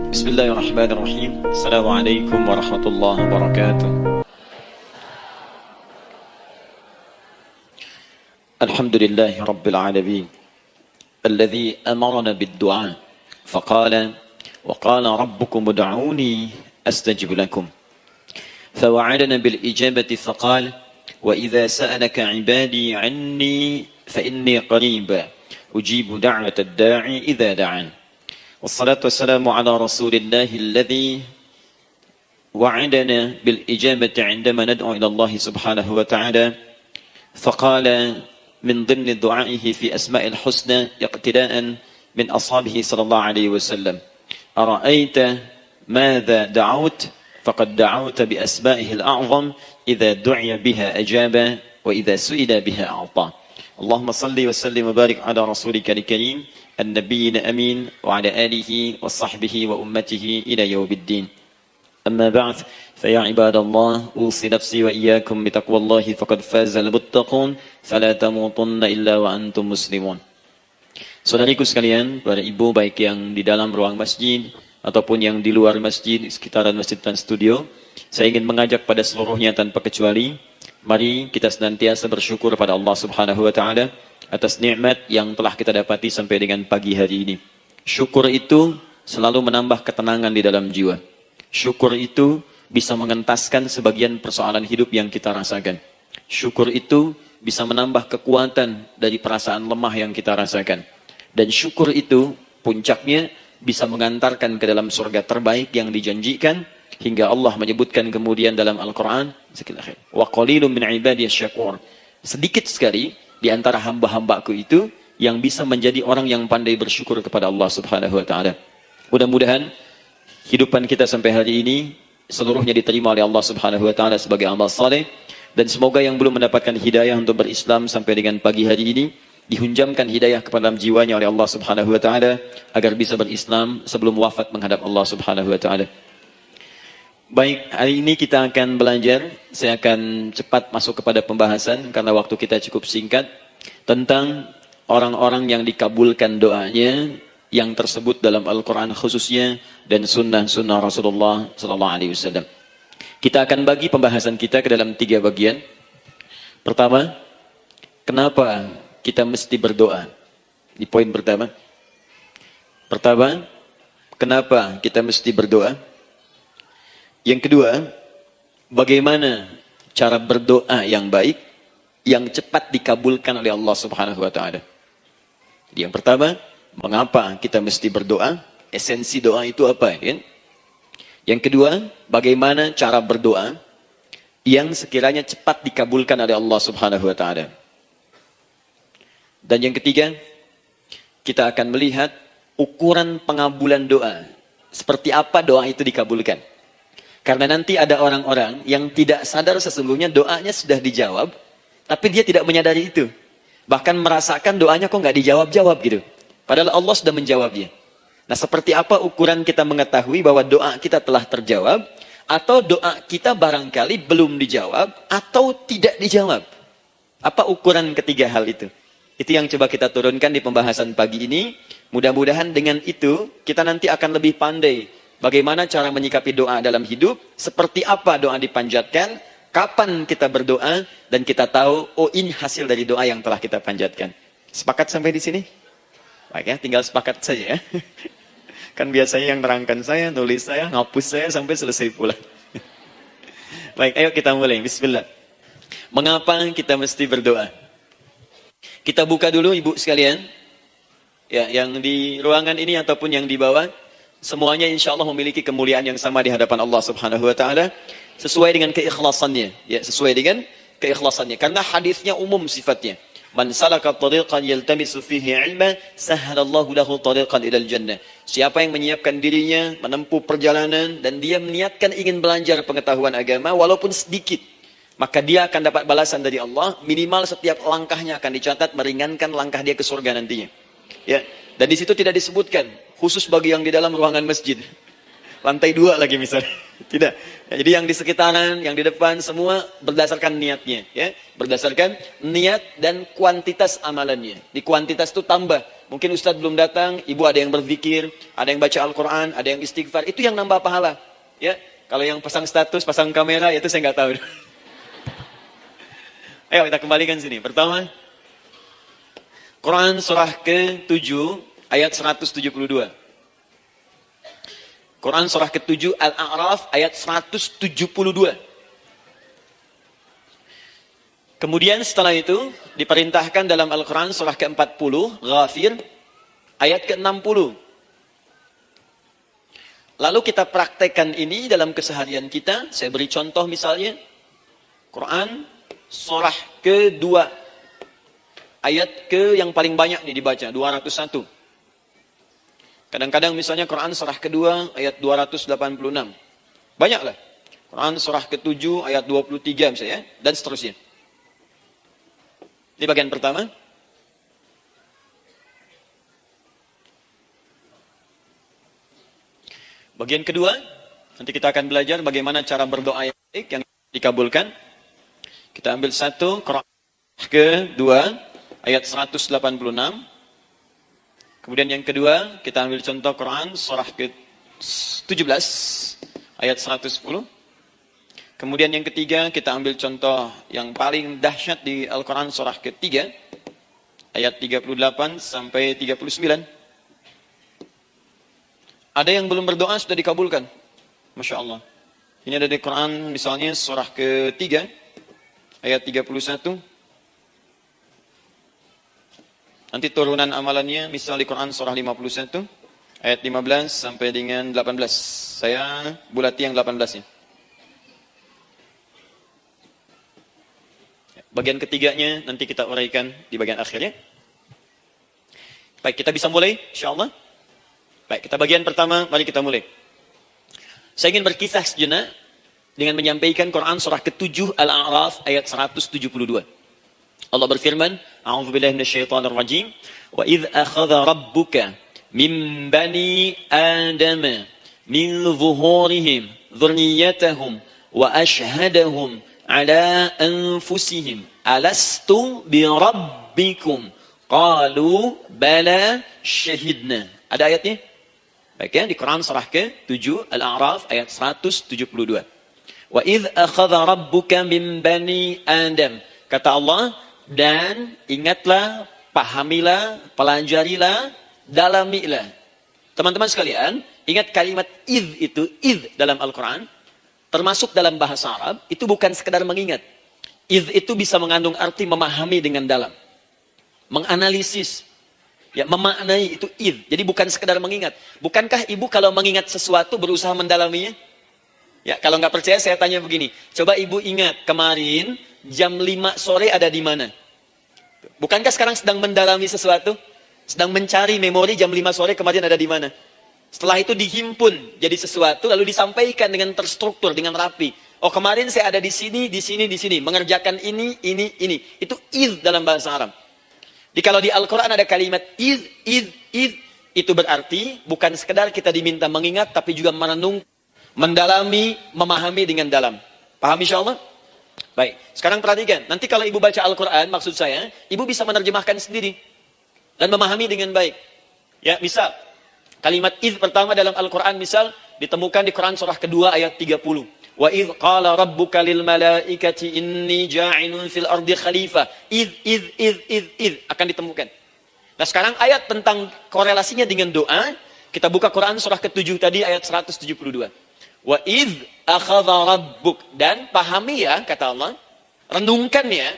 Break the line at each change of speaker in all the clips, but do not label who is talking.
بسم الله الرحمن الرحيم. السلام عليكم ورحمة الله وبركاته. الحمد لله رب العالمين الذي أمرنا بالدعاء فقال وقال ربكم ادعوني أستجب لكم، فوعدنا بالإجابة فقال وإذا سألك عبادي عني فإني قريب أجيب دعوة الداعي إذا دعان. والصلاة والسلام على رسول الله الذي وعدنا بالإجابة عندما ندعو إلى الله سبحانه وتعالى، فقال من ضمن دعائه في أسماء الحسنى اقتداء من أصحابه صلى الله عليه وسلم: أرأيت ماذا دعوت فقد دعوت بأسمائه الأعظم إذا دعي بها أجاب وإذا سئل بها أعطى. اللهم صل وسلم وبارك على رسولك الكريم النبي الأمين وعلى آله وصحبه وأمته إلى يوم الدين. أما بعد فيا عباد الله أوصي نفسي وإياكم بتقوى الله فقد فاز المتقون فلا تموتن إلا وأنتم مسلمون. Saudariku sekalian, para ibu baik yang di dalam ruang masjid ataupun yang di luar masjid, di sekitaran masjid dan studio, saya ingin mengajak pada seluruhnya tanpa kecuali, mari kita senantiasa bersyukur pada Allah Subhanahu wa taala atas nikmat yang telah kita dapati sampai dengan pagi hari ini. Syukur itu selalu menambah ketenangan di dalam jiwa. Syukur itu bisa mengentaskan sebagian persoalan hidup yang kita rasakan. Syukur itu bisa menambah kekuatan dari perasaan lemah yang kita rasakan. Dan syukur itu puncaknya bisa mengantarkan ke dalam surga terbaik yang dijanjikan, hingga Allah menyebutkan kemudian dalam Al-Quran, wa qalilun min ibadiyas syakur. Sedikit sekali di antara hamba-hambaku itu yang bisa menjadi orang yang pandai bersyukur kepada Allah Subhanahu wa taala. Mudah-mudahan hidupan kita sampai hari ini seluruhnya diterima oleh Allah Subhanahu wa taala sebagai amal saleh, dan semoga yang belum mendapatkan hidayah untuk berislam sampai dengan pagi hari ini dihunjamkan hidayah kepada dalam jiwanya oleh Allah Subhanahu wa taala agar bisa berislam sebelum wafat menghadap Allah Subhanahu wa taala. Baik, hari ini kita akan belajar, saya akan cepat masuk kepada pembahasan karena waktu kita cukup singkat, tentang orang-orang yang dikabulkan doanya yang tersebut dalam Al-Quran khususnya dan sunnah-sunnah Rasulullah SAW. Kita akan bagi pembahasan kita ke dalam 3 bagian. Pertama, kenapa kita mesti berdoa? Di poin pertama. Pertama, kenapa kita mesti berdoa? Yang kedua, bagaimana cara berdoa yang baik, yang cepat dikabulkan oleh Allah Subhanahu wa taala. Jadi yang pertama, mengapa kita mesti berdoa? Esensi doa itu apa? Ya? Yang kedua, bagaimana cara berdoa yang sekiranya cepat dikabulkan oleh Allah Subhanahu wa taala. Dan yang ketiga, kita akan melihat ukuran pengabulan doa. Seperti apa doa itu dikabulkan. Karena nanti ada orang-orang yang tidak sadar sesungguhnya doanya sudah dijawab, tapi dia tidak menyadari itu. Bahkan merasakan doanya kok nggak dijawab-jawab gitu. Padahal Allah sudah menjawabnya. Nah, seperti apa ukuran kita mengetahui bahwa doa kita telah terjawab, atau doa kita barangkali belum dijawab, atau tidak dijawab? Apa ukuran ketiga hal itu? Itu yang coba kita turunkan di pembahasan pagi ini. Mudah-mudahan dengan itu kita nanti akan lebih pandai bagaimana cara menyikapi doa dalam hidup, seperti apa doa dipanjatkan, kapan kita berdoa, dan kita tahu, oh ini hasil dari doa yang telah kita panjatkan. Sepakat sampai di sini? Baik ya, tinggal sepakat saja ya. Kan biasanya yang nerangkan saya, nulis saya, ngapus saya sampai selesai pula. Baik, ayo kita mulai. Bismillah. Mengapa kita mesti berdoa? Kita buka dulu ibu sekalian, ya, yang di ruangan ini ataupun yang di bawah, semuanya insya Allah memiliki kemuliaan yang sama di hadapan Allah Subhanahu wa taala sesuai dengan keikhlasannya, ya, sesuai dengan keikhlasannya. Karena hadisnya umum sifatnya. Man salaka tariqan yaltamisu fihi ilma sahhalallahu lahu tariqan ilal jannah. Siapa yang menyiapkan dirinya menempuh perjalanan dan dia meniatkan ingin belajar pengetahuan agama walaupun sedikit, maka dia akan dapat balasan dari Allah, minimal setiap langkahnya akan dicatat meringankan langkah dia ke surga nantinya. Ya, dan di situ tidak disebutkan khusus bagi yang di dalam ruangan masjid. Lantai 2 lagi misalnya. Tidak. Ya, jadi yang di sekitaran, yang di depan semua berdasarkan niatnya, ya. Berdasarkan niat dan kuantitas amalannya. Di kuantitas itu tambah. Mungkin Ustadz belum datang, ibu ada yang berzikir, ada yang baca Al-Quran, ada yang istighfar. Itu yang nambah pahala. Ya. Kalau yang pasang status, pasang kamera, itu saya nggak tahu. Ayo kita kembalikan sini. Pertama, Quran surah ke-7 ayat 172. Quran surah ke-7 Al-A'raf ayat 172. Kemudian setelah itu diperintahkan dalam Al-Quran surah ke-40 Ghafir ayat ke-60. Lalu kita praktekkan ini dalam keseharian kita. Saya beri contoh misalnya Quran surah ke-2 ayat ke yang paling banyak nih dibaca 201. Kadang-kadang misalnya Quran surah kedua ayat 286. Banyaklah. Quran surah ke-7 ayat 23 misalnya dan seterusnya. Ini bagian pertama. Bagian kedua, nanti kita akan belajar bagaimana cara berdoa yang baik yang dikabulkan. Kita ambil satu, Quran ke-2 ayat 186. Kemudian yang kedua, kita ambil contoh Quran surah ke-17 ayat 110. Kemudian yang ketiga, kita ambil contoh yang paling dahsyat di Al-Quran surah ke-3 ayat 38 sampai 39. Ada yang belum berdoa sudah dikabulkan. Masya Allah. Ini ada di Quran misalnya surah ke-3 ayat 31. Nanti turunan amalannya misal di Quran surah 51 ayat 15 sampai dengan 18. Saya bulati yang 18-nya. Bagian ketiganya nanti kita uraikan di bagian akhirnya. Baik, kita bisa mulai insyaallah. Baik, kita bagian pertama, mari kita mulai. Saya ingin berkisah sejenak dengan menyampaikan Quran surah ke-7 Al-A'raf ayat 172. Allah berfirman, A'udzubillahi minasyaitonir rajim, wa idz akhadha rabbuka min bani Adam min zuhurihim dzurriyyatahum wa ashhadahum ala anfusihim alastu bi rabbikum qalu bala syahidna. Ada ayatnya? Baik ya, di Quran surah ke-7 Al-A'raf ayat 172. Wa idz akhadha rabbuka min bani Adam. Kata Allah, dan ingatlah, pahamilah, pelajarilah, dalamilah. Teman-teman sekalian, ingat kalimat idz itu, idz dalam Al-Quran termasuk dalam bahasa Arab, itu bukan sekedar mengingat. Idz itu bisa mengandung arti memahami dengan dalam. Menganalisis. Ya, memaknai itu idz. Jadi bukan sekedar mengingat. Bukankah ibu kalau mengingat sesuatu berusaha mendalaminya? Ya, kalau nggak percaya saya tanya begini. Coba ibu ingat kemarin jam 5 sore ada di mana? Bukankah sekarang sedang mendalami sesuatu? Sedang mencari memori jam 5 sore kemarin ada di mana? Setelah itu dihimpun jadi sesuatu lalu disampaikan dengan terstruktur, dengan rapi. Oh, kemarin saya ada di sini, di sini, di sini, mengerjakan ini, ini, ini. Itu idz dalam bahasa Arab. Jadi kalau di Al-Quran ada kalimat idz, itu berarti bukan sekedar kita diminta mengingat, tapi juga merenung, mendalami, memahami dengan dalam. Paham insyaallah? Baik, sekarang perhatikan. Nanti kalau ibu baca Al-Quran, maksud saya, ibu bisa menerjemahkan sendiri. Dan memahami dengan baik. Ya, misal, kalimat idz pertama dalam Al-Quran, misal, ditemukan di Quran surah kedua ayat 30. Wa idz qala rabbuka lil malaikati inni ja'ilun fil ardi khalifah. Idz akan ditemukan. Nah, sekarang ayat tentang korelasinya dengan doa, kita buka Quran surah ke-7 tadi ayat 172. Wa idz akhadha rabbuk, dan pahami ya kata Allah, renungkan ya,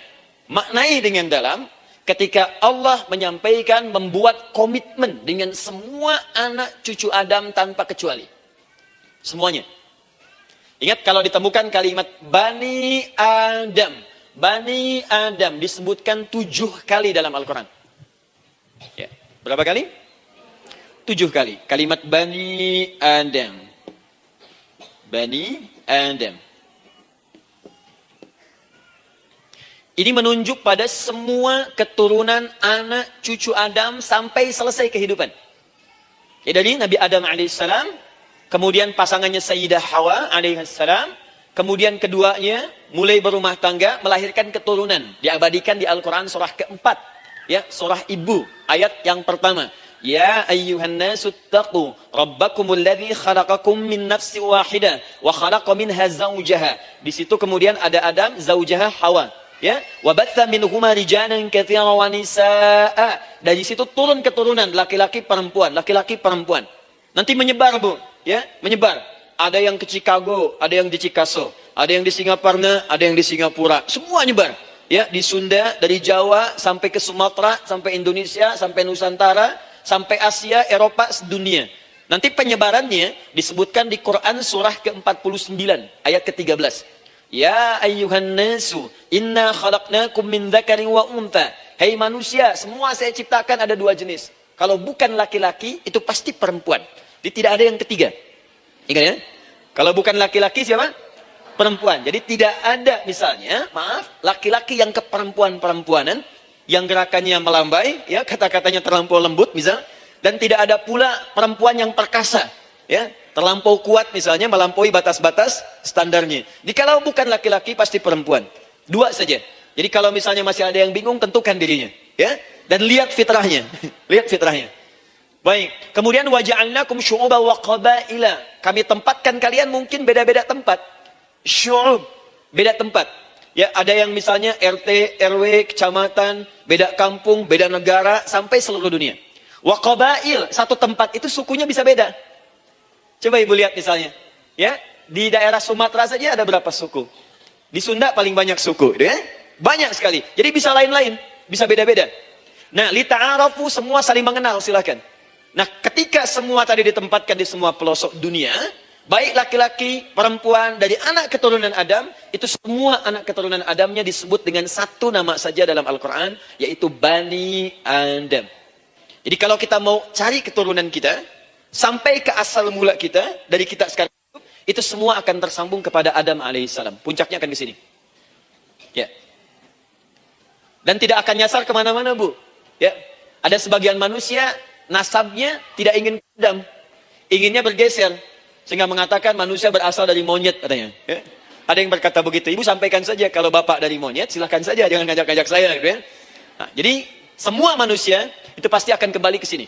maknai dengan dalam ketika Allah menyampaikan, membuat komitmen dengan semua anak cucu Adam tanpa kecuali. Semuanya. Ingat kalau ditemukan kalimat Bani Adam. Bani Adam disebutkan 7 kali dalam Al-Quran. Ya. Berapa kali? 7 kali. Kalimat Bani Adam. Bani Adam. Ini menunjuk pada semua keturunan anak cucu Adam sampai selesai kehidupan. Ya, dari Nabi Adam alaihissalam kemudian pasangannya Sayyidah Hawa alaihissalam, kemudian keduanya mulai berumah tangga, melahirkan keturunan, diabadikan di Al-Quran surah keempat, ya, surah Ibu, ayat yang pertama. Ya ayyuhan nasu taqu rabbakumul ladzi khalaqakum min nafsin wahidah wa khalaqa minha zawjaha. Di situ kemudian ada Adam, zaujaha Hawa, ya. Wa batha minhuma rijalan katsiran wa nisaa. Dari situ turun keturunan laki-laki perempuan, laki-laki perempuan. Nanti menyebar, Bu, ya, menyebar. Ada yang ke Chicago, ada yang di Chicago, ada yang di Singaparna, ada yang di Singapura. Semua nyebar. Ya, di Sunda, dari Jawa sampai ke Sumatera, sampai Indonesia, sampai Nusantara, sampai Asia, Eropa, dunia. Nanti penyebarannya disebutkan di Quran surah ke-49 ayat ke-13. Ya ayyuhan nasu inna khalaqnakum min dzakarin wa untha. Hai manusia, semua saya ciptakan ada dua jenis. Kalau bukan laki-laki itu pasti perempuan. Jadi tidak ada yang ketiga. Ingat ya? Kalau bukan laki-laki siapa? Perempuan. Jadi tidak ada misalnya, maaf, laki-laki yang keperempuan-perempuanan, yang gerakannya melambai, ya, kata-katanya terlampau lembut misal, dan tidak ada pula perempuan yang perkasa, ya, terlampau kuat misalnya, melampaui batas-batas standarnya. Jikalau bukan laki-laki pasti perempuan. Dua saja. Jadi kalau misalnya masih ada yang bingung, tentukan dirinya, ya, dan lihat fitrahnya. Lihat fitrahnya. Baik, kemudian waja'alnakum syu'uban wa qabaila. Kami tempatkan kalian mungkin beda-beda tempat. Syu'ub, beda tempat. Ya, ada yang misalnya RT, RW, kecamatan, beda kampung, beda negara, sampai seluruh dunia. Wa qabail, satu tempat itu sukunya bisa beda. Coba Ibu lihat misalnya, ya, di daerah Sumatera saja ada berapa suku? Di Sunda paling banyak suku, ya? Banyak sekali. Jadi bisa lain-lain, bisa beda-beda. Nah, lita'arafu, semua saling mengenal, silakan. Nah, ketika semua tadi ditempatkan di semua pelosok dunia, baik laki-laki, perempuan, dari anak keturunan Adam, itu semua anak keturunan Adamnya disebut dengan satu nama saja dalam Al-Quran, yaitu Bani Adam. Jadi kalau kita mau cari keturunan kita, sampai ke asal mula kita, dari kita sekarang, itu semua akan tersambung kepada Adam alaihissalam. Puncaknya akan ke sini. Ya. Dan tidak akan nyasar kemana-mana, Bu. Ya. Ada sebagian manusia, nasabnya tidak ingin ke Adam. Inginnya bergeser. Sehingga mengatakan manusia berasal dari monyet katanya. Ya. Ada yang berkata begitu. Ibu sampaikan saja kalau bapak dari monyet, silahkan saja, jangan ngajak-ngajak saya. Gitu ya. Nah, jadi semua manusia itu pasti akan kembali ke sini.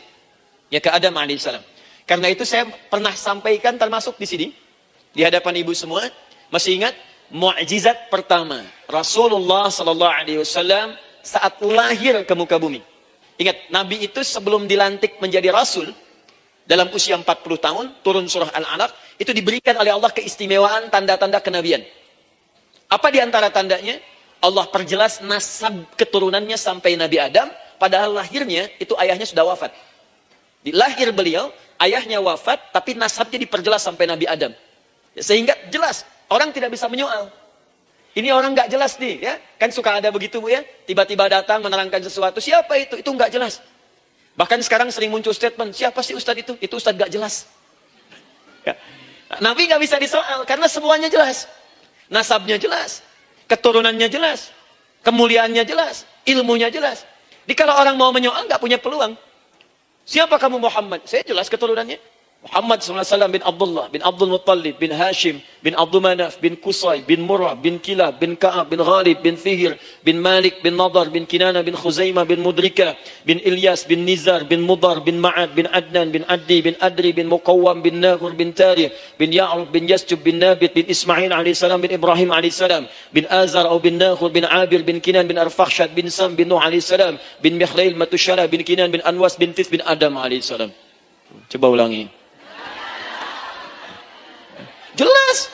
Ya, ke Adam alaihissalam. Karena itu saya pernah sampaikan termasuk di sini. Di hadapan ibu semua. Masih ingat? Mu'jizat pertama. Rasulullah SAW saat lahir ke muka bumi. Ingat, Nabi itu sebelum dilantik menjadi Rasul, dalam usia 40 tahun, turun surah Al-Alaq, itu diberikan oleh Allah keistimewaan tanda-tanda kenabian. Apa di antara tandanya? Allah perjelas nasab keturunannya sampai Nabi Adam, padahal lahirnya itu ayahnya sudah wafat. Di lahir beliau, ayahnya wafat, tapi nasabnya diperjelas sampai Nabi Adam. Sehingga jelas, orang tidak bisa menyoal. Ini orang nggak jelas nih, ya. Kan suka ada begitu, Bu, ya. Tiba-tiba datang menerangkan sesuatu, siapa itu? Itu nggak jelas. Bahkan sekarang sering muncul statement, siapa sih Ustadz itu? Itu Ustadz gak jelas. Ya. Nabi gak bisa disoal, karena semuanya jelas. Nasabnya jelas, keturunannya jelas, kemuliaannya jelas, ilmunya jelas. Jadi kalau orang mau menyoal, gak punya peluang. Siapa kamu Muhammad? Saya jelas keturunannya. Muhammad SAW bin Abdullah, bin Abdul Muttalib, bin Hashim, bin Abdul Manaf, bin Qusay, bin Murrah, bin Kilab, bin Ka'ab, bin Ghalib, bin Fihir, bin Malik, bin Nadar, bin Kinana, bin Khuzaimah, bin Mudrika, bin Ilyas, bin Nizar, bin Mudar, bin Ma'ad, bin Adnan, bin Addi, bin Adri, bin Muqawwam, bin Nahur, bin Tarih, bin Ya'ruf, bin Yasjub, bin Nabit, bin Ismail AS, bin Ibrahim AS, bin Azar, bin Nahur, bin Abir, bin Kinan, bin Arfakhshad, bin Sam, bin Nuh AS, bin Mikhlail, Matushara, bin Kinan, bin Anwas, bin Tis, bin Adam AS. Coba ulangi. Jelas.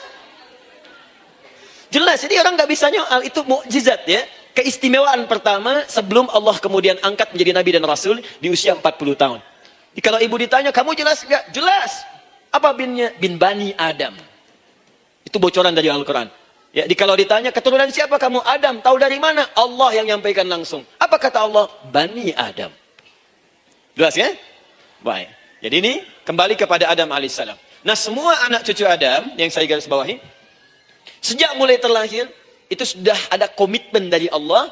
Jelas. Jadi orang nggak bisa nyoal. Itu mukjizat, ya. Keistimewaan pertama sebelum Allah kemudian angkat menjadi Nabi dan Rasul di usia 40 tahun. Jadi kalau ibu ditanya, kamu jelas nggak? Jelas. Apa binnya? Bin Bani Adam. Itu bocoran dari Al-Quran. Ya, kalau ditanya, keturunan siapa kamu? Adam. Tahu dari mana? Allah yang nyampaikan langsung. Apa kata Allah? Bani Adam. Jelas, ya? Baik. Jadi ini kembali kepada Adam alaihissalam. Nah, semua anak cucu Adam yang saya garis bawahi, sejak mulai terlahir, itu sudah ada komitmen dari Allah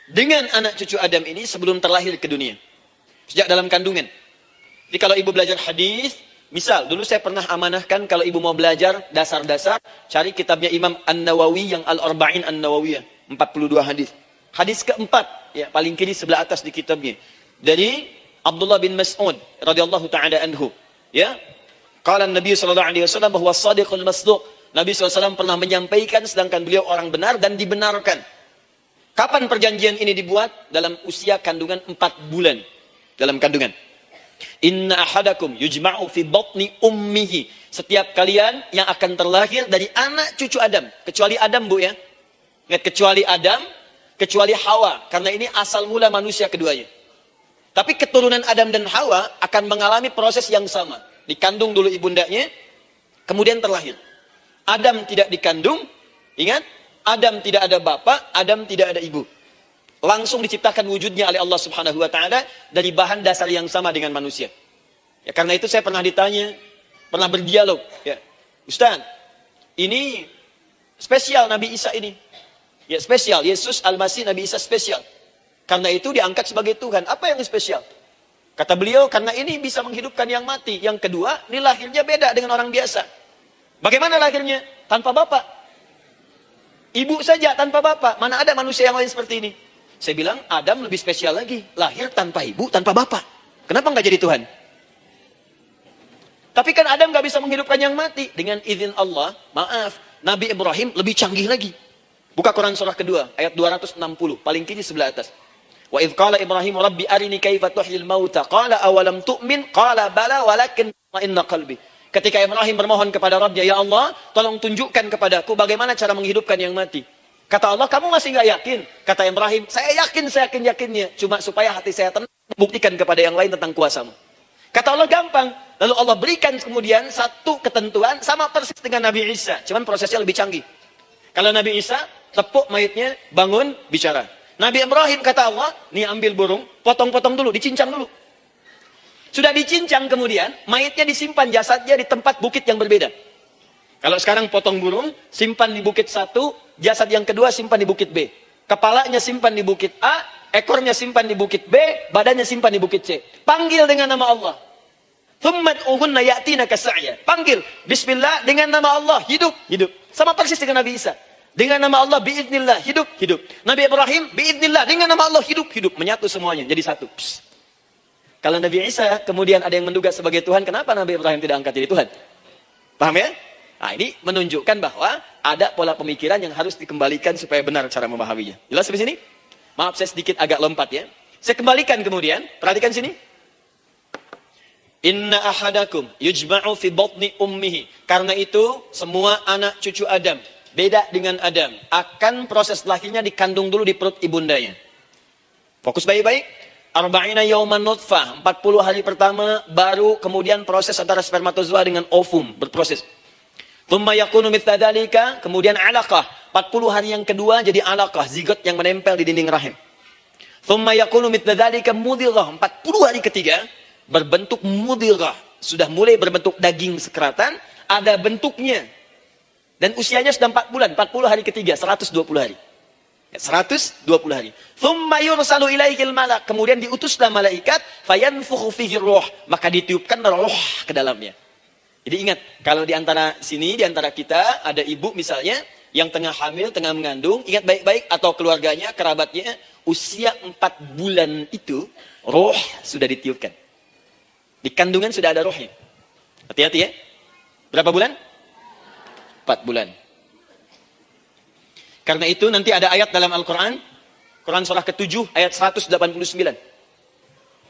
dengan anak cucu Adam ini sebelum terlahir ke dunia. Sejak dalam kandungan. Jadi kalau ibu belajar hadis, Misal, dulu saya pernah amanahkan kalau ibu mau belajar dasar-dasar, cari kitabnya Imam An-Nawawi yang Al-Arba'in An-Nawawiyah, 42 hadis. Hadis keempat, ya paling kiri sebelah atas di kitabnya. Dari Abdullah bin Mas'ud radhiyallahu taala anhu, ya. Qala Nabi sallallahu alaihi wasallam bahwa shadiqul masduq. Nabi SAW pernah menyampaikan sedangkan beliau orang benar dan dibenarkan. Kapan perjanjian ini dibuat? Dalam usia kandungan 4 bulan. Dalam kandungan. Inna ahadakum yujma'u fi batni ummihi. Setiap kalian yang akan terlahir dari anak cucu Adam. Kecuali Adam, Bu, ya. Ingat, kecuali Adam, kecuali Hawa. Karena ini asal mula manusia keduanya. Tapi keturunan Adam dan Hawa akan mengalami proses yang sama. Dikandung dulu ibundanya, kemudian terlahir. Adam tidak dikandung, ingat, Adam tidak ada bapak, Adam tidak ada ibu. Langsung diciptakan wujudnya oleh Allah Subhanahu wa taala dari bahan dasar yang sama dengan manusia. Ya, karena itu saya pernah ditanya, pernah berdialog, ya. Ustaz, ini spesial Nabi Isa ini. Ya, spesial, Yesus Al-Masih Nabi Isa spesial. Karena itu diangkat sebagai Tuhan. Apa yang spesial? Kata beliau, karena ini bisa menghidupkan yang mati. Yang kedua, ini lahirnya beda dengan orang biasa. Bagaimana lahirnya? Tanpa bapak. Ibu saja tanpa bapak. Mana ada manusia yang lain seperti ini? Saya bilang, Adam lebih spesial lagi. Lahir tanpa ibu, tanpa bapak. Kenapa nggak jadi Tuhan? Tapi kan Adam nggak bisa menghidupkan yang mati. Dengan izin Allah, maaf, Nabi Ibrahim lebih canggih lagi. Buka Quran surah kedua, ayat 260. Paling kiri sebelah atas. Wa idh qala Ibrahim rabbi arini kaifa tuhyil mauta. Qala awalam tu'min? Qala bala walakin inna qalbi. Ketika Ibrahim bermohon kepada Rabbnya, ya Allah, tolong tunjukkan kepadaku bagaimana cara menghidupkan yang mati. Kata Allah, kamu masih nggak yakin? Kata Ibrahim, saya yakin-yakinnya. Cuma supaya hati saya tenang, buktikan kepada yang lain tentang kuasamu. Kata Allah, gampang. Lalu Allah berikan kemudian satu ketentuan, sama persis dengan Nabi Isa. Cuman prosesnya lebih canggih. Kalau Nabi Isa, tepuk mayatnya, bangun, bicara. Nabi Ibrahim kata Allah, nih ambil burung, potong-potong dulu, dicincang dulu. Sudah dicincang kemudian, mayatnya disimpan jasadnya di tempat bukit yang berbeda. Kalau sekarang potong burung, simpan di bukit satu, jasad yang kedua simpan di bukit B. Kepalanya simpan di bukit A, ekornya simpan di bukit B, badannya simpan di bukit C. Panggil dengan nama Allah. Thummat uhunna ya'tina kasa'ya. Panggil, bismillah, dengan nama Allah, hidup, hidup. Sama persis dengan Nabi Isa. Dengan nama Allah, biiznillah, hidup, hidup. Nabi Ibrahim, biiznillah, dengan nama Allah, hidup, hidup. Menyatu semuanya, jadi satu. Psst. Kalau Nabi Isa, kemudian ada yang menduga sebagai Tuhan, kenapa Nabi Ibrahim tidak angkat jadi Tuhan? Paham ya? Nah, ini menunjukkan bahwa ada pola pemikiran yang harus dikembalikan supaya benar cara memahaminya. Jelas sampai sini? Maaf, saya sedikit agak lompat ya. Saya kembalikan kemudian, perhatikan sini. Inna ahadakum yujma'u fi batni ummihi. Karena itu, semua anak cucu Adam, beda dengan Adam, akan proses lahirnya dikandung dulu di perut ibundanya. Fokus baik-baik. Arba'ina yauman nutfah, 40 hari pertama, baru kemudian proses antara spermatozoa dengan ovum berproses. Thumma yakunu mithla dzalika, kemudian alaqah. 40 hari yang kedua jadi alaqah, zigot yang menempel di dinding rahim. Thumma yakunu mithla dzalika mudghah. 40 hari ketiga berbentuk mudghah, sudah mulai berbentuk daging sekeratan, ada bentuknya. Dan usianya sudah 4 bulan, 40 hari ketiga, 120 hari. 120 hari. Thumma yursalu ilaihil malak, kemudian diutuslah malaikat, fayanfukhu fihi ruh, maka ditiupkan roh ke dalamnya. Jadi ingat, kalau di antara sini, di antara kita, ada ibu misalnya, yang tengah hamil, tengah mengandung, ingat baik-baik, atau keluarganya, kerabatnya, usia 4 bulan itu, roh sudah ditiupkan. Di kandungan sudah ada rohnya. Hati-hati ya. Berapa bulan? 4 bulan. Karena itu nanti ada ayat dalam Al-Quran, Quran surah ke-7, ayat 189.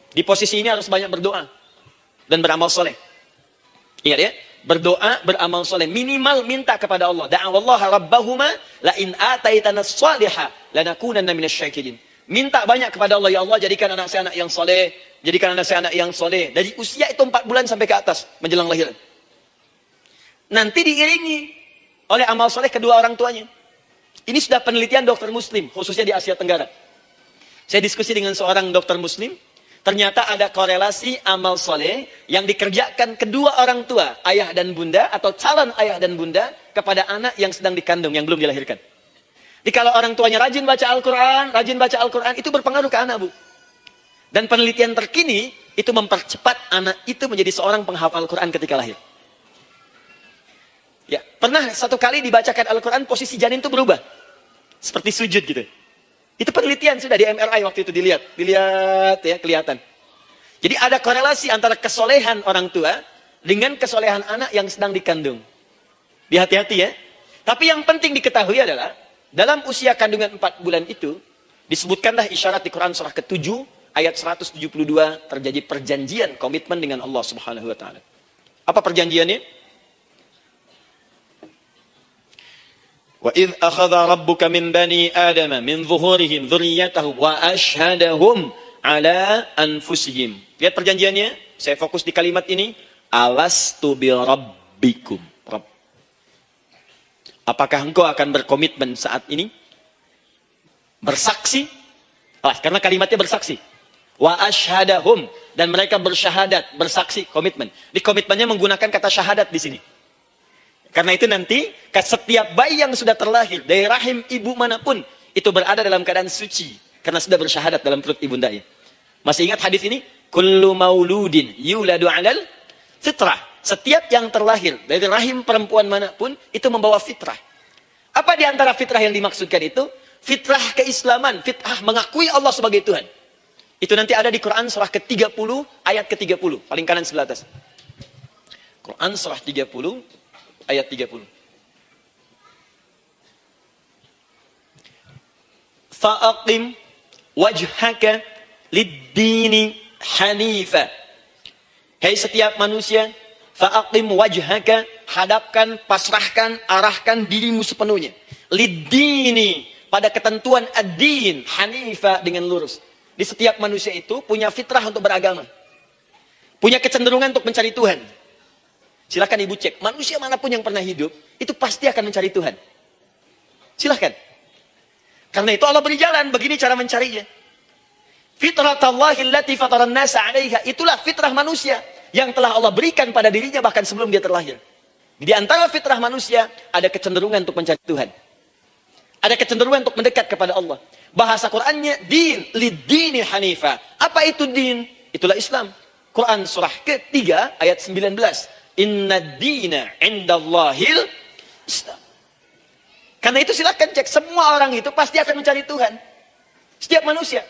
Di posisi ini harus banyak berdoa, dan beramal soleh. Ingat ya, berdoa, beramal soleh. Minimal minta kepada Allah. Da'awallaha rabbahuma la'in ataitana salihah lanakunanna minasyakirin. Minta banyak kepada Allah, ya Allah jadikan anak saya anak yang soleh. Jadikan anak saya anak yang soleh. Dari usia itu 4 bulan sampai ke atas, menjelang lahiran. Nanti diiringi oleh amal soleh kedua orang tuanya. Ini sudah penelitian dokter muslim, khususnya di Asia Tenggara. Saya diskusi dengan seorang dokter muslim. Ternyata ada korelasi amal soleh yang dikerjakan kedua orang tua, ayah dan bunda, atau calon ayah dan bunda, kepada anak yang sedang dikandung, yang belum dilahirkan. Jadi kalau orang tuanya rajin baca Al-Quran, itu berpengaruh ke anak, Bu. Dan penelitian terkini,
itu mempercepat anak itu menjadi seorang penghafal Quran ketika lahir. Ya, pernah satu kali dibacakan Al-Quran, posisi janin itu berubah. Seperti sujud gitu. Itu penelitian sudah di MRI waktu itu dilihat ya, kelihatan. Jadi ada korelasi antara kesolehan orang tua dengan kesolehan anak yang sedang dikandung. Hati-hati ya. Tapi yang penting diketahui adalah, dalam usia kandungan 4 bulan itu, disebutkanlah isyarat di Quran surah ke-7, ayat 172, terjadi perjanjian, komitmen dengan Allah subhanahu wa ta'ala. Apa perjanjiannya? Wa idh akhadha rabbuka min bani adama min zuhurihim dzurriyyatahum wa ashhadahum ala anfusihim. Lihat perjanjiannya, saya fokus di kalimat ini. Alastu bi rabbikum. Rabb. Apakah engkau akan berkomitmen saat ini? Bersaksi? Karena kalimatnya bersaksi. Wa ashhadahum, dan mereka bersyahadat, bersaksi, komitmen. Di komitmennya menggunakan kata syahadat di sini. Karena itu nanti setiap bayi yang sudah terlahir dari rahim ibu manapun itu berada dalam keadaan suci karena sudah bersyahadat dalam perut ibundanya. Masih ingat hadis ini? Kullu mauludin yuladu 'alal fitrah. Setiap yang terlahir dari rahim perempuan manapun itu membawa fitrah. Apa di antara fitrah yang dimaksudkan itu? Fitrah keislaman, fitrah mengakui Allah sebagai Tuhan. Itu nanti ada di Quran surah ke-30 ayat ke-30, paling kanan sebelah atas. Quran surah 30 ayat 30. Fa'aqim wajhaka lid-dini hanifa. Hai setiap manusia, fa'aqim wajhaka, hadapkan, pasrahkan, arahkan dirimu sepenuhnya. Lid-dini, pada ketentuan ad-din, hanifa, dengan lurus. Di setiap manusia itu punya fitrah untuk beragama. Punya kecenderungan untuk mencari Tuhan. Silahkan ibu cek, manusia manapun yang pernah hidup, itu pasti akan mencari Tuhan. Silahkan. Karena itu Allah beri jalan, begini cara mencarinya. Fitratallahi allati fataran nasa 'alaiha, itulah fitrah manusia yang telah Allah berikan pada dirinya bahkan sebelum dia terlahir. Di antara fitrah manusia ada kecenderungan untuk mencari Tuhan. Ada kecenderungan untuk mendekat kepada Allah. Bahasa Qur'annya din, lid-dini hanifa. Apa itu din? Itulah Islam. Quran surah ke-3 ayat 19. Inna dina indallahil Islam. Karena itu silakan cek, semua orang itu pasti akan mencari Tuhan. Setiap manusia.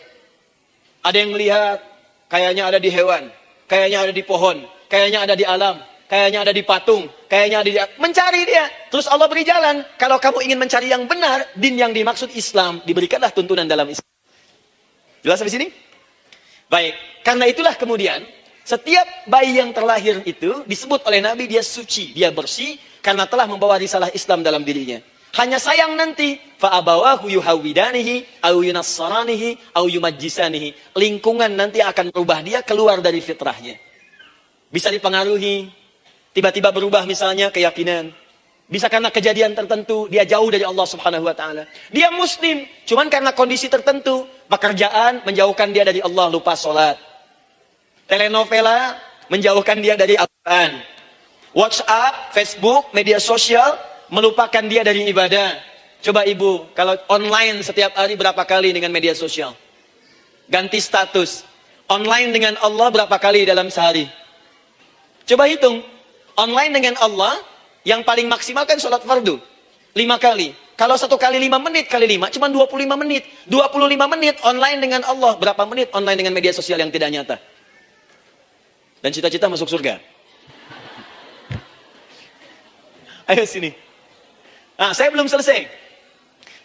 Ada yang melihat, kayaknya ada di hewan, kayaknya ada di pohon, kayaknya ada di alam, kayaknya ada di patung, kayaknya ada di... Mencari dia. Terus Allah beri jalan. Kalau kamu ingin mencari yang benar, din yang dimaksud Islam, diberikanlah tuntunan dalam Islam. Jelas sampai sini? Baik. Karena itulah kemudian, setiap bayi yang terlahir itu disebut oleh Nabi dia suci, dia bersih karena telah membawa risalah Islam dalam dirinya. Hanya sayang nanti fa abawahu yuhawidanihi au yunassaranihi au yumajjisanihi. Lingkungan nanti akan merubah dia keluar dari fitrahnya. Bisa dipengaruhi, tiba-tiba berubah misalnya keyakinan. Bisa karena kejadian tertentu dia jauh dari Allah Subhanahu wa taala. Dia muslim, cuman karena kondisi tertentu, pekerjaan menjauhkan dia dari Allah, lupa salat. Telenovela menjauhkan dia dari Al-Quran. WhatsApp, Facebook, media sosial melupakan dia dari ibadah. Coba ibu, kalau online setiap hari berapa kali dengan media sosial? Ganti status. Online dengan Allah berapa kali dalam sehari? Coba hitung. Online dengan Allah, yang paling maksimal kan sholat fardu. 5 kali. Kalau 1 kali 5 menit kali 5, cuma 25 menit. 25 menit online dengan Allah. Berapa menit online dengan media sosial yang tidak nyata? Dan cita-cita masuk surga. Ayo sini. Nah, saya belum selesai.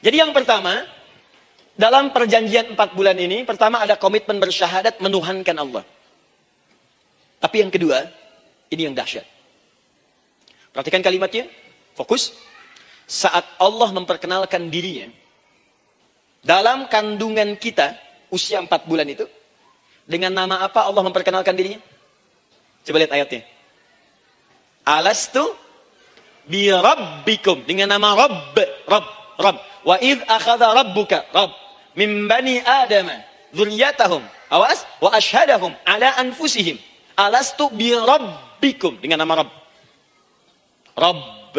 Jadi yang pertama, dalam perjanjian 4 bulan ini, pertama ada komitmen bersyahadat menuhankan Allah. Tapi yang kedua, ini yang dahsyat. Perhatikan kalimatnya, fokus. Saat Allah memperkenalkan dirinya, dalam kandungan kita, usia 4 bulan itu, dengan nama apa Allah memperkenalkan dirinya? Coba lihat ayatnya. Alastu bi rabbikum, dengan nama Rabb, Rabb. Wa idh akhadha rabbuka, Rabb, min bani adama dzurriyyatahum, awas, wa ashhadahum ala anfusihim. Alastu bi rabbikum, dengan nama Rabb. Rabb.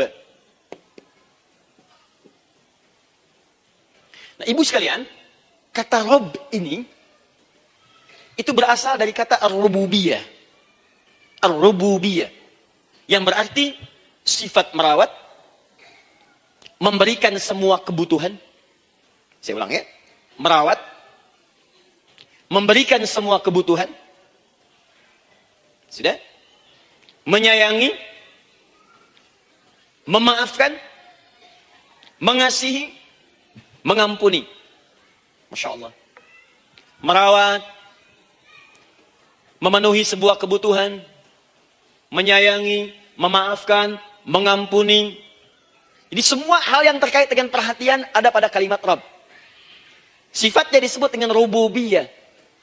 Nah, ibu sekalian, kata Rabb ini itu berasal dari kata ar-rububiyah. Ar-rububiyah. Yang berarti sifat merawat, memberikan semua kebutuhan. Saya ulang ya. Merawat, memberikan semua kebutuhan. Sudah? Menyayangi, memaafkan, mengasihi, mengampuni. Masya Allah. Merawat, memenuhi sebuah kebutuhan, menyayangi, memaafkan, mengampuni. Jadi semua hal yang terkait dengan perhatian ada pada kalimat Rabb. Sifatnya disebut dengan rububiyah.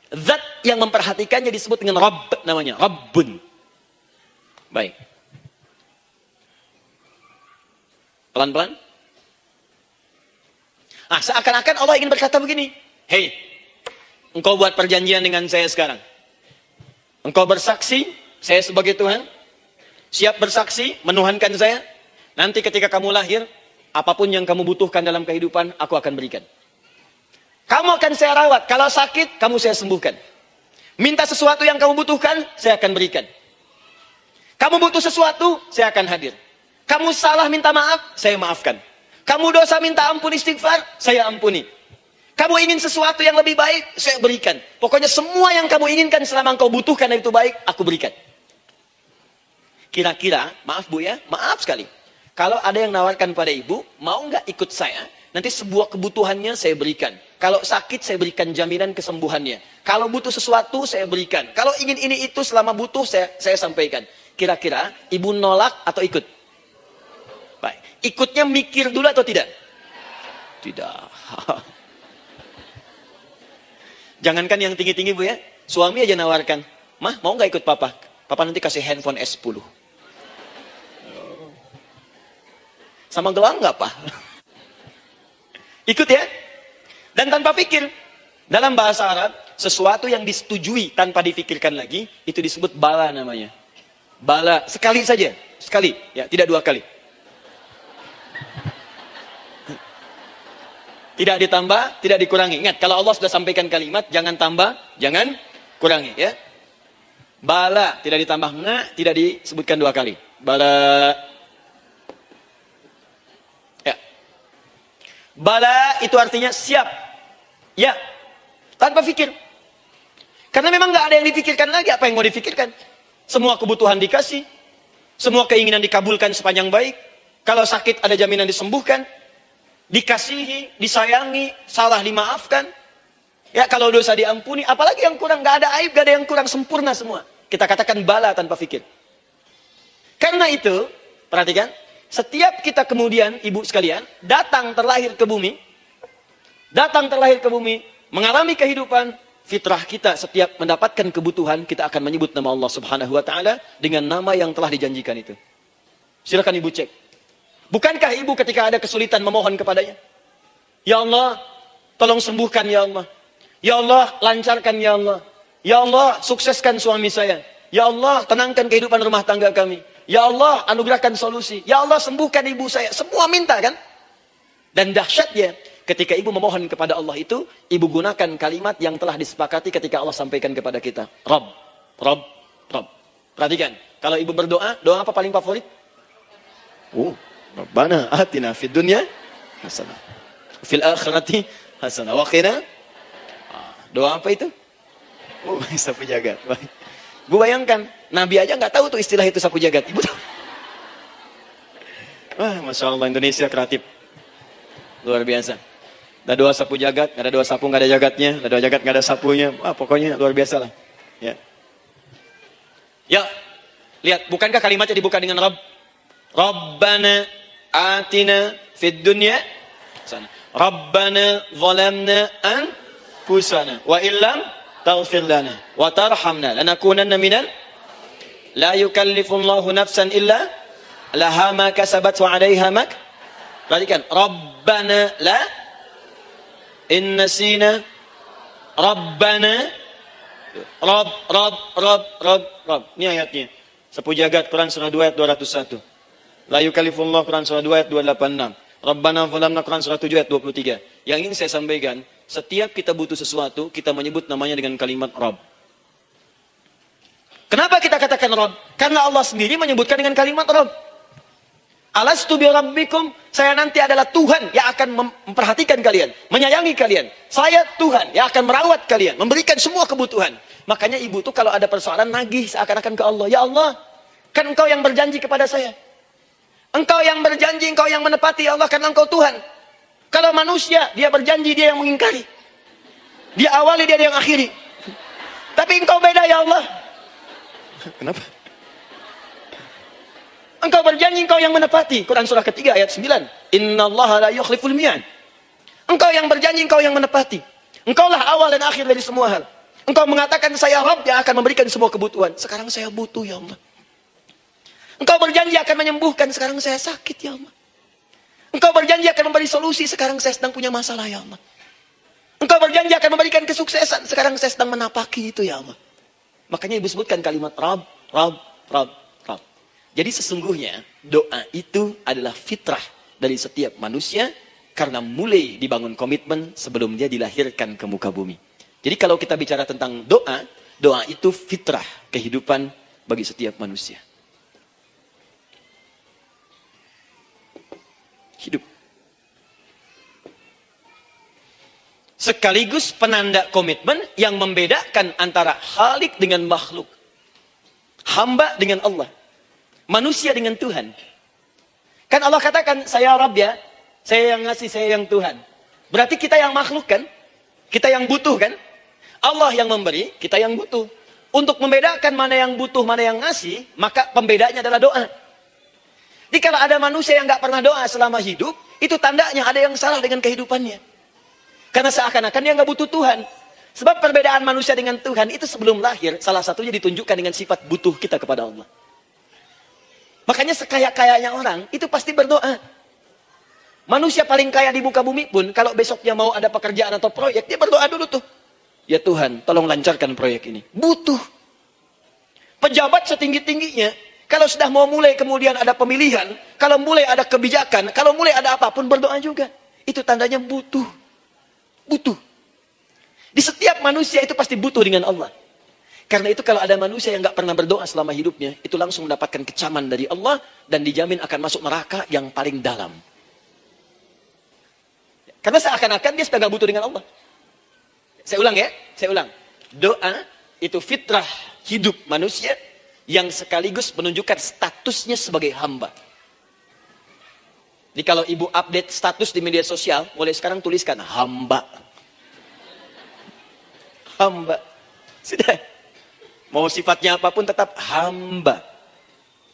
Zat yang memperhatikannya disebut dengan Rabb namanya. Rabbun. Baik. Pelan-pelan. Seakan-akan Allah ingin berkata begini. Hei, engkau buat perjanjian dengan saya sekarang. Engkau bersaksi, saya sebagai Tuhan. Siap bersaksi, menuhankan saya. Nanti ketika kamu lahir, apapun yang kamu butuhkan dalam kehidupan, aku akan berikan. Kamu akan saya rawat. Kalau sakit, kamu saya sembuhkan. Minta sesuatu yang kamu butuhkan, saya akan berikan. Kamu butuh sesuatu, saya akan hadir. Kamu salah minta maaf, saya maafkan. Kamu dosa minta ampun istighfar, saya ampuni. Kamu ingin sesuatu yang lebih baik, saya berikan. Pokoknya semua yang kamu inginkan selama engkau butuhkan itu baik, aku berikan. Kira-kira, maaf Bu ya, maaf sekali. Kalau ada yang nawarkan pada ibu, mau nggak ikut saya? Nanti sebuah kebutuhannya saya berikan. Kalau sakit, saya berikan jaminan kesembuhannya. Kalau butuh sesuatu, saya berikan. Kalau ingin ini itu selama butuh, saya sampaikan. Kira-kira, ibu nolak atau ikut? Baik. Ikutnya mikir dulu atau tidak? Tidak. Jangankan yang tinggi-tinggi Bu ya. Suami aja nawarkan. Mah, mau nggak ikut papa? Papa nanti kasih handphone S10. Sama gelang nggak, Pak? Ikut ya. Dan tanpa pikir. Dalam bahasa Arab, sesuatu yang disetujui tanpa difikirkan lagi, itu disebut bala namanya. Bala. Sekali saja. Sekali. Ya, tidak dua kali. Tidak ditambah, tidak dikurangi. Ingat, kalau Allah sudah sampaikan kalimat, jangan tambah, jangan kurangi. Ya. Bala. Tidak ditambah. Nggak, tidak disebutkan dua kali. Bala. Bala itu artinya siap. Ya. Tanpa fikir. Karena memang nggak ada yang difikirkan lagi. Apa yang mau difikirkan? Semua kebutuhan dikasih. Semua keinginan dikabulkan sepanjang baik. Kalau sakit ada jaminan disembuhkan. Dikasihi, disayangi, salah dimaafkan. Ya, kalau dosa diampuni. Apalagi yang kurang. Nggak ada aib, nggak ada yang kurang. Sempurna semua. Kita katakan bala tanpa fikir. Karena itu, perhatikan. Setiap kita kemudian, ibu sekalian, datang terlahir ke bumi, mengalami kehidupan, fitrah kita setiap mendapatkan kebutuhan, kita akan menyebut nama Allah Subhanahu wa Ta'ala dengan nama yang telah dijanjikan itu. Silakan ibu cek. Bukankah ibu ketika ada kesulitan memohon kepadanya? Ya Allah, tolong sembuhkan ya Allah. Ya Allah, lancarkan ya Allah. Ya Allah, sukseskan suami saya. Ya Allah, tenangkan kehidupan rumah tangga kami. Ya Allah, anugerahkan solusi. Ya Allah, sembuhkan ibu saya. Semua minta kan? Dan dahsyatnya, ketika ibu memohon kepada Allah itu, ibu gunakan kalimat yang telah disepakati ketika Allah sampaikan kepada kita. Rabb, Rabb, Rabb. Perhatikan, kalau ibu berdoa, doa apa paling favorit? Rabbana atina fid dunya hasanah. Fil akhirati hasanah. Wa qina. Doa apa itu? Sapu jagat. Baik. Bu bayangkan, Nabi aja nggak tahu tuh istilah itu sapu jagat. Ibu tahu? Wah, Masya Allah, Indonesia kreatif. Luar biasa. Ada doa sapu jagat, nggak ada doa sapu nggak ada jagatnya, ada doa jagat nggak ada sapunya. Wah, pokoknya luar biasa lah. Ya. Ya, lihat, bukankah kalimatnya dibuka dengan Rabb? Rabbana atina fid dunya sana. Rabbana zalamna anfusana wa illam taghfir lana wa tarhamna lanakunanna minal la yukallifullahu nafsan illa laha ma kasabat wa 'alaiha mak. Perhatikan, Rabbana la in nasina Rabbana Rabb. Ini ayatnya. Sapu jagat Quran surah 2 ayat 201. La yukallifullahu Quran surah 2 ayat 286. Rabbana zalamna Quran surah 7 ayat 23. Yang ingin saya sampaikan, setiap kita butuh sesuatu, kita menyebut namanya dengan kalimat Rabb. Kenapa kita katakan Rabb? Karena Allah sendiri menyebutkan dengan kalimat Rabb. Alastu bi rabbikum, saya nanti adalah Tuhan yang akan memperhatikan kalian, menyayangi kalian. Saya Tuhan yang akan merawat kalian, memberikan semua kebutuhan. Makanya ibu tuh kalau ada persoalan nagih seakan-akan ke Allah. Ya Allah, kan engkau yang berjanji kepada saya. Engkau yang berjanji, engkau yang menepati, ya Allah, karena engkau Tuhan. Kalau manusia, dia berjanji, dia yang mengingkari. Dia awali, dia yang akhiri. Tapi engkau beda, ya Allah. Kenapa? Engkau berjanji, engkau yang menepati. Quran surah ketiga ayat 9. Innallaha la yukhliful mi'ad. Engkau yang berjanji, engkau yang menepati. Engkaulah awal dan akhir dari semua hal. Engkau mengatakan saya Rabb yang akan memberikan semua kebutuhan. Sekarang saya butuh, ya Allah. Engkau berjanji akan menyembuhkan, sekarang saya sakit, ya Allah. Engkau berjanji akan memberi solusi, sekarang saya sedang punya masalah, ya Allah. Engkau berjanji akan memberikan kesuksesan, sekarang saya sedang menapaki itu, ya Allah. Makanya ibu sebutkan kalimat Rabb, Rabb, Rabb, Rabb. Jadi sesungguhnya doa itu adalah fitrah dari setiap manusia karena mulai dibangun komitmen sebelum dia dilahirkan ke muka bumi. Jadi kalau kita bicara tentang doa, doa itu fitrah kehidupan bagi setiap manusia. Hidup. Sekaligus penanda komitmen yang membedakan antara Khalik dengan makhluk. Hamba dengan Allah. Manusia dengan Tuhan. Kan Allah katakan, saya Rabb ya. Saya yang ngasih, saya yang Tuhan. Berarti kita yang makhluk kan? Kita yang butuh kan? Allah yang memberi, kita yang butuh. Untuk membedakan mana yang butuh, mana yang ngasih, maka pembedanya adalah doa. Jadi kalau ada manusia yang nggak pernah doa selama hidup, itu tandanya ada yang salah dengan kehidupannya. Karena seakan-akan dia nggak butuh Tuhan. Sebab perbedaan manusia dengan Tuhan itu sebelum lahir, salah satunya ditunjukkan dengan sifat butuh kita kepada Allah. Makanya sekaya-kayanya orang, itu pasti berdoa. Manusia paling kaya di muka bumi pun, kalau besoknya mau ada pekerjaan atau proyek, dia berdoa dulu tuh. Ya Tuhan, tolong lancarkan proyek ini. Butuh. Pejabat setinggi-tingginya, kalau sudah mau mulai kemudian ada pemilihan, kalau mulai ada kebijakan, kalau mulai ada apapun berdoa juga. Itu tandanya butuh. Butuh. Di setiap manusia itu pasti butuh dengan Allah. Karena itu kalau ada manusia yang nggak pernah berdoa selama hidupnya, itu langsung mendapatkan kecaman dari Allah dan dijamin akan masuk neraka yang paling dalam. Karena seakan-akan dia sudah nggak butuh dengan Allah. Saya ulang ya, saya ulang. Doa itu fitrah hidup manusia yang sekaligus menunjukkan statusnya sebagai hamba. Jadi kalau ibu update status di media sosial, mulai sekarang tuliskan hamba. Hamba. Sudah. Mau sifatnya apapun tetap hamba.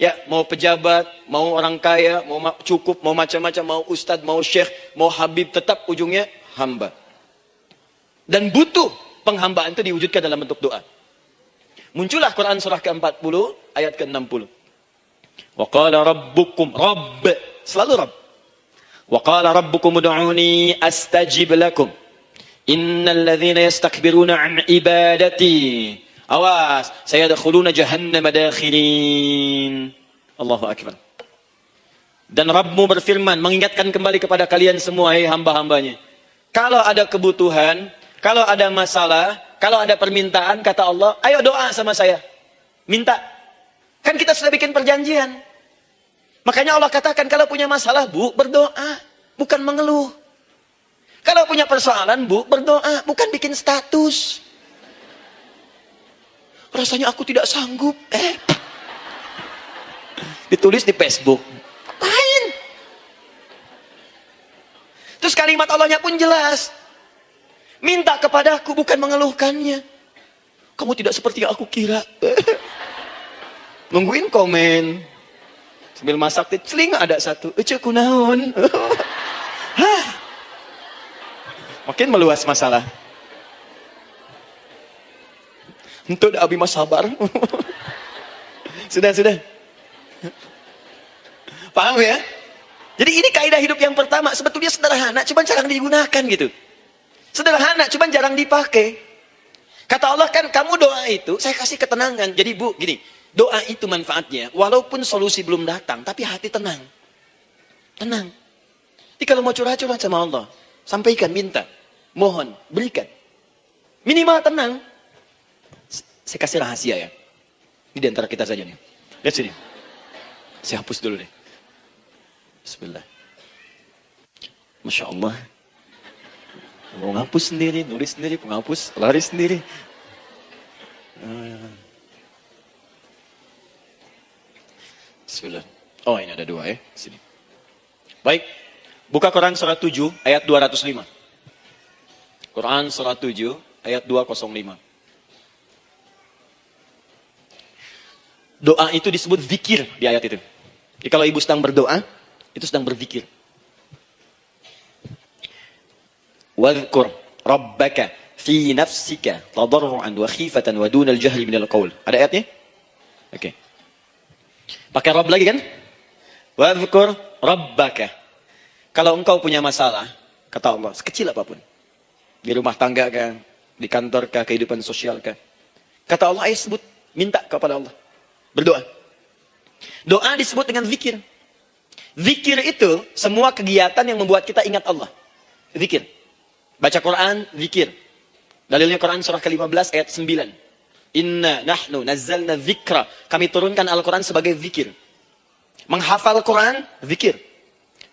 Ya, mau pejabat, mau orang kaya, mau cukup, mau macam-macam, mau ustadz, mau syekh, mau habib, tetap ujungnya hamba. Dan butuh penghambaan itu diwujudkan dalam bentuk doa. Muncullah Quran surah ke-40 ayat ke-60. Wa qala rabbukum, Rabb, selalu Rabb. Wa qala rabbukum ud'uni astajib lakum. Innal ladzina yastakbiruna an ibadati, awas, sayadkhuluna jahannama dakhirin. Allahu akbar. Dan Rabbmu berfirman, mengingatkan kembali kepada kalian semua, hai hamba-hambanya. Kalau ada kebutuhan, kalau ada masalah, kalau ada permintaan, kata Allah, ayo doa sama saya. Minta. Kan kita sudah bikin perjanjian. Makanya Allah katakan, kalau punya masalah, bu, berdoa. Bukan mengeluh. Kalau punya persoalan, bu, berdoa. Bukan bikin status. Rasanya aku tidak sanggup. Ditulis di Facebook. Lain. Terus kalimat Allahnya pun jelas. Minta kepadaku, bukan mengeluhkannya. Kamu tidak seperti yang aku kira. Nungguin komen. Sambil masak, teling ada satu. Ece kunaon. Makin meluas masalah. Untuk abi mas sabar. Sudah. Paham ya? Jadi ini kaidah hidup yang pertama. Sebetulnya sederhana, cuma jarang digunakan gitu. Sederhana, cuma jarang dipakai. Kata Allah kan, kamu doa itu, saya kasih ketenangan. Jadi bu, gini, doa itu manfaatnya, walaupun solusi belum datang, tapi hati tenang. Tenang. Jadi kalau mau curhat-curhat sama Allah, sampaikan, minta, mohon, berikan. Minimal tenang. Saya kasih rahasia ya. Ini di antara kita saja nih. Lihat sini. Saya hapus dulu deh. Bismillah. Masya Allah. Mau ngapus sendiri, nulis sendiri, penghapus, lari sendiri. Bismillah. Oh, ini ada dua ya. Sini. Baik. Buka Quran surah 7 ayat 205. Quran surah 7 ayat 205. Doa itu disebut zikir di ayat itu. Jadi kalau ibu sedang berdoa, itu sedang berzikir. Wadhkur rabbaka fi nafsika tadarruan wa khifatan wa dunal jahri minal qaul. Ada ayatnya? Oke. Pakai Rabb lagi kan? Wadhkur rabbaka. Kalau engkau punya masalah, kata Allah, sekecil apapun. Di rumah tangga kah, di kantor kah, kehidupan sosial kah. Kata Allah, ayo sebut, minta kepada Allah. Berdoa. Doa disebut dengan zikir. Zikir itu semua kegiatan yang membuat kita ingat Allah. Zikir. Baca Quran, zikir. Dalilnya Quran surah ke-15 ayat 9. Inna nahnu nazzalna zikra. Kami turunkan Al-Quran sebagai zikir. Menghafal Quran, zikir.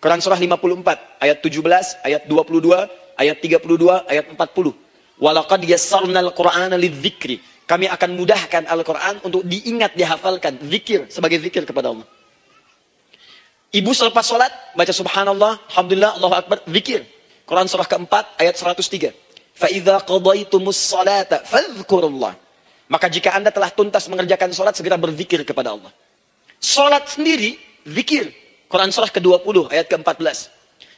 Quran surah 54 ayat 17, ayat 22, ayat 32, ayat 40. Walaqad yassarnal Qur'ana lidzikri. Kami akan mudahkan Al-Quran untuk diingat, dihafalkan. Zikir, sebagai zikir kepada Allah. Ibu selepas sholat, baca subhanallah, alhamdulillah, Allahu Akbar, zikir. Quran surah keempat, ayat 103. فَإِذَا قَضَيْتُمُ الصَّلَاةَ فَاذْكُرُوا اللَّهِ. Maka jika anda telah tuntas mengerjakan sholat, segera berzikir kepada Allah. Sholat sendiri, zikir. Quran surah ke-20, ayat ke-14.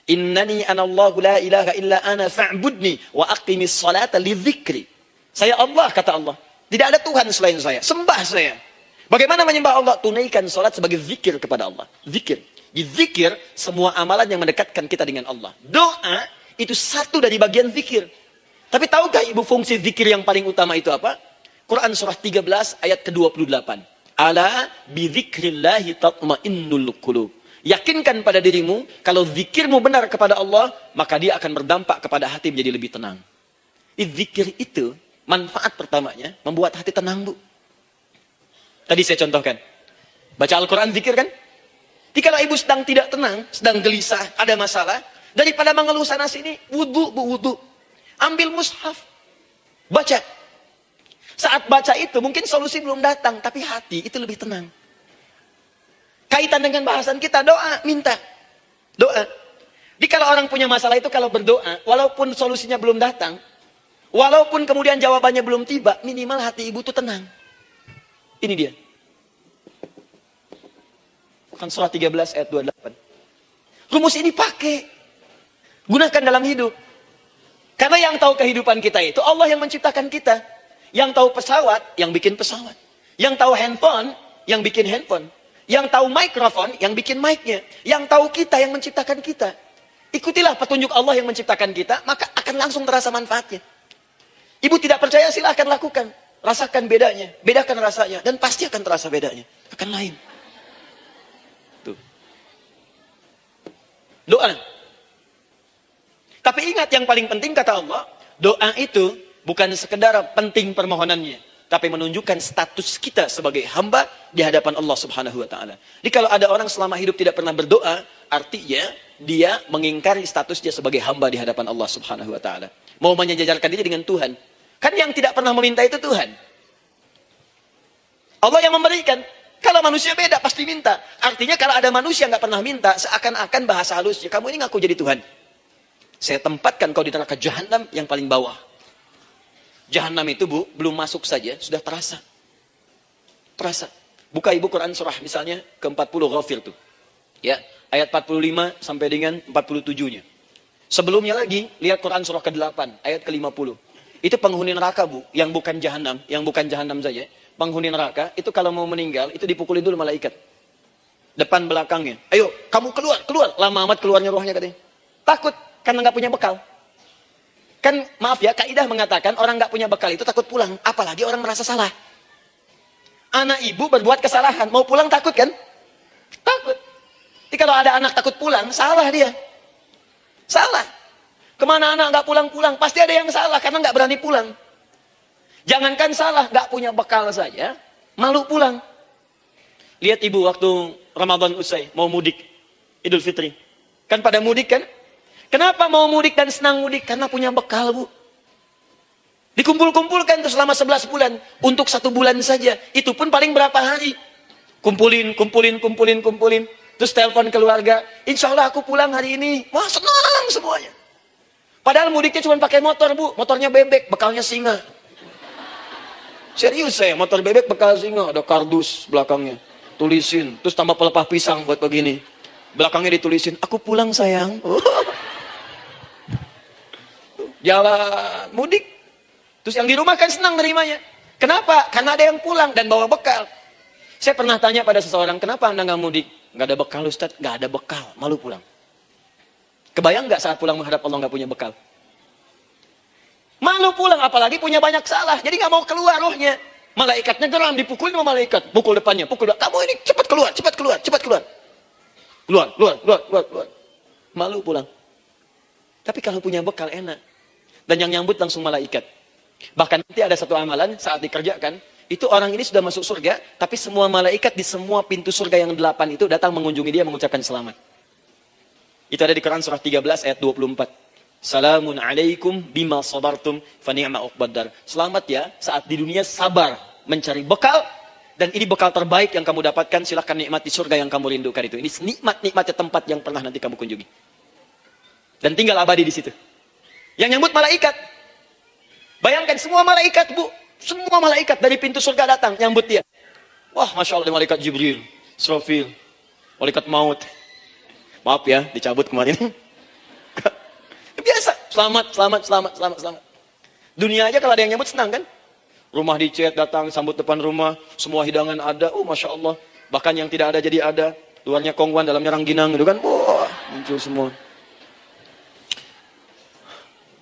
Innani anallahu la ilaha illa ana fa'budni wa aqimis salata li dzikri. Saya Allah, kata Allah. Tidak ada Tuhan selain saya. Sembah saya. Bagaimana menyembah Allah? Tunaikan sholat sebagai zikir kepada Allah. Zikir. Di zikir, semua amalan yang mendekatkan kita dengan Allah. Doa, itu satu dari bagian zikir. Tapi tahukah ibu fungsi zikir yang paling utama itu apa? Quran surah 13 ayat ke-28. Ala bidzikrillahi tatma'innul qulub. Yakinkan pada dirimu, kalau zikirmu benar kepada Allah, maka dia akan berdampak kepada hati menjadi lebih tenang. Zikir itu, manfaat pertamanya, membuat hati tenang, Bu. Tadi saya contohkan. Baca Al-Quran, zikir kan? Jadi kalau ibu sedang tidak tenang, sedang gelisah, ada masalah, daripada mengeluh sana sini, wudu, Bu, wudu. Ambil mushaf. Baca. Saat baca itu, mungkin solusi belum datang, tapi hati itu lebih tenang. Kaitan dengan bahasan kita, doa, minta. Doa. Jadi kalau orang punya masalah itu, kalau berdoa, walaupun solusinya belum datang, walaupun kemudian jawabannya belum tiba, minimal hati ibu itu tenang. Ini dia. Kan surah 13 ayat 28. Rumus ini pakai. Gunakan dalam hidup. Karena yang tahu kehidupan kita itu Allah yang menciptakan kita. Yang tahu pesawat, yang bikin pesawat. Yang tahu handphone, yang bikin handphone. Yang tahu mikrofon, yang bikin mic-nya. Yang tahu kita, yang menciptakan kita. Ikutilah petunjuk Allah yang menciptakan kita, maka akan langsung terasa manfaatnya. Ibu tidak percaya, silahkan lakukan. Rasakan bedanya, bedakan rasanya. Dan pasti akan terasa bedanya. Akan lain. Tuh. Doa. Tapi ingat yang paling penting kata Allah, doa itu bukan sekedar penting permohonannya, tapi menunjukkan status kita sebagai hamba di hadapan Allah Subhanahu wa taala. Jadi kalau ada orang selama hidup tidak pernah berdoa, artinya dia mengingkari status dia sebagai hamba di hadapan Allah Subhanahu wa taala. Mau menyejajarkan diri dengan Tuhan. Kan yang tidak pernah meminta itu Tuhan. Allah yang memberikan. Kalau manusia beda, pasti minta. Artinya kalau ada manusia nggak pernah minta, seakan-akan bahasa halusnya, kamu ini ngaku jadi Tuhan. Saya tempatkan kau di neraka jahanam yang paling bawah. Jahanam itu, Bu, belum masuk saja, sudah terasa. Terasa. Buka ibu Quran surah misalnya ke-40 Ghafir tuh. Ya, ayat 45 sampai dengan 47-nya. Sebelumnya lagi, lihat Quran surah ke-8, ayat ke-50. Itu penghuni neraka, Bu, yang bukan jahanam saja. Penghuni neraka, itu kalau mau meninggal, itu dipukulin dulu malaikat. Depan belakangnya. Ayo, kamu keluar. Lama amat keluarnya rohnya katanya. Takut, karena nggak punya bekal. Kan, maaf ya, kaidah mengatakan orang nggak punya bekal itu takut pulang. Apalagi orang merasa salah. Anak ibu berbuat kesalahan, mau pulang takut kan? Takut. Jadi kalau ada anak takut pulang, salah dia. Salah. Kemana anak nggak pulang-pulang? Pasti ada yang salah karena nggak berani pulang. Jangankan salah, nggak punya bekal saja. Malu pulang. Lihat ibu waktu Ramadan usai, mau mudik, Idul Fitri. Kan pada mudik kan? Kenapa mau mudik dan senang mudik? Karena punya bekal, Bu. Dikumpul-kumpulkan itu selama 11 bulan. Untuk 1 bulan saja. Itu pun paling berapa hari. Kumpulin. Terus telepon keluarga. Insya Allah aku pulang hari ini. Wah, senang semuanya. Padahal mudiknya cuma pakai motor, Bu. Motornya bebek, bekalnya singa. Serius saya, motor bebek bekal singa. Ada kardus belakangnya. Tulisin. Terus tambah pelepah pisang buat begini. Belakangnya ditulisin, aku pulang sayang. Jalan mudik. Terus yang di rumah kan senang nerimanya. Kenapa? Karena ada yang pulang dan bawa bekal. Saya pernah tanya pada seseorang, kenapa anda nggak mudik? Nggak ada bekal Ustaz, nggak ada bekal, malu pulang. Kebayang nggak saat pulang menghadap Allah nggak punya bekal? Malu pulang, apalagi punya banyak salah. Jadi nggak mau keluar rohnya. Malaikatnya geram, dipukul sama malaikat. Pukul depannya, pukul depan. Kamu ini cepat keluar, cepat keluar, cepat keluar. Keluar. Malu pulang. Tapi kalau punya bekal enak. Dan yang nyambut langsung malaikat. Bahkan nanti ada satu amalan saat dikerjakan. Itu orang ini sudah masuk surga. Tapi semua malaikat di semua pintu surga yang 8 itu datang mengunjungi dia mengucapkan selamat. Itu ada di Quran surah 13 ayat 24. Salamun alaikum bima sabartum fa ni'ma uqbaddar. Selamat ya saat di dunia sabar mencari bekal. Dan ini bekal terbaik yang kamu dapatkan. Silahkan nikmati surga yang kamu rindukan itu. Ini nikmat-nikmatnya tempat yang pernah nanti kamu kunjungi. Dan tinggal abadi di situ. Yang nyambut malaikat. Bayangkan semua malaikat, Bu. Semua malaikat dari pintu surga datang nyambut dia. Wah, Masya Allah, malaikat Jibril, Israfil, malaikat maut. Maaf ya, dicabut kemarin. Biasa. Selamat. Dunia aja kalau ada yang nyambut senang kan? Rumah dicet, datang, sambut depan rumah. Semua hidangan ada. Oh, Masya Allah. Bahkan yang tidak ada jadi ada. Luarnya kongwan, dalamnya rangginang. Gitu kan. Wah, muncul semua.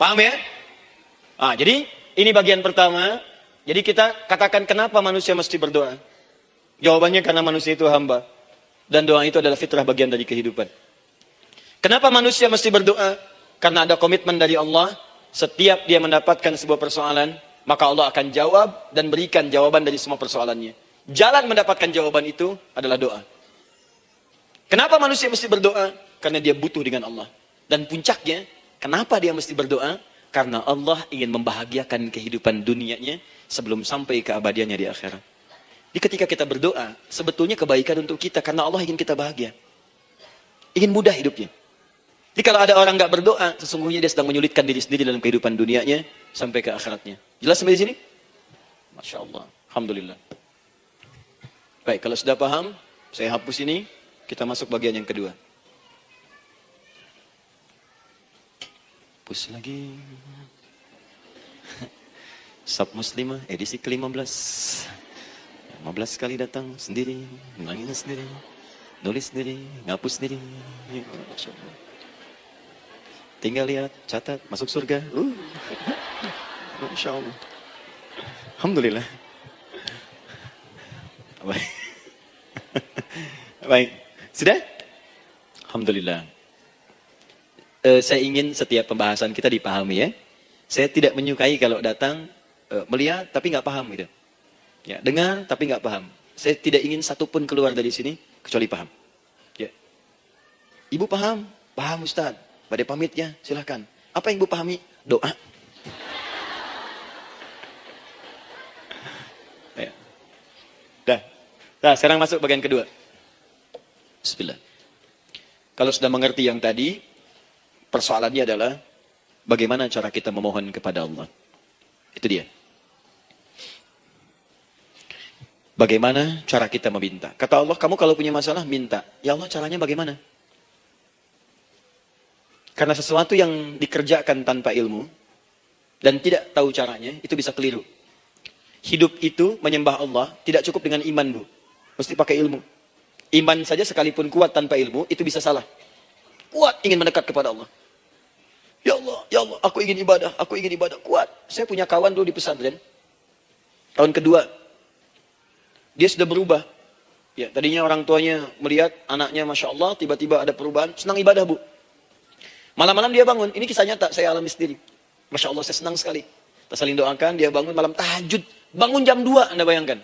Paham ya? Jadi ini bagian pertama. Jadi kita katakan kenapa manusia mesti berdoa. Jawabannya karena manusia itu hamba. Dan doa itu adalah fitrah bagian dari kehidupan. Kenapa manusia mesti berdoa? Karena ada komitmen dari Allah. Setiap dia mendapatkan sebuah persoalan, maka Allah akan jawab dan berikan jawaban dari semua persoalannya. Jalan mendapatkan jawaban itu adalah doa. Kenapa manusia mesti berdoa? Karena dia butuh dengan Allah. Dan puncaknya, kenapa dia mesti berdoa? Karena Allah ingin membahagiakan kehidupan dunianya sebelum sampai keabadiannya di akhirat. Jadi ketika kita berdoa, sebetulnya kebaikan untuk kita karena Allah ingin kita bahagia. Ingin mudah hidupnya. Jadi kalau ada orang nggak berdoa, sesungguhnya dia sedang menyulitkan diri sendiri dalam kehidupan dunianya sampai ke akhiratnya. Jelas sampai di sini? Masya Allah. Alhamdulillah. Baik, kalau sudah paham, saya hapus ini. Kita masuk bagian yang kedua. Hapus lagi. Sab Muslimah, edisi ke-15. 15 kali datang sendiri, nangis sendiri, nulis sendiri, ngapus sendiri. Masya Allah. Tinggal lihat, catat, masuk surga. Masya Allah. Alhamdulillah. Baik. Baik. Sudah? Alhamdulillah. Saya ingin setiap pembahasan kita dipahami ya. Saya tidak menyukai kalau datang, melihat tapi nggak paham gitu. Ya, dengar tapi nggak paham. Saya tidak ingin satupun keluar dari sini kecuali paham. Ya. Ibu paham? Paham Ustaz. Pada pamitnya, silahkan. Apa yang ibu pahami? Doa. Ya. Nah, sekarang masuk bagian kedua. Bismillah. Kalau sudah mengerti yang tadi, persoalannya adalah bagaimana cara kita memohon kepada Allah. Itu dia. Bagaimana cara kita meminta? Kata Allah, kamu kalau punya masalah, minta. Ya Allah, caranya bagaimana? Karena sesuatu yang dikerjakan tanpa ilmu dan tidak tahu caranya, itu bisa keliru. Hidup itu menyembah Allah tidak cukup dengan iman, Bu. Mesti pakai ilmu. Iman saja sekalipun kuat tanpa ilmu, itu bisa salah. Kuat ingin mendekat kepada Allah. Ya Allah, aku ingin ibadah, kuat. Saya punya kawan dulu di pesantren. Tahun kedua, dia sudah berubah. Ya, tadinya orang tuanya melihat anaknya, Masya Allah, tiba-tiba ada perubahan, senang ibadah, Bu. Malam-malam dia bangun, ini kisah nyata, saya alami sendiri. Masya Allah, saya senang sekali. Kita saling doakan, dia bangun malam tahajud. Bangun jam 2, Anda bayangkan.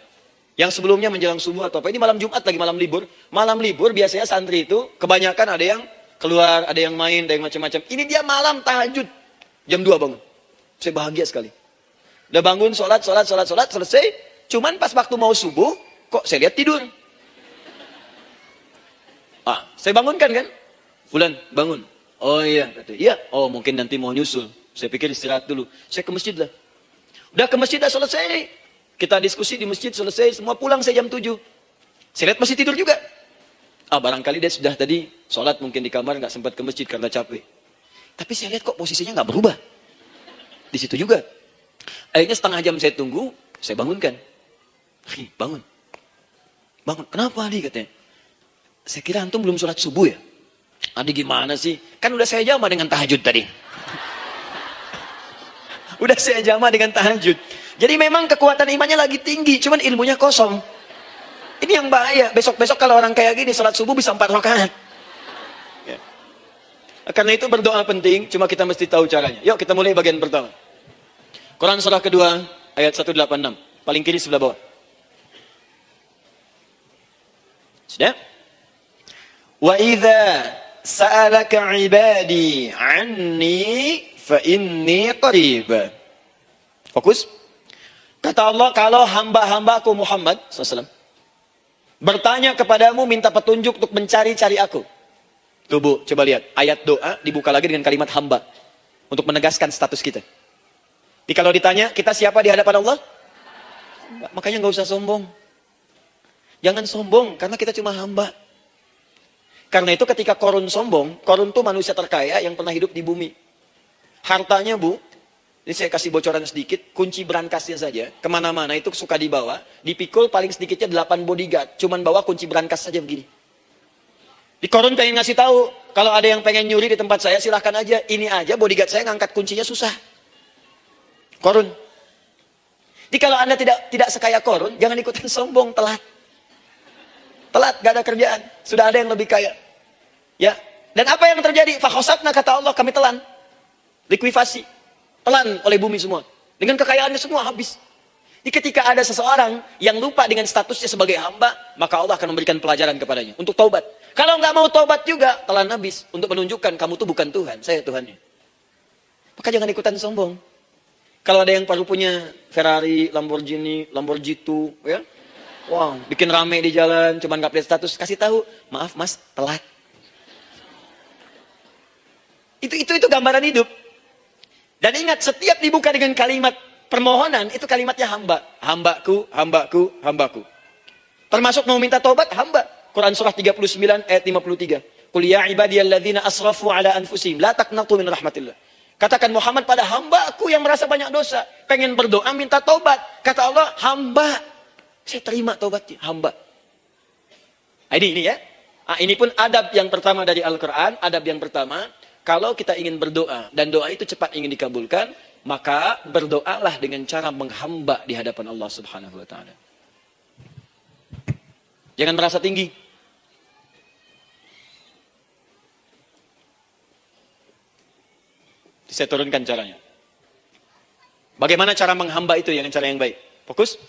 Yang sebelumnya menjelang subuh atau apa. Ini malam Jumat lagi, malam libur. Malam libur biasanya santri itu kebanyakan ada yang keluar, ada yang main, ada yang macam-macam. Ini dia malam tahajud. Jam 2 bangun. Saya bahagia sekali. Udah bangun, sholat, selesai. Cuman pas waktu mau subuh, kok saya lihat tidur. Saya bangunkan kan. Bulan, bangun. Oh iya, iya. Oh mungkin nanti mau nyusul. Saya pikir istirahat dulu. Saya ke masjid lah. Udah ke masjid dah selesai. Kita diskusi di masjid selesai. Semua pulang saya jam 7. Saya lihat masih tidur juga. Barangkali dia sudah tadi sholat mungkin di kamar. Nggak sempat ke masjid karena capek. Tapi saya lihat kok posisinya nggak berubah. Di situ juga. Akhirnya setengah jam saya tunggu. Saya bangunkan. Bangun. Bangun. Kenapa Adi katanya? Saya kira antum belum sholat subuh ya? Adi gimana sih? Kan udah saya jama dengan tahajud tadi. Udah saya jama dengan tahajud. Jadi memang kekuatan imannya lagi tinggi. Cuman ilmunya kosong. Ini yang bahaya. Besok-besok kalau orang kayak gini, sholat subuh bisa 4 rakaat. Ya. Karena itu berdoa penting. Cuma kita mesti tahu caranya. Yuk kita mulai bagian pertama. Quran surah kedua, ayat 186. Paling kiri sebelah bawah. Sudah? Wa idza sa'alaka ibadi anni fa inni qarib. Fokus. Kata Allah, kalau hamba-hambaku Muhammad SAW bertanya kepadamu, minta petunjuk untuk mencari-cari aku. Tuh Bu, coba lihat. Ayat doa dibuka lagi dengan kalimat hamba. Untuk menegaskan status kita. Jadi kalau ditanya, kita siapa di hadapan Allah? Makanya nggak usah sombong. Jangan sombong, karena kita cuma hamba. Karena itu ketika Korun sombong, Korun itu manusia terkaya yang pernah hidup di bumi. Hartanya Bu, ini saya kasih bocoran sedikit, kunci berangkasnya saja, kemana-mana itu suka dibawa, dipikul paling sedikitnya 8 bodyguard, cuman bawa kunci berangkas saja begini. Di Korun pengen ngasih tahu, kalau ada yang pengen nyuri di tempat saya, silahkan aja, ini aja bodyguard saya ngangkat kuncinya susah. Korun. Jadi kalau Anda tidak sekaya Korun, jangan ikutan sombong, telat. Telat, gak ada kerjaan. Sudah ada yang lebih kaya. Ya. Dan apa yang terjadi? Fakhosatna, kata Allah, kami telan. Likuifasi. Telan oleh bumi semua. Dengan kekayaannya semua habis. Jadi ketika ada seseorang yang lupa dengan statusnya sebagai hamba, maka Allah akan memberikan pelajaran kepadanya. Untuk taubat. Kalau nggak mau taubat juga, telan habis. Untuk menunjukkan kamu tuh bukan Tuhan. Saya Tuhannya. Maka jangan ikutan sombong. Kalau ada yang baru punya Ferrari, Lamborghini, Lamborghini, ya. Wow, bikin rame di jalan, cuman nggak update status, kasih tahu, maaf mas, telat. Itu gambaran hidup. Dan ingat, setiap dibuka dengan kalimat permohonan, itu kalimatnya hamba. Hambaku, hambaku, hambaku. Termasuk mau minta taubat, hamba. Quran surah 39 ayat 53. Qul ya ibadiyalladzina asrafu ala anfusihim, la taqnatu min rahmatillah. Katakan Muhammad pada hambaku yang merasa banyak dosa. Pengen berdoa, minta taubat. Kata Allah, hamba. Saya terima taubatnya, hamba. Ini ya. Ini pun adab yang pertama dari Al-Quran. Adab yang pertama, kalau kita ingin berdoa dan doa itu cepat ingin dikabulkan, maka berdoalah dengan cara menghamba di hadapan Allah Subhanahu wa taala. Jangan merasa tinggi. Saya turunkan caranya. Bagaimana cara menghamba itu yang cara yang baik? Fokus.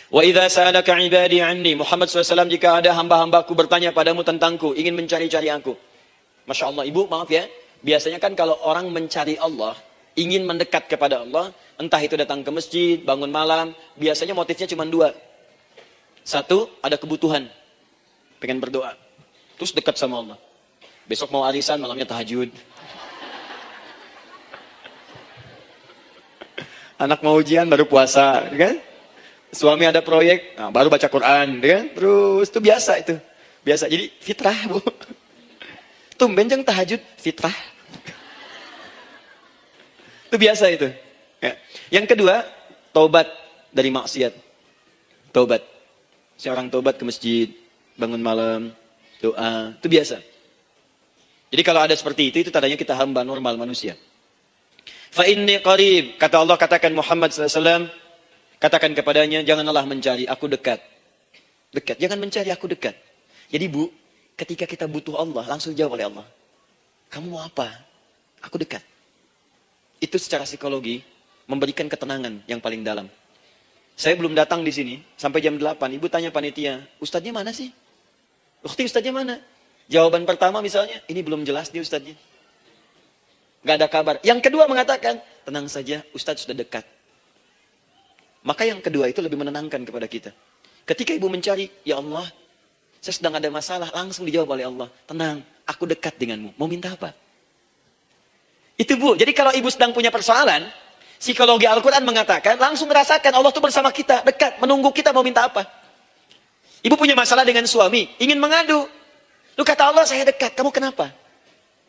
Wa idza sa'alaka ibadi anni, Muhammad SAW, jika ada hamba-hambaku bertanya padamu tentangku, ingin mencari-cari aku. Masya Allah, ibu maaf ya, biasanya kan kalau orang mencari Allah, ingin mendekat kepada Allah, entah itu datang ke masjid, bangun malam, biasanya motifnya cuma 2. 1, ada kebutuhan, pengen berdoa, terus dekat sama Allah. Besok mau arisan, malamnya tahajud. Anak mau ujian, baru puasa, kan? Suami ada proyek, baru baca Quran, kan? Terus, itu biasa itu. Biasa, jadi fitrah Bu. Tumben jeng tahajud, fitrah. Itu biasa itu. Ya. Yang kedua, taubat dari maksiat. Taubat. Seorang taubat ke masjid, bangun malam, doa, itu biasa. Jadi kalau ada seperti itu tandanya kita hamba normal manusia. Fa inni qarib, kata Allah, katakan Muhammad SAW, katakan kepadanya, janganlah mencari, aku dekat. Dekat, jangan mencari, aku dekat. Jadi Bu, ketika kita butuh Allah, langsung jawab oleh Allah. Kamu mau apa? Aku dekat. Itu secara psikologi memberikan ketenangan yang paling dalam. Saya belum datang di sini sampai jam 8. Ibu tanya panitia, ustadznya mana sih? Ukti, ustadznya mana? Jawaban pertama misalnya, ini belum jelas nih ustadznya. Gak ada kabar. Yang kedua mengatakan, tenang saja, ustadz sudah dekat. Maka yang kedua itu lebih menenangkan kepada kita. Ketika ibu mencari, ya Allah, saya sedang ada masalah, langsung dijawab oleh Allah. Tenang, aku dekat denganmu. Mau minta apa? Itu bu, jadi kalau ibu sedang punya persoalan, psikologi Al-Quran mengatakan, langsung merasakan Allah itu bersama kita, dekat, menunggu kita mau minta apa. Ibu punya masalah dengan suami, ingin mengadu. Lu kata Allah, saya dekat, kamu kenapa?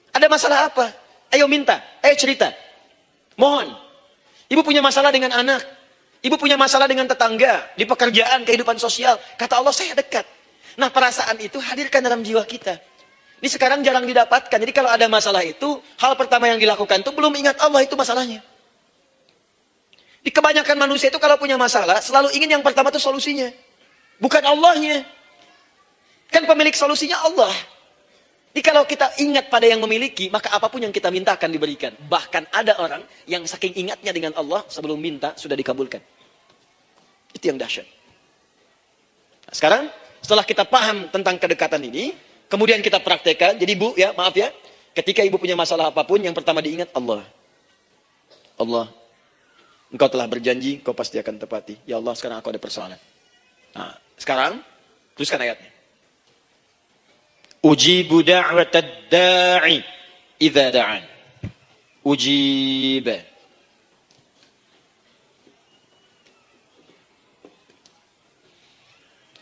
Ada masalah apa? Ayo minta, ayo cerita. Mohon. Ibu punya masalah dengan anak. Ibu punya masalah dengan tetangga, di pekerjaan, kehidupan sosial. Kata Allah, saya dekat. Nah, perasaan itu hadirkan dalam jiwa kita. Ini sekarang jarang didapatkan. Jadi kalau ada masalah itu, hal pertama yang dilakukan itu belum ingat Allah itu masalahnya. Di kebanyakan manusia itu kalau punya masalah, selalu ingin yang pertama itu solusinya. Bukan Allahnya. Kan pemilik solusinya Allah. Jadi kalau kita ingat pada yang memiliki, maka apapun yang kita minta akan diberikan. Bahkan ada orang yang saking ingatnya dengan Allah, sebelum minta sudah dikabulkan. Itu yang dahsyat. Nah, sekarang, setelah kita paham tentang kedekatan ini, kemudian kita praktekkan. Jadi bu, ya maaf ya, ketika ibu punya masalah apapun, yang pertama diingat Allah. Allah, engkau telah berjanji, engkau pasti akan tepati. Ya Allah, sekarang aku ada persoalan. Nah, sekarang, teruskan ayatnya. Ujibu da'watad da'i idza da'an. Ujib.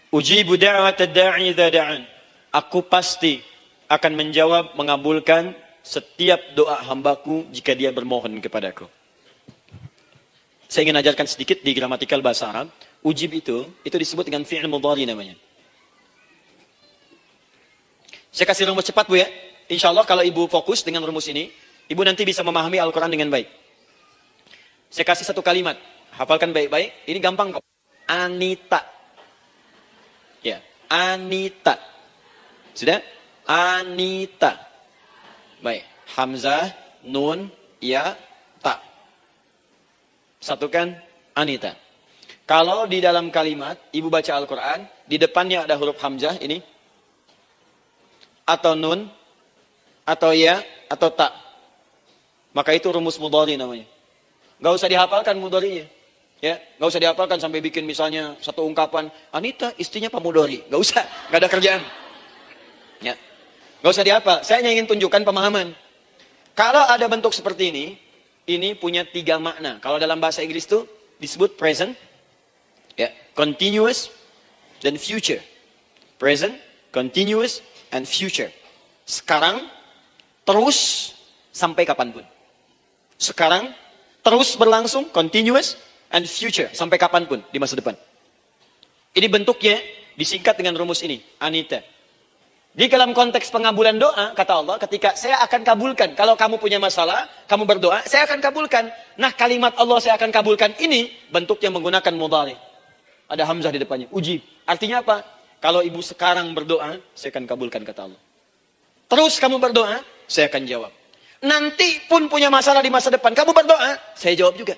Ujibu da'watad da'i idza da'an. Aku pasti akan menjawab, mengabulkan setiap doa hambaku jika dia bermohon kepadaku. Saya ingin ajarkan sedikit di gramatikal bahasa Arab. Ujib itu disebut dengan fi'il mudhari namanya. Saya kasih rumus cepat bu ya. Insya Allah kalau ibu fokus dengan rumus ini, ibu nanti bisa memahami Al-Quran dengan baik. Saya kasih satu kalimat. Hafalkan baik-baik. Ini gampang kok. Anita. Ya, Anita. Sudah? Anita. Baik. Hamzah, nun, ya, ta. Satukan Anita. Kalau di dalam kalimat, ibu baca Al-Quran, di depannya ada huruf Hamzah ini, atau nun, atau ya, atau ta. Maka itu rumus mudhari namanya. Gak usah dihafalkan mudharinya. Ya, gak usah dihafalkan sampai bikin misalnya satu ungkapan, Anita istrinya Pak Mudhari. Gak usah, gak ada kerjaan. Ya. Gak usah dihafal. Saya hanya ingin tunjukkan pemahaman. Kalau ada bentuk seperti ini punya 3 makna. Kalau dalam bahasa Inggris itu disebut present, ya, continuous, dan future. Present, continuous, and future. Sekarang, terus, sampai kapanpun. Sekarang, terus berlangsung, continuous, and future. Sampai kapanpun, di masa depan. Ini bentuknya, disingkat dengan rumus ini. Anita. Di dalam konteks pengabulan doa, kata Allah, ketika saya akan kabulkan. Kalau kamu punya masalah, kamu berdoa, saya akan kabulkan. Nah, kalimat Allah saya akan kabulkan ini, bentuknya menggunakan mudhari. Ada hamzah di depannya. Ujib. Artinya apa? Kalau ibu sekarang berdoa, saya akan kabulkan kata Allah. Terus kamu berdoa, saya akan jawab. Nanti pun punya masalah di masa depan, kamu berdoa, saya jawab juga.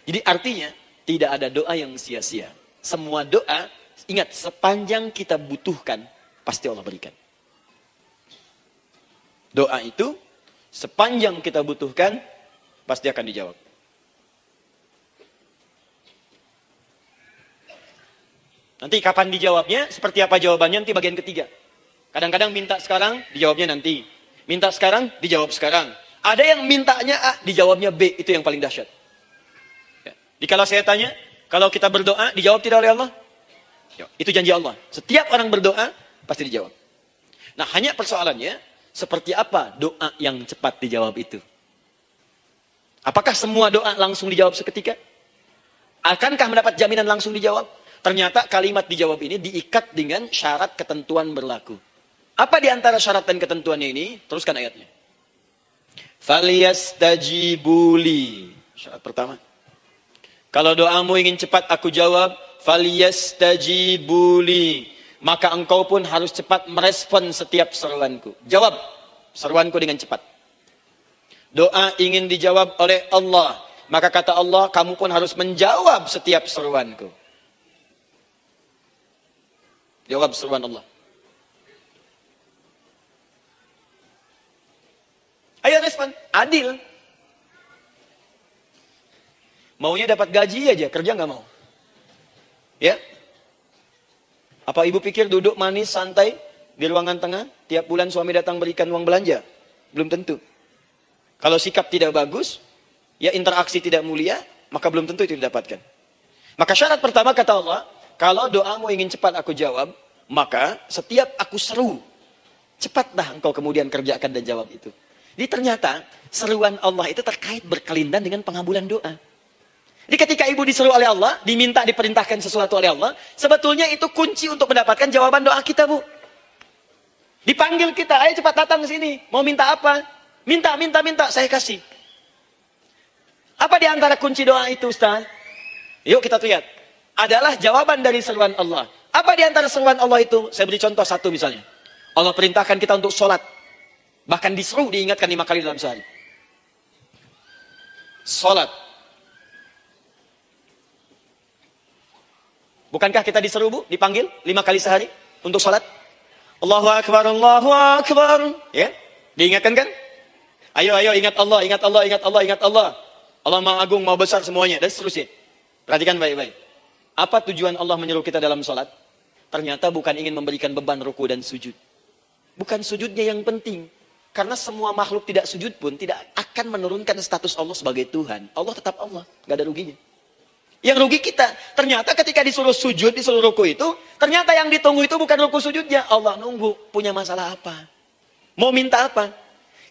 Jadi artinya, tidak ada doa yang sia-sia. Semua doa, ingat, sepanjang kita butuhkan, pasti Allah berikan. Doa itu, sepanjang kita butuhkan, pasti akan dijawab. Nanti kapan dijawabnya, seperti apa jawabannya, nanti bagian ketiga. Kadang-kadang minta sekarang, dijawabnya nanti. Minta sekarang, dijawab sekarang. Ada yang mintanya A, dijawabnya B, itu yang paling dahsyat. Ya. Jadi kalau saya tanya, kalau kita berdoa, dijawab tidak oleh Allah? Ya, itu janji Allah. Setiap orang berdoa, pasti dijawab. Nah, hanya persoalannya, seperti apa doa yang cepat dijawab itu? Apakah semua doa langsung dijawab seketika? Akankah mendapat jaminan langsung dijawab? Ternyata kalimat dijawab ini diikat dengan syarat ketentuan berlaku. Apa di antara syarat dan ketentuannya ini? Teruskan ayatnya. Falyastajibuli. Syarat pertama. Kalau doamu ingin cepat aku jawab, falyastajibuli. Maka engkau pun harus cepat merespon setiap seruanku. Jawab seruanku dengan cepat. Doa ingin dijawab oleh Allah. Maka kata Allah, kamu pun harus menjawab setiap seruanku. Jawab seruan Allah. Ayo respon, adil. Maunya dapat gaji aja, kerja nggak mau. Ya? Apa ibu pikir duduk manis, santai di ruangan tengah, tiap bulan suami datang berikan uang belanja? Belum tentu. Kalau sikap tidak bagus, ya interaksi tidak mulia, maka belum tentu itu didapatkan. Maka syarat pertama kata Allah, kalau doamu ingin cepat aku jawab, maka setiap aku seru, cepatlah engkau kemudian kerjakan dan jawab itu. Jadi ternyata seruan Allah itu terkait berkelindan dengan pengabulan doa. Jadi ketika ibu diseru oleh Allah, diminta diperintahkan sesuatu oleh Allah, sebetulnya itu kunci untuk mendapatkan jawaban doa kita, Bu. Dipanggil kita, ayo cepat datang ke sini. Mau minta apa? Minta, saya kasih. Apa di antara kunci doa itu, Ustaz? Yuk kita lihat. Adalah jawaban dari seruan Allah. Apa di antara seruan Allah itu? Saya beri contoh satu misalnya. Allah perintahkan kita untuk sholat. Bahkan disuruh diingatkan 5 kali dalam sehari. Sholat. Bukankah kita disuruh, Bu? Dipanggil 5 kali sehari untuk sholat? Allahu Akbar, Allahu Akbar. Ya? Diingatkan kan? Ayo ingat Allah, ingat Allah, ingat Allah, ingat Allah. Allah Maha Agung, Maha Besar semuanya. Dan seterusnya. Perhatikan baik-baik. Apa tujuan Allah menyuruh kita dalam sholat? Ternyata bukan ingin memberikan beban ruku dan sujud. Bukan sujudnya yang penting. Karena semua makhluk tidak sujud pun tidak akan menurunkan status Allah sebagai Tuhan. Allah tetap Allah. Gak ada ruginya. Yang rugi kita. Ternyata ketika disuruh sujud, disuruh ruku itu, ternyata yang ditunggu itu bukan ruku sujudnya. Allah nunggu. Punya masalah apa? Mau minta apa?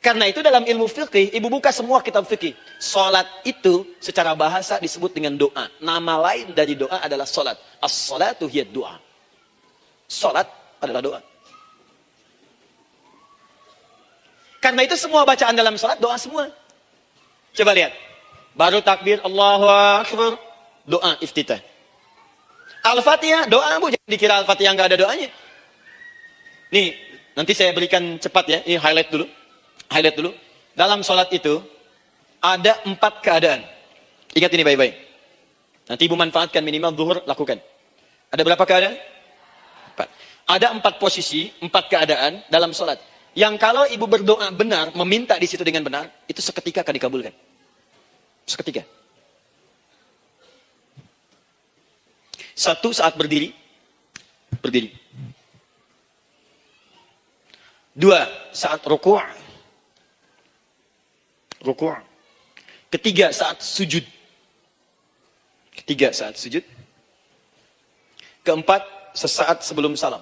Karena itu dalam ilmu fikih, ibu buka semua kitab fikih. Salat itu secara bahasa disebut dengan doa. Nama lain dari doa adalah salat. As-salatu hiya doa. Salat adalah doa. Karena itu semua bacaan dalam salat doa semua. Coba lihat. Baru takbir Allahu Akbar. Doa iftitah. Al-Fatihah doa, Bu. Jangan dikira Al-Fatihah nggak ada doanya. Nih, nanti saya berikan cepat ya. Ini highlight dulu. Highlight dulu. Dalam sholat itu ada 4 keadaan. Ingat ini baik-baik. Nanti ibu manfaatkan minimal zuhur, lakukan. Ada berapa keadaan? 4. Ada 4 posisi, 4 keadaan dalam sholat. Yang kalau ibu berdoa benar, meminta di situ dengan benar, itu seketika akan dikabulkan. Seketika. 1 saat berdiri. Berdiri. 2 saat ruku'. Ruku'. 3 saat sujud. 3 saat sujud. 4 sesaat sebelum salam.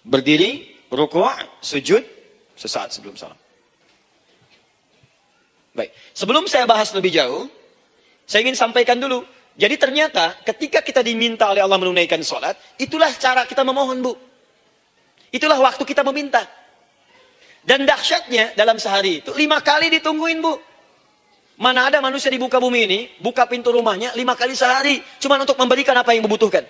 Berdiri, ruku', sujud, sesaat sebelum salam. Baik, sebelum saya bahas lebih jauh, saya ingin sampaikan dulu. Jadi ternyata ketika kita diminta oleh Allah menunaikan sholat, itulah cara kita memohon, Bu. Itulah waktu kita meminta. Dan dahsyatnya dalam sehari itu 5 kali ditungguin, Bu. Mana ada manusia di muka bumi ini, buka pintu rumahnya 5 kali sehari, cuma untuk memberikan apa yang dibutuhkan.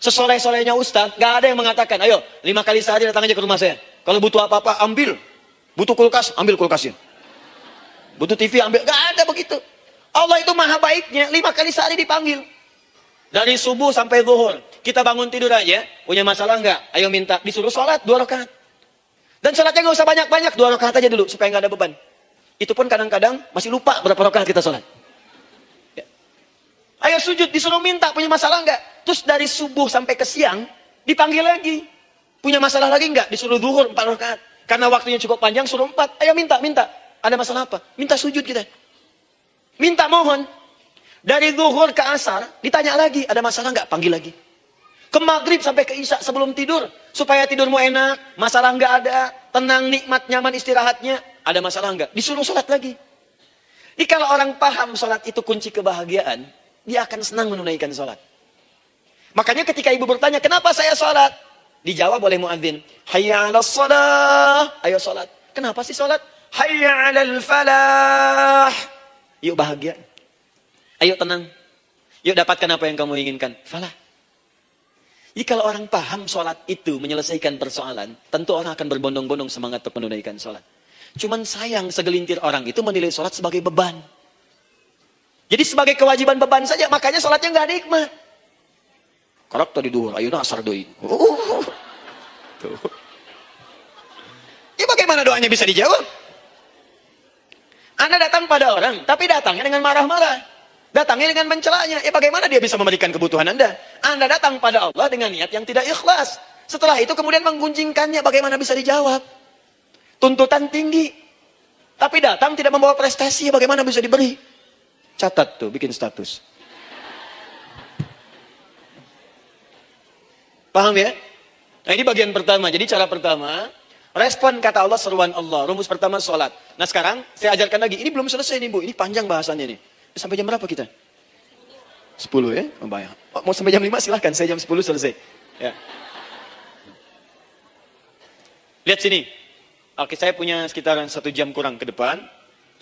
Sesoleh-solehnya Ustaz, gak ada yang mengatakan, ayo 5 kali sehari datang aja ke rumah saya. Kalau butuh apa-apa, ambil. Butuh kulkas, ambil kulkasnya. Butuh TV, ambil. Gak ada begitu. Allah itu maha baiknya, 5 kali sehari dipanggil. Dari subuh sampai zuhur. Kita bangun tidur aja, punya masalah enggak? Ayo minta, disuruh sholat 2 rakaat. Dan sholatnya gak usah banyak-banyak, 2 rakaat aja dulu, supaya gak ada beban. Itu pun kadang-kadang masih lupa berapa rakaat kita sholat. Ya. Ayo sujud, disuruh minta, punya masalah enggak? Terus dari subuh sampai ke siang, dipanggil lagi. Punya masalah lagi enggak? Disuruh zuhur 4 rakaat. Karena waktunya cukup panjang, suruh 4. Ayo minta. Ada masalah apa? Minta sujud kita. Minta mohon. Dari zuhur ke asar, ditanya lagi, ada masalah enggak? Panggil lagi. Ke maghrib sampai ke isya sebelum tidur. Supaya tidurmu enak, masalah enggak ada. Tenang, nikmat, nyaman istirahatnya. Ada masalah enggak? Disuruh sholat lagi. Jadi kalau orang paham sholat itu kunci kebahagiaan, dia akan senang menunaikan sholat. Makanya ketika ibu bertanya, kenapa saya sholat? Dijawab oleh muadzin, hayya 'alas shalah. Ayo sholat. Kenapa sih sholat? Hayya 'alal falah. Yuk bahagia. Ayo tenang. Yuk dapatkan apa yang kamu inginkan. Falah. Jadi kalau orang paham sholat itu menyelesaikan persoalan, tentu orang akan berbondong-bondong semangat untuk menunaikan sholat. Cuman sayang segelintir orang itu menilai sholat sebagai beban. Jadi sebagai kewajiban beban saja, makanya sholatnya nggak nikmat. Korok tadi duhur, ayo asar doi. Tuh. Ya bagaimana doanya bisa dijawab? Anda datang pada orang, tapi datangnya dengan marah-marah. Datangnya dengan mencelanya. Ya bagaimana dia bisa memberikan kebutuhan Anda? Anda datang pada Allah dengan niat yang tidak ikhlas. Setelah itu kemudian menggunjingkannya, bagaimana bisa dijawab? Tuntutan tinggi. Tapi datang tidak membawa prestasi, bagaimana bisa diberi? Catat tuh, bikin status. Paham ya? Nah ini bagian pertama. Jadi cara pertama, respon kata Allah, seruan Allah. Rumus pertama sholat. Nah sekarang saya ajarkan lagi. Ini belum selesai nih Bu. Ini panjang bahasannya nih. Sampai jam berapa kita? 10 ya? Mau sampai jam 5 silahkan. Saya jam 10 selesai. Ya. Lihat sini. Oke, saya punya sekitaran 1 jam kurang ke depan.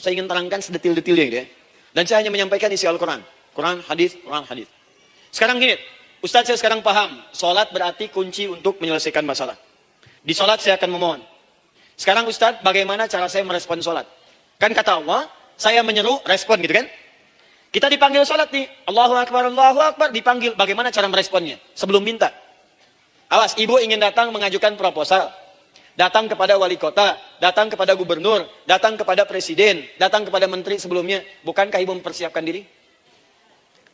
Saya ingin terangkan sedetil-detilnya gitu ya. Dan saya hanya menyampaikan isi Al-Quran. Quran, hadis, Quran, hadis. Sekarang gini, Ustaz saya sekarang paham. Sholat berarti kunci untuk menyelesaikan masalah. Di sholat saya akan memohon. Sekarang Ustaz, bagaimana cara saya merespon sholat? Kan kata Allah, saya menyeru, respon gitu kan? Kita dipanggil sholat nih. Allahu Akbar, dipanggil. Bagaimana cara meresponnya? Sebelum minta. Awas, ibu ingin datang mengajukan proposal. Datang kepada wali kota, datang kepada gubernur, datang kepada presiden, datang kepada menteri sebelumnya. Bukankah ibu mempersiapkan diri?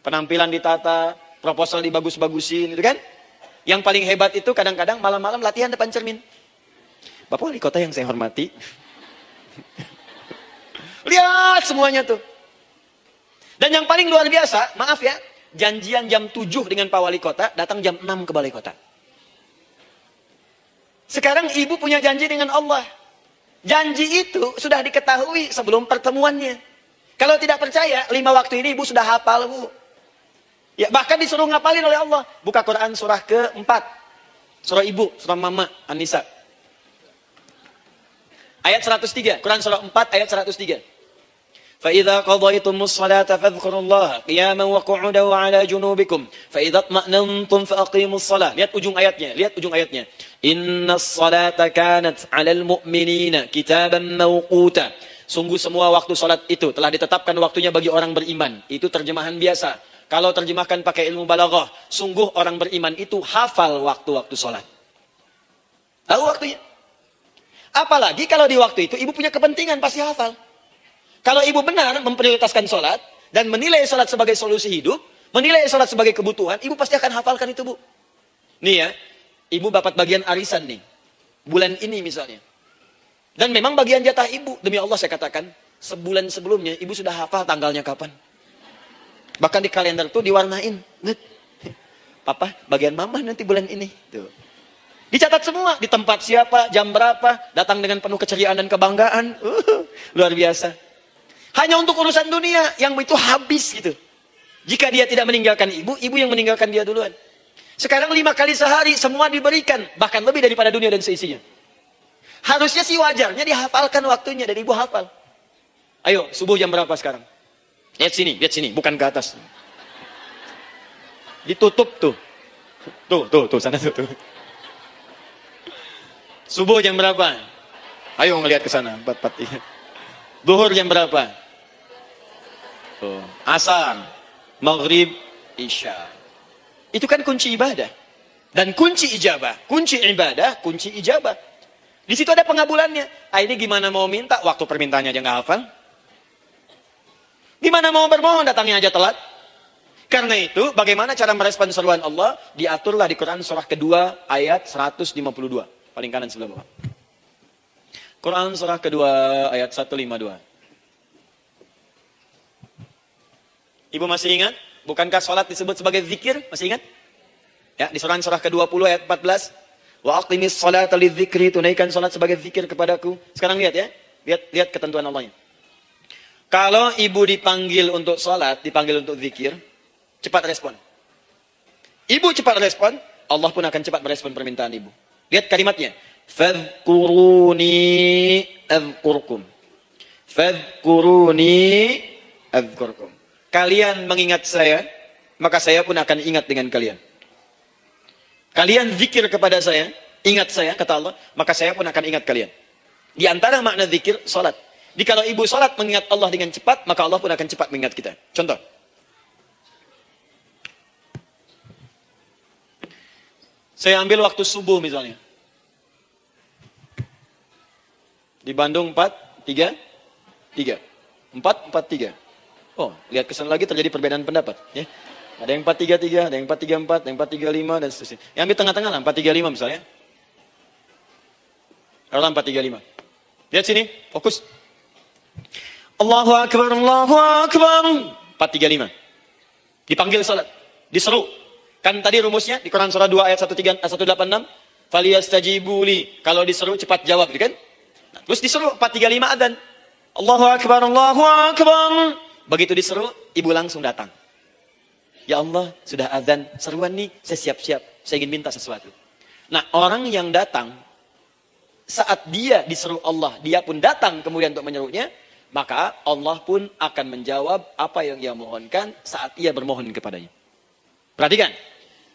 Penampilan ditata, proposal dibagus-bagusin, gitu kan? Yang paling hebat itu kadang-kadang malam-malam latihan depan cermin. Bapak wali kota yang saya hormati. Lihat semuanya tuh. Dan yang paling luar biasa, maaf ya, janjian jam 7 dengan Pak Wali Kota, datang jam 6 ke Balai Kota. Sekarang ibu punya janji dengan Allah. Janji itu sudah diketahui sebelum pertemuannya. Kalau tidak percaya, 5 waktu ini ibu sudah hafal, Bu. Ya, bahkan disuruh ngapalin oleh Allah. Buka Quran surah ke-4. Surah ibu, surah mama, An-Nisa. Ayat 103, Quran surah 4 ayat 103. فَإِذَا قَضَيْتُمُ الصَّلَاةَ فَاذْكُرُوا اللَّهَ قِيَامًا وَقُعُودًا وَعَلَى جُنُوبِكُمْ فَإِذَا اطْمَأْنَنْتُمْ فَأَقِيمُوا الصَّلَاةَ. Lihat ujung ayatnya. Inna as-salata kanat 'alal mu'minina kitaban mawquta. Sungguh semua waktu salat itu telah ditetapkan waktunya bagi orang beriman. Itu terjemahan biasa. Kalau terjemahkan pakai ilmu balaghah, sungguh orang beriman itu hafal waktu-waktu salat. Tahu waktunya? Apalagi kalau di waktu itu ibu punya kepentingan, pasti hafal. Kalau ibu benar memprioritaskan sholat dan menilai sholat sebagai solusi hidup, menilai sholat sebagai kebutuhan, ibu pasti akan hafalkan itu, Bu. Nih ya, ibu dapat bagian arisan nih. Bulan ini misalnya. Dan memang bagian jatah ibu, demi Allah saya katakan, sebulan sebelumnya ibu sudah hafal tanggalnya kapan. Bahkan di kalender tuh diwarnain. Papa, bagian mama nanti bulan ini. Tuh. Dicatat semua, di tempat siapa, jam berapa, datang dengan penuh keceriaan dan kebanggaan. Luar biasa. Hanya untuk urusan dunia, yang itu habis gitu. Jika dia tidak meninggalkan ibu, ibu yang meninggalkan dia duluan. Sekarang 5 kali sehari, semua diberikan. Bahkan lebih daripada dunia dan seisinya. Harusnya sih wajarnya dihafalkan waktunya, dan ibu hafal. Ayo, subuh jam berapa sekarang? Lihat sini, bukan ke atas. Ditutup tuh. Tuh, sana tuh. Subuh jam berapa? Ayo ngelihat ke sana, 4. Duhur jam berapa? Asar, maghrib, isya. Itu kan kunci ibadah. Dan kunci ijabah, kunci ibadah, kunci ijabah. Di situ ada pengabulannya. Ini gimana mau minta, waktu permintaannya aja nggak hafal. Gimana mau bermohon, datangnya aja telat. Karena itu, bagaimana cara merespon seruan Allah? Diaturlah di Quran surah kedua ayat 152. Paling kanan sebelah bawah. Quran surah kedua ayat 152. Ibu masih ingat? Bukankah sholat disebut sebagai zikir? Masih ingat? Ya, di surah ke-20 ayat 14. Wa aqimis sholata lidzikri, tunaikan sholat sebagai zikir kepadaku. Sekarang lihat ya. Lihat ketentuan Allahnya. Kalau ibu dipanggil untuk sholat, dipanggil untuk zikir, cepat respon. Ibu cepat respon, Allah pun akan cepat merespon permintaan ibu. Lihat kalimatnya. Fadhkuruni adzkurkum. Fadhkuruni adzkurkum. Kalian mengingat saya, maka saya pun akan ingat dengan kalian. Kalian zikir kepada saya, ingat saya, kata Allah, maka saya pun akan ingat kalian. Di antara makna zikir, salat. Jadi kalau ibu salat mengingat Allah dengan cepat, maka Allah pun akan cepat mengingat kita. Contoh. Saya ambil waktu subuh misalnya. Di Bandung 4, 3, 3. 4, 4, 3. Oh, lihat kesan lagi terjadi perbedaan pendapat. Ya. Ada yang 4, 3, 3, ada yang 4, 3, 4, ada yang 4, 3, 5, dan seterusnya. Yang ambil tengah-tengah lah, 4, 3, 5 misalnya. Kalau 4, 3, 5. Lihat sini, fokus. Allahu Akbar, Allahu Akbar. 4, 3, 5. Dipanggil salat, diseru. Kan tadi rumusnya di Quran surah 2 ayat 186. Faliyastajibuli. Kalau diseru cepat jawab, kan? Nah, terus disuruh 435 adzan. Allahu Akbar, Allahu Akbar. Begitu diseru, ibu langsung datang. Ya Allah, sudah adzan, seruan nih, saya siap-siap. Saya ingin minta sesuatu. Nah, orang yang datang, saat dia diseru Allah, dia pun datang kemudian untuk menyerunya, maka Allah pun akan menjawab apa yang dia mohonkan saat ia bermohon kepadanya. Perhatikan.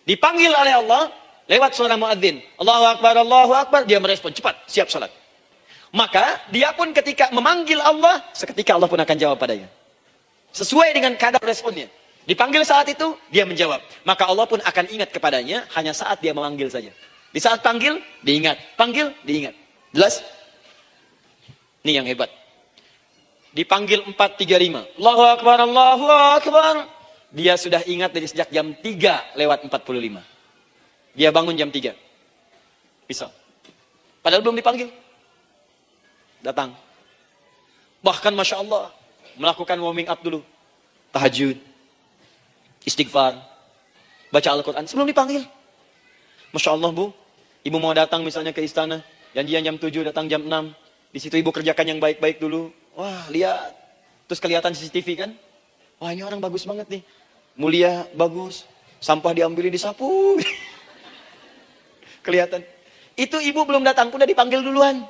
Dipanggil oleh Allah, lewat suara muadzin. Allahu Akbar, dia merespon, cepat, siap salat. Maka dia pun ketika memanggil Allah, seketika Allah pun akan jawab padanya. Sesuai dengan kadar responnya. Dipanggil saat itu, dia menjawab. Maka Allah pun akan ingat kepadanya hanya saat dia memanggil saja. Di saat panggil, diingat. Panggil, diingat. Jelas? Ini yang hebat. Dipanggil 435. Allahu Akbar, Allahu Akbar. Dia sudah ingat dari sejak jam 3 lewat 45. Dia bangun jam 3. Bisa. Padahal belum dipanggil. Datang. Bahkan Masya Allah, melakukan warming up dulu. Tahajud. Istighfar. Baca Al-Quran sebelum dipanggil. Masya Allah Bu, ibu mau datang misalnya ke istana. Janjian jam 7, datang jam 6. Di situ ibu kerjakan yang baik-baik dulu. Wah, lihat. Terus kelihatan CCTV kan. Wah, ini orang bagus banget nih. Mulia, bagus. Sampah diambilin, disapu. Kelihatan. Itu ibu belum datang pun udah dipanggil duluan.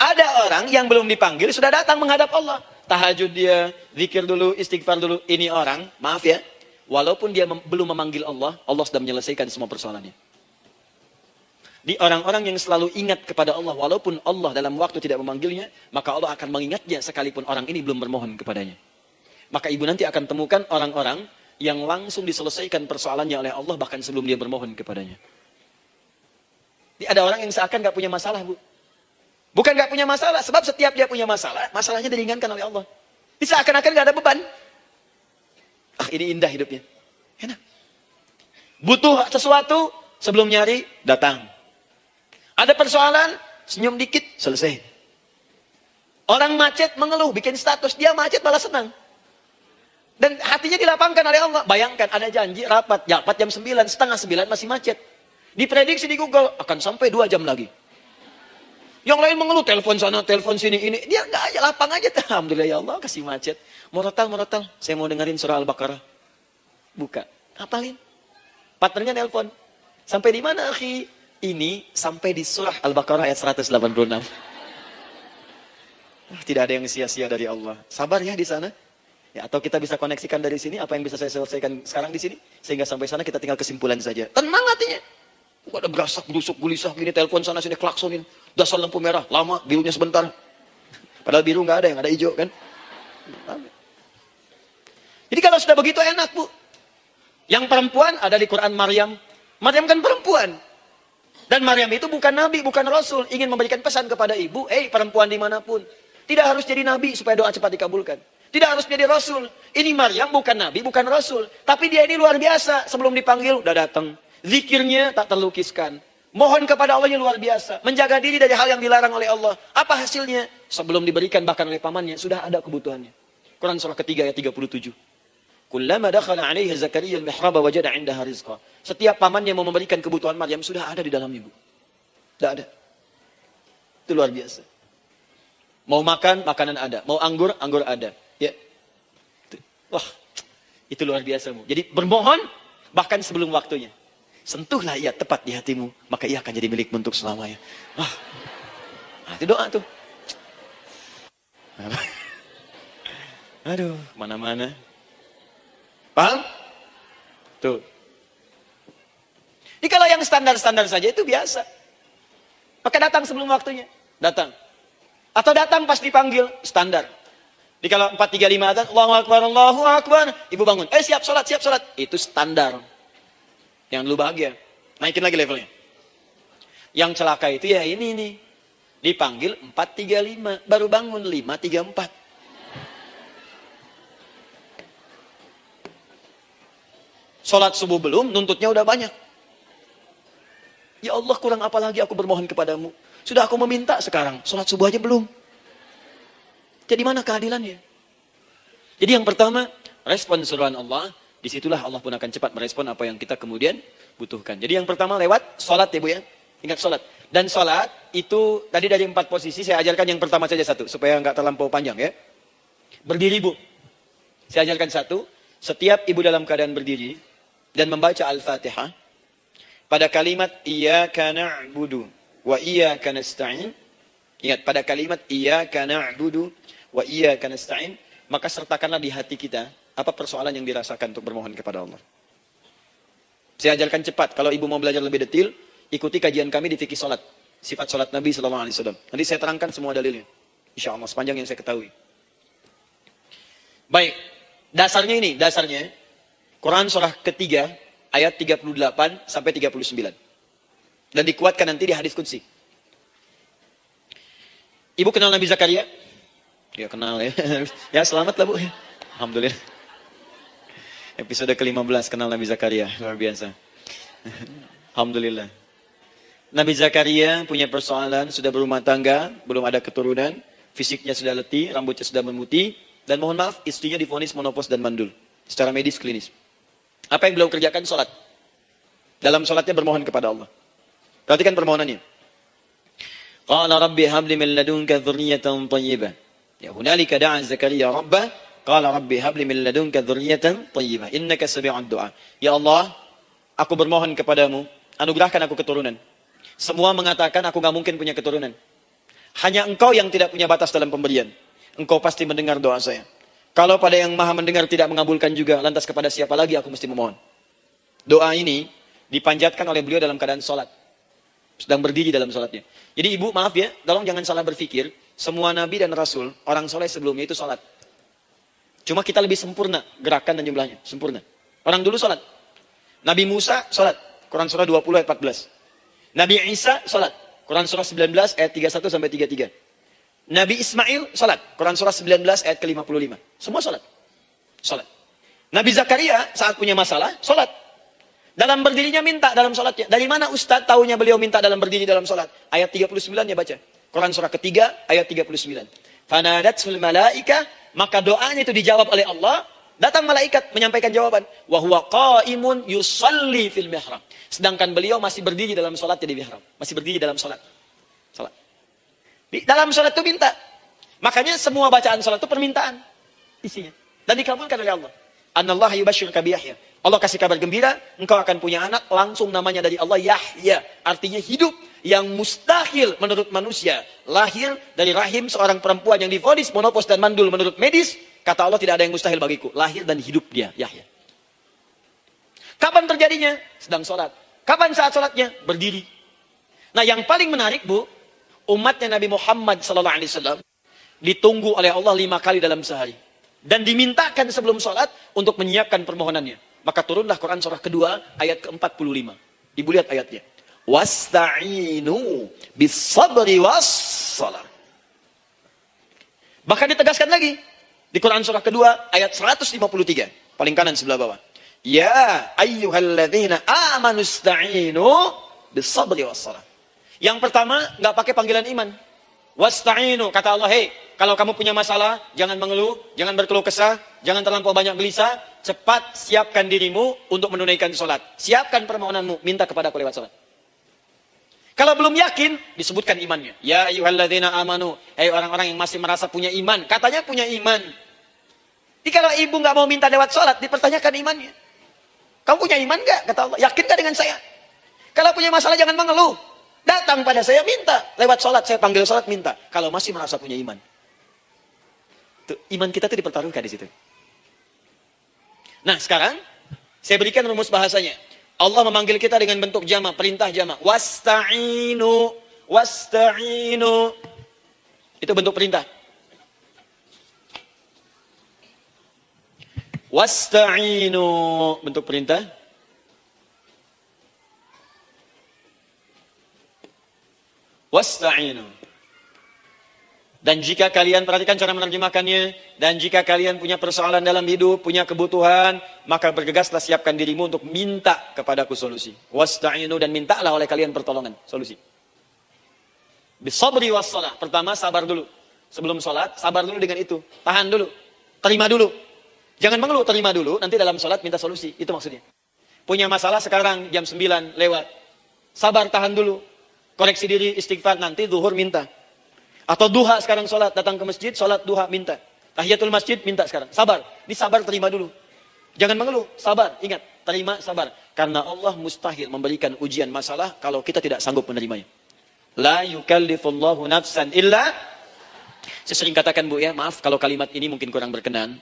Ada orang yang belum dipanggil sudah datang menghadap Allah. Tahajud dia, zikir dulu, istighfar dulu. Ini orang, maaf ya, walaupun dia belum memanggil Allah, Allah sudah menyelesaikan semua persoalannya. Di orang-orang yang selalu ingat kepada Allah, walaupun Allah dalam waktu tidak memanggilnya, maka Allah akan mengingatnya sekalipun orang ini belum bermohon kepadanya. Maka ibu nanti akan temukan orang-orang yang langsung diselesaikan persoalannya oleh Allah bahkan sebelum dia bermohon kepadanya. Jadi ada orang yang seakan gak punya masalah, Bu. Bukan gak punya masalah, sebab setiap dia punya masalah, masalahnya diringankan oleh Allah. Bisa akan-akan gak ada beban. Ah, ini indah hidupnya. Enak. Butuh sesuatu, sebelum nyari, datang. Ada persoalan, senyum dikit, selesai. Orang macet mengeluh, bikin status, dia macet malah senang. Dan hatinya dilapangkan oleh Allah. Bayangkan, ada janji, rapat jam 9, setengah 9 masih macet. Diprediksi di Google, akan sampai 2 jam lagi. Yang lain mengeluh, telepon sana, telepon sini, ini. Dia enggak aja, lapang aja. Alhamdulillah ya Allah, kasih macet. Murotal, saya mau dengerin surah Al-Baqarah. Buka, hafalin. Partnernya telepon. Sampai di mana, akhi? Ini sampai di surah Al-Baqarah ayat 186. Tidak ada yang sia-sia dari Allah. Sabar ya di sana. Ya, atau kita bisa koneksikan dari sini, apa yang bisa saya selesaikan sekarang di sini. Sehingga sampai sana kita tinggal kesimpulan saja. Tenang hatinya. Ada gerasak, gerusuk, gulisah, gini, telepon sana sini, klaksonin. Dasar lampu merah, lama, birunya sebentar. Padahal biru nggak ada, yang ada hijau kan. Jadi kalau sudah begitu enak, Bu. Yang perempuan ada di Quran Maryam. Maryam kan perempuan. Dan Maryam itu bukan nabi, bukan rasul. Ingin memberikan pesan kepada ibu, perempuan dimanapun. Tidak harus jadi nabi supaya doa cepat dikabulkan. Tidak harus jadi rasul. Ini Maryam bukan nabi, bukan rasul. Tapi dia ini luar biasa. Sebelum dipanggil, udah datang. Zikirnya tak terlukiskan. Mohon kepada Allah yang luar biasa. Menjaga diri dari hal yang dilarang oleh Allah. Apa hasilnya? Sebelum diberikan bahkan oleh pamannya, sudah ada kebutuhannya. Quran surah ketiga ayat 37. Kullama dakhala 'alaihi Zakaria al-mihraba wajada 'indaha rizqa. Setiap paman yang mau memberikan kebutuhan Maryam sudah ada di dalam ibu. Sudah ada. Itu luar biasa. Mau makan, makanan ada. Mau anggur, anggur ada. Ya. Wah, itu luar biasa, Bu. Jadi bermohon bahkan sebelum waktunya. Sentuhlah ia tepat di hatimu, maka ia akan jadi milikmu untuk selamanya. Wah. Nah, itu doa tuh. Aduh, mana-mana. Paham? Tuh. Jadi kalau yang standar-standar saja itu biasa. Maka datang sebelum waktunya. datang. Atau datang pas dipanggil, standar. Di kalau 435 adzan, Allahu Akbar, Allahu Akbar. Ibu bangun, siap sholat, siap sholat. Itu standar. Yang dulu bahagia. Naikin lagi levelnya. Yang celaka itu ya ini nih. Dipanggil 435, baru bangun 534. Sholat subuh belum, nuntutnya udah banyak. Ya Allah, kurang apa lagi aku bermohon kepadamu. Sudah aku meminta sekarang, sholat subuh aja belum. Jadi mana keadilannya? Jadi yang pertama, respon seruan Allah, disitulah Allah pun akan cepat merespon apa yang kita kemudian butuhkan. Jadi yang pertama lewat sholat ya Bu ya. Ingat sholat. Dan sholat itu tadi dari 4 posisi, saya ajarkan yang pertama saja satu. Supaya nggak terlampau panjang ya. Berdiri Bu. Saya ajarkan satu. Setiap ibu dalam keadaan berdiri dan membaca Al-Fatihah. Pada kalimat iyyaka na'budu wa iyyaka nasta'in. Ingat, pada kalimat iyyaka na'budu wa iyyaka nasta'in, maka sertakanlah di hati kita apa persoalan yang dirasakan untuk bermohon kepada Allah. Saya ajarkan cepat. Kalau ibu mau belajar lebih detail, ikuti kajian kami di fikih salat, sifat salat Nabi sallallahu alaihi wasallam. Nanti saya terangkan semua dalilnya. Insyaallah sepanjang yang saya ketahui. Baik. Dasarnya ini, dasarnya Quran surah ketiga ayat 38 sampai 39. Dan dikuatkan nanti di hadis qudsi. Ibu kenal Nabi Zakaria? Ya kenal ya. Ya selamat lah Bu. Alhamdulillah. Episode ke-15 kenal Nabi Zakaria. Luar biasa. Alhamdulillah. Nabi Zakaria punya persoalan, sudah berumah tangga, belum ada keturunan, fisiknya sudah letih, rambutnya sudah memutih, dan mohon maaf istrinya divonis menopause dan mandul. Secara medis klinis. Apa yang beliau kerjakan? Sholat. Dalam sholatnya bermohon kepada Allah. Perhatikan permohonannya. Qala rabbi habli min ladunka dzurriyyatan thayyibah. Ya hunalika da'a Zakaria rabbah. Qala rabbi habli min ladunka dzurriyyatan thayyibah. Innaka sami'ud du'a. Ya Allah, aku bermohon kepadamu, anugerahkan aku keturunan. Semua mengatakan aku gak mungkin punya keturunan. Hanya engkau yang tidak punya batas dalam pemberian. Engkau pasti mendengar doa saya. Kalau pada yang maha mendengar tidak mengabulkan juga, lantas kepada siapa lagi aku mesti memohon? Doa ini dipanjatkan oleh beliau dalam keadaan sholat. Sedang berdiri dalam sholatnya. Jadi ibu maaf ya, tolong jangan salah berpikir. Semua nabi dan rasul, orang soleh sebelumnya itu sholat. Cuma kita lebih sempurna gerakan dan jumlahnya. Sempurna. Orang dulu sholat. Nabi Musa sholat. Quran surah 20 ayat 14. Nabi Isa sholat. Quran surah 19 ayat 31 sampai 33. Nabi Ismail sholat. Quran surah 19 ayat ke-55. Semua sholat. Sholat. Nabi Zakaria saat punya masalah, sholat. Dalam berdirinya minta dalam sholatnya. Dari mana Ustaz tahunya beliau minta dalam berdiri dalam sholat? Ayat 39 ya baca. Quran surah ketiga ayat 39. Fanadatul malaika, maka doanya itu dijawab oleh Allah. Datang malaikat menyampaikan jawaban. Wa huwa qaimun yusalli fil mihrab. Sedangkan beliau masih berdiri dalam sholatnya di mihrab. Masih berdiri dalam sholat. Sholat. Di dalam sholat itu minta. Makanya semua bacaan sholat itu permintaan. Isinya. Dan dikabulkan oleh Allah. Anallaha yubashshiruka bi Yahya. Allah kasih kabar gembira, engkau akan punya anak, langsung namanya dari Allah Yahya. Artinya hidup yang mustahil menurut manusia. Lahir dari rahim seorang perempuan yang divonis menopause dan mandul menurut medis. Kata Allah tidak ada yang mustahil bagiku. Lahir dan hidup dia, Yahya. Kapan terjadinya? Sedang sholat. Kapan saat sholatnya? Berdiri. Nah yang paling menarik Bu, umatnya Nabi Muhammad SAW ditunggu oleh Allah 5 kali dalam sehari. Dan dimintakan sebelum sholat untuk menyiapkan permohonannya. Maka turunlah Quran surah kedua ayat ke-45. Ibu lihat ayatnya. Wasta'inu bis sabri was salat. Bahkan ditegaskan lagi. Di Quran surah kedua ayat 153. Paling kanan sebelah bawah. Ya ayyuhalladzina amanu ista'inu bis sabri was salat. Yang pertama nggak pakai panggilan iman. Wasta'inu, kata Allah, hey, kalau kamu punya masalah, jangan mengeluh, jangan berkeluh kesah, jangan terlampau banyak gelisah, cepat siapkan dirimu untuk menunaikan sholat. Siapkan permohonanmu, minta kepada aku lewat sholat. Kalau belum yakin, disebutkan imannya. Ya ayyuhalladzina amanu, hey orang-orang yang masih merasa punya iman, katanya punya iman. Jadi kalau ibu nggak mau minta lewat sholat, dipertanyakan imannya. Kamu punya iman nggak? Kata Allah, yakin nggak dengan saya? Kalau punya masalah jangan mengeluh. Datang pada saya minta. Lewat sholat, saya panggil sholat minta. Kalau masih merasa punya iman. Tuh, iman kita itu dipertaruhkan di situ. Nah sekarang, saya berikan rumus bahasanya. Allah memanggil kita dengan bentuk jama, perintah jama. Wasta'inu, wasta'inu. Itu bentuk perintah. Wasta'inu, bentuk perintah. Wasta'inu. Dan jika kalian, perhatikan cara menerjemahkannya, dan jika kalian punya persoalan dalam hidup, punya kebutuhan, maka bergegaslah, siapkan dirimu untuk minta kepadaku solusi. Wasta'inu, dan mintalah oleh kalian pertolongan, solusi. Bisabri wassalah. Pertama, sabar dulu. Sebelum sholat, sabar dulu dengan itu. Tahan dulu. Terima dulu. Jangan mengeluh, terima dulu. Nanti dalam sholat minta solusi. Itu maksudnya. Punya masalah sekarang, jam 9 lewat. Sabar, tahan dulu. Koreksi diri, istighfar. Nanti zuhur minta. Atau duha sekarang sholat, datang ke masjid, sholat duha minta. Tahiyatul masjid minta sekarang. Sabar, ini sabar, terima dulu. Jangan mengeluh, sabar. Ingat, terima, sabar. Karena Allah mustahil memberikan ujian masalah kalau kita tidak sanggup menerimanya. La yukallifullahu nafsan illa. Saya sering katakan Bu ya, maaf kalau kalimat ini mungkin kurang berkenan.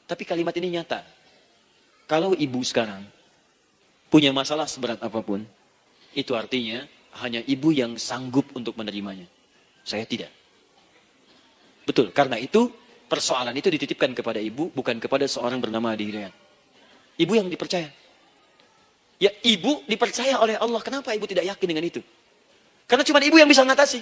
Tapi kalimat ini nyata. Kalau ibu sekarang punya masalah seberat apapun, itu artinya hanya ibu yang sanggup untuk menerimanya. Saya tidak. Betul, karena itu persoalan itu dititipkan kepada ibu, bukan kepada seorang bernama Adi Hidayat. Ibu yang dipercaya. Ya, ibu dipercaya oleh Allah. Kenapa ibu tidak yakin dengan itu? Karena cuma ibu yang bisa mengatasi.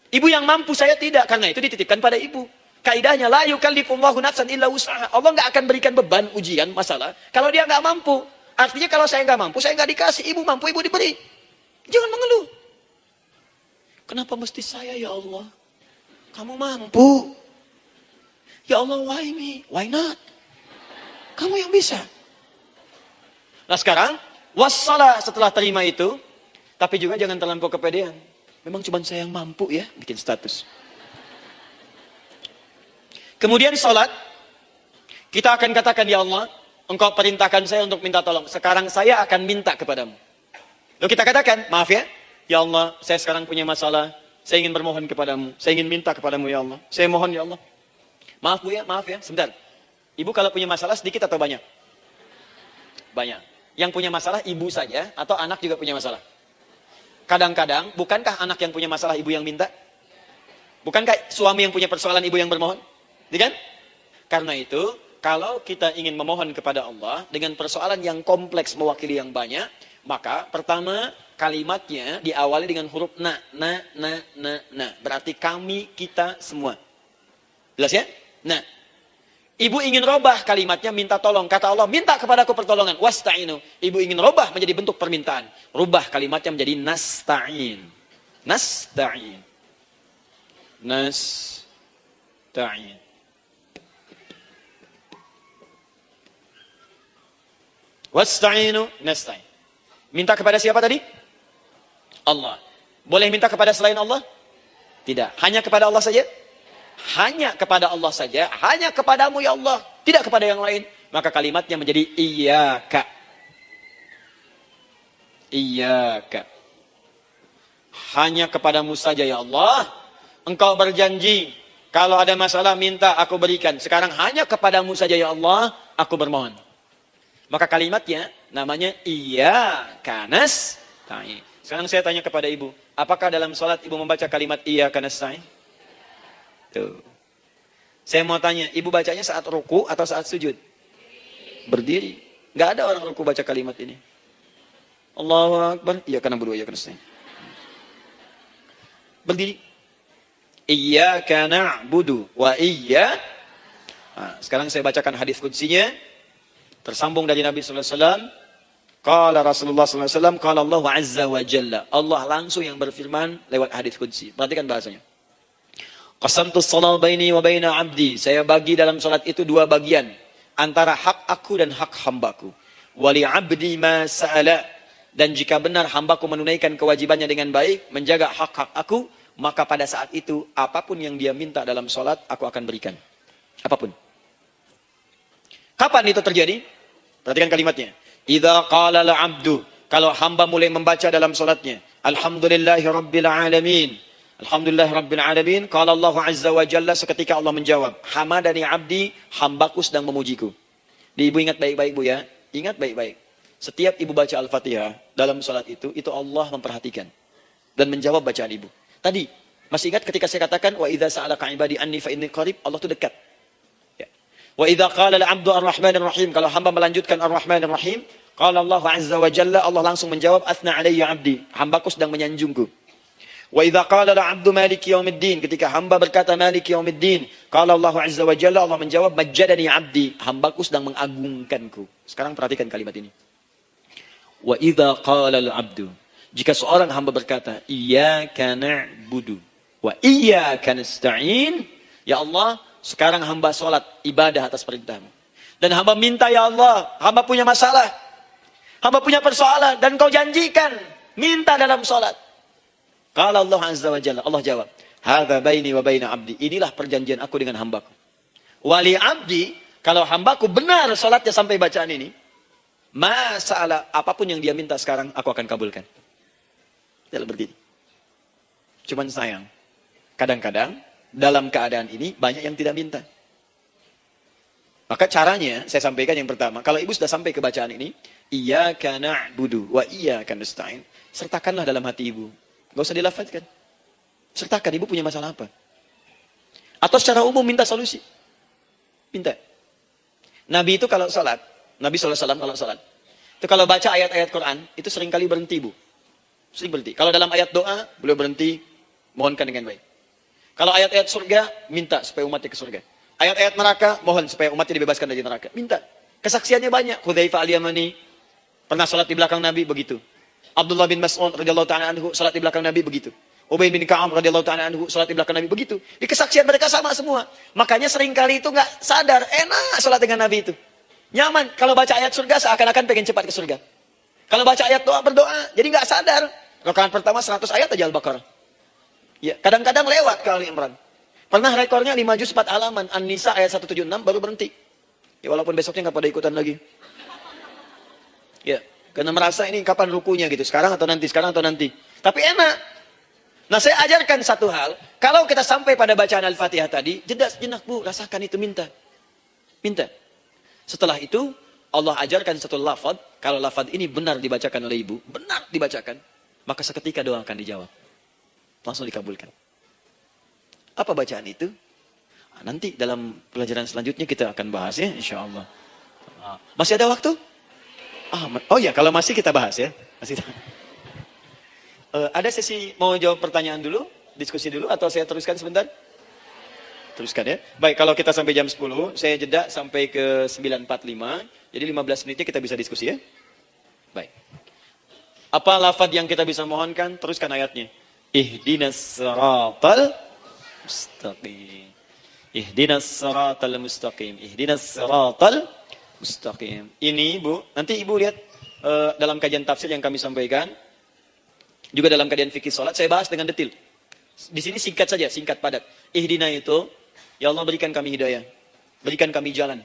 Ibu yang mampu, saya tidak. Karena itu dititipkan pada ibu. Kaidahnya, la yukallifullahu nafsan illa wus'aha. Allah nggak akan berikan beban, ujian, masalah kalau dia nggak mampu. Artinya kalau saya nggak mampu, saya nggak dikasih. Ibu mampu, ibu diberi. Jangan mengeluh. Kenapa mesti saya, ya Allah? Kamu mampu. Ya Allah, why me? Why not? Kamu yang bisa. Nah sekarang, wassalah setelah terima itu, tapi juga jangan terlampau kepedean. Memang cuma saya yang mampu ya, bikin status. Kemudian sholat, kita akan katakan, ya Allah, Engkau perintahkan saya untuk minta tolong. Sekarang saya akan minta kepadamu. Lalu kita katakan, maaf ya, ya Allah, saya sekarang punya masalah. Saya ingin bermohon kepadamu. Saya ingin minta kepadamu, ya Allah. Saya mohon, ya Allah. Maaf Bu ya, maaf ya. Sebentar. Ibu kalau punya masalah sedikit atau banyak? Banyak. Yang punya masalah ibu saja atau anak juga punya masalah? Kadang-kadang, bukankah anak yang punya masalah ibu yang minta? Bukankah suami yang punya persoalan ibu yang bermohon? Iya kan? Karena itu, kalau kita ingin memohon kepada Allah dengan persoalan yang kompleks mewakili yang banyak, maka pertama kalimatnya diawali dengan huruf na. Berarti kami, kita, semua. Jelas ya? Nah, ibu ingin robah kalimatnya minta tolong. Kata Allah, minta kepadaku pertolongan. Wasta'inu. Ibu ingin robah menjadi bentuk permintaan. Rubah kalimatnya menjadi nasta'in. Nasta'in. Nasta'in. Wasta'inu. Nasta'in. Minta kepada siapa tadi? Allah. Boleh minta kepada selain Allah? Tidak. Hanya kepada Allah saja? Hanya kepada Allah saja. Hanya kepadamu ya Allah. Tidak kepada yang lain. Maka kalimatnya menjadi iyyaka. Iyyaka. Hanya kepadamu saja ya Allah. Engkau berjanji. Kalau ada masalah minta aku berikan. Sekarang hanya kepadamu saja ya Allah. Aku bermohon. Maka kalimatnya namanya iyyaka nasta'in. Sekarang saya tanya kepada ibu, apakah dalam sholat ibu membaca kalimat iyyaka nasta'in? Tuh. Saya mau tanya, ibu bacanya saat ruku atau saat sujud? Berdiri. Gak ada orang ruku baca kalimat ini. Allahu Akbar, iyyaka na'budu wa iyyaka nasta'in. Berdiri. Iyyaka na'budu wa iyyaka. Nah, sekarang saya bacakan hadis qudsinya. Tersambung dari Nabi sallallahu alaihi wasallam. Qala Rasulullah sallallahu alaihi wasallam, qala Allah azza wa jalla. Allah langsung yang berfirman lewat hadis qudsi. Perhatikan bahasanya. Qasamtu shalah baini wa baina 'abdi. Saya bagi dalam salat itu dua bagian, antara hak aku dan hak hambaku. Wa li 'abdi ma sa'ala. Dan jika benar hambaku menunaikan kewajibannya dengan baik, menjaga hak-hak aku, maka pada saat itu apapun yang dia minta dalam salat aku akan berikan. Apapun. Kapan itu terjadi? Perhatikan kalimatnya. Idza qala al-'abdu, kalau hamba mulai membaca dalam salatnya, alhamdulillahi rabbil alamin. Alhamdulillah rabbil alamin. Qala Allah azza wa jalla, seketika Allah menjawab, hamadani 'abdi, hambaku sedang memujiku. Ibu ingat baik-baik Bu ya. Ingat baik-baik. Setiap ibu baca Al-Fatihah dalam salat itu Allah memperhatikan dan menjawab bacaan ibu. Tadi Masih ingat ketika saya katakan, wa idza sa'alaka ibadi anni fa inni qarib, Allah itu dekat. Ya. Wa idza qala al-'abdu ar-rahmanir rahim, kalau hamba melanjutkan ar-rahmanir rahim, qala Allah azza wa jalla, Allah langsung menjawab, athna alayya 'abdi, hambaku sedang menyanjungku. Wa idza qala al-'abdu maliki yaumiddin, ketika hamba berkata maliki yaumiddin, qala Allah azza wa jalla, Allah menjawab majjadani 'abdi, hambaku sedang mengagungkanku. Sekarang perhatikan kalimat ini. Wa idza qala al-'abdu, jika seorang hamba berkata, iyyaka na'budu wa iyyaka nasta'in, ya Allah, sekarang hamba salat ibadah atas perintahmu. Dan hamba minta, ya Allah, hamba punya masalah, hamba punya persoalan, dan kau janjikan minta dalam salat. Qala Allah azza wa jalla, Allah jawab, hadza baini wa baina 'abdi, inilah perjanjian aku dengan hambaku. Wali 'abdi, kalau hambaku benar salatnya sampai bacaan ini, masalah apapun yang dia minta sekarang aku akan kabulkan. Dalam begini. Cuman sayang, kadang-kadang dalam keadaan ini banyak yang tidak minta. Maka caranya saya sampaikan yang pertama, kalau ibu sudah sampai ke bacaan ini, iyyaka na'budu wa iyyaka nasta'in, sertakanlah dalam hati ibu. Enggak usah dilafazkan. Sertakan, ibu punya masalah apa? Atau secara umum minta solusi. Minta. Nabi itu kalau salat, Nabi SAW kalau salat, itu kalau baca ayat-ayat Quran, itu seringkali berhenti, Bu. Sering berhenti. Kalau dalam ayat doa, beliau berhenti, mohonkan dengan baik. Kalau ayat-ayat surga, minta supaya umatnya ke surga. Ayat-ayat neraka, mohon supaya umatnya dibebaskan dari neraka. Minta. Kesaksiannya banyak. Hudzaifah al-Yamani pernah salat di belakang Nabi, begitu. Abdullah bin Mas'ud radhiyallahu ta'ala anhu salat di belakang Nabi, begitu. Ubay bin Ka'ab radhiyallahu ta'ala anhu salat di belakang Nabi, begitu. Di kesaksian mereka sama semua. Makanya seringkali itu nggak sadar, enak salat dengan Nabi itu. Nyaman. Kalau baca ayat surga, seakan-akan pengen cepat ke surga. Kalau baca ayat doa, berdoa, jadi nggak sadar. Rakaat pertama 100 ayat aja Al-Baqarah. Ya, kadang-kadang lewat ke Ali Imran. Pernah rekornya 5 juz 4 halaman, An-Nisa ayat 176 baru berhenti. Ya, walaupun besoknya nggak pada ikutan lagi. Ya, karena merasa ini kapan rukunya gitu, sekarang atau nanti, sekarang atau nanti. Tapi enak. Nah, saya ajarkan satu hal, kalau kita sampai pada bacaan Al-Fatihah tadi, jeda sejenak, Bu, rasakan itu, minta. Minta. Setelah itu, Allah ajarkan satu lafaz, kalau lafaz ini benar dibacakan oleh ibu, benar dibacakan, maka seketika doa akan dijawab. Langsung dikabulkan. Apa bacaan itu? Nanti dalam pelajaran selanjutnya kita akan bahas ya, insya Allah. Masih ada waktu? Oh ya, kalau masih kita bahas ya. Masih. Ada sesi mau jawab pertanyaan dulu, diskusi dulu, atau saya teruskan sebentar? Teruskan ya. Baik, kalau kita sampai jam 10, saya jeda sampai ke 9.45. Jadi 15 menitnya kita bisa diskusi ya. Baik. Apa lafaz yang kita bisa mohonkan? Teruskan ayatnya. Ihdinas siratal mustaqim. Ihdinas siratal mustaqim. Ihdinas siratal mustaqim. Ini, Bu, nanti Ibu lihat dalam kajian tafsir yang kami sampaikan, juga dalam kajian fikih salat, saya bahas dengan detail. Di sini singkat saja, singkat padat. Ihdina itu, ya Allah berikan kami hidayah. Berikan kami jalan.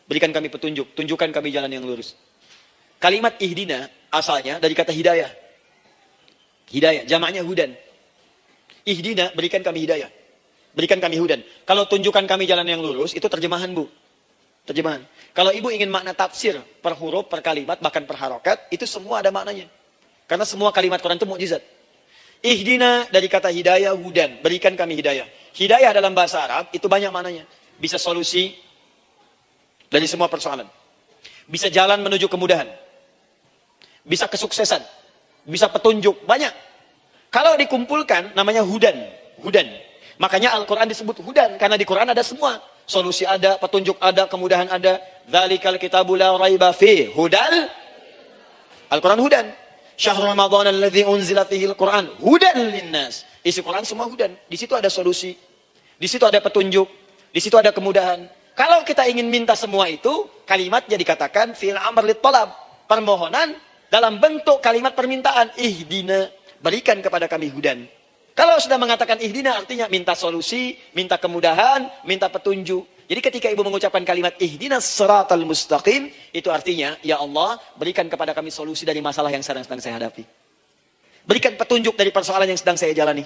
Berikan kami petunjuk. Tunjukkan kami jalan yang lurus. Kalimat ihdina asalnya dari kata hidayah. Hidayah, jamaknya hudan. Ihdina, berikan kami hidayah. Berikan kami hudan. Kalau tunjukkan kami jalan yang lurus, itu terjemahan, Bu. Terjemahan. Kalau ibu ingin makna tafsir per huruf, per kalimat, bahkan per harokat, itu semua ada maknanya. Karena semua kalimat Quran itu mukjizat. Ihdina dari kata hidayah, hudan. Berikan kami hidayah. Hidayah dalam bahasa Arab itu banyak maknanya. Bisa solusi dari semua persoalan. Bisa jalan menuju kemudahan. Bisa kesuksesan. Bisa petunjuk. Banyak. Kalau dikumpulkan namanya hudan. Hudan. Makanya Al-Quran disebut hudan. Karena di Quran ada semua. Solusi ada, petunjuk ada, kemudahan ada. Dzalikal kitabu la raiba fi hudal. Al-Quran hudan. Syahrul Ramadan alladzi unzila fihi al-Quran hudan linnas. Isi Quran semua hudan. Di situ ada solusi. Di situ ada petunjuk. Di situ ada kemudahan. Kalau kita ingin minta semua itu, kalimatnya dikatakan fi'il amr lit talab. Permohonan dalam bentuk kalimat permintaan. Ihdina, berikan kepada kami hudan. Kalau sudah mengatakan ihdina artinya minta solusi, minta kemudahan, minta petunjuk. Jadi ketika ibu mengucapkan kalimat ihdinas siratal mustaqim, itu artinya, ya Allah, berikan kepada kami solusi dari masalah yang sedang saya hadapi. Berikan petunjuk dari persoalan yang sedang saya jalani.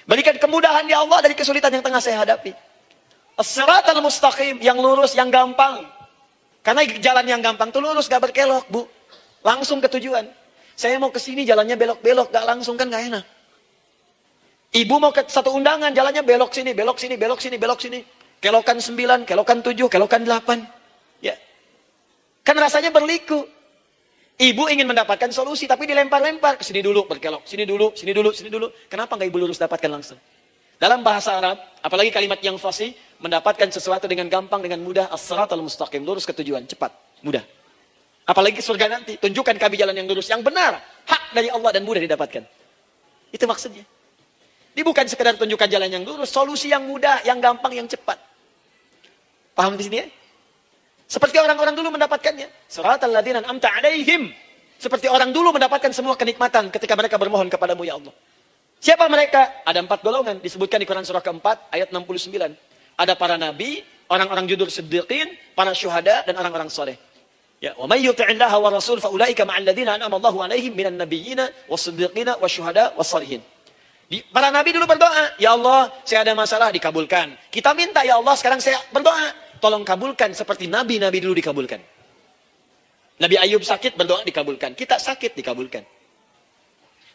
Berikan kemudahan, ya Allah, dari kesulitan yang tengah saya hadapi. As-siratal mustaqim, yang lurus, yang gampang. Karena jalan yang gampang itu lurus, gak berkelok, Bu. Langsung ke tujuan. Saya mau ke sini, jalannya belok-belok, gak langsung kan gak enak. Ibu mau ke satu undangan, jalannya belok sini, belok sini, belok sini, belok sini. Kelokan 9, kelokan 7, kelokan 8. Ya. Kan rasanya berliku. Ibu ingin mendapatkan solusi, tapi dilempar-lempar. Ke sini dulu, berkelok. Sini dulu, sini dulu, sini dulu. Kenapa nggak ibu lurus dapatkan langsung? Dalam bahasa Arab, apalagi kalimat yang fasih, mendapatkan sesuatu dengan gampang, dengan mudah. As-siratal mustaqim, lurus ke tujuan, cepat, mudah. Apalagi surga nanti, tunjukkan kami jalan yang lurus, yang benar. Hak dari Allah dan mudah didapatkan. Itu maksudnya. Ini bukan sekedar tunjukkan jalan yang lurus, solusi yang mudah, yang gampang, yang cepat. Paham di sini ya? Seperti orang-orang dulu mendapatkannya. Siratal ladzina an'amta 'alaihim. Seperti orang dulu mendapatkan semua kenikmatan ketika mereka bermohon kepadamu ya Allah. Siapa mereka? Ada 4 golongan disebutkan di Quran surah keempat ayat 69. Ada para nabi, orang-orang jujur siddiqin, para syuhada dan orang-orang soleh. Ya, wa may yuti'illaha wa rasul fa ulaika ma'al ladzina an'ama Allahu 'alaihim minan nabiyyina was-siddiqina wasyuhada was-shalihin. Para nabi dulu berdoa, ya Allah, saya ada masalah, dikabulkan. Kita minta, ya Allah, sekarang saya berdoa, tolong kabulkan seperti nabi-nabi dulu dikabulkan. Nabi Ayub sakit, berdoa dikabulkan. Kita sakit, dikabulkan.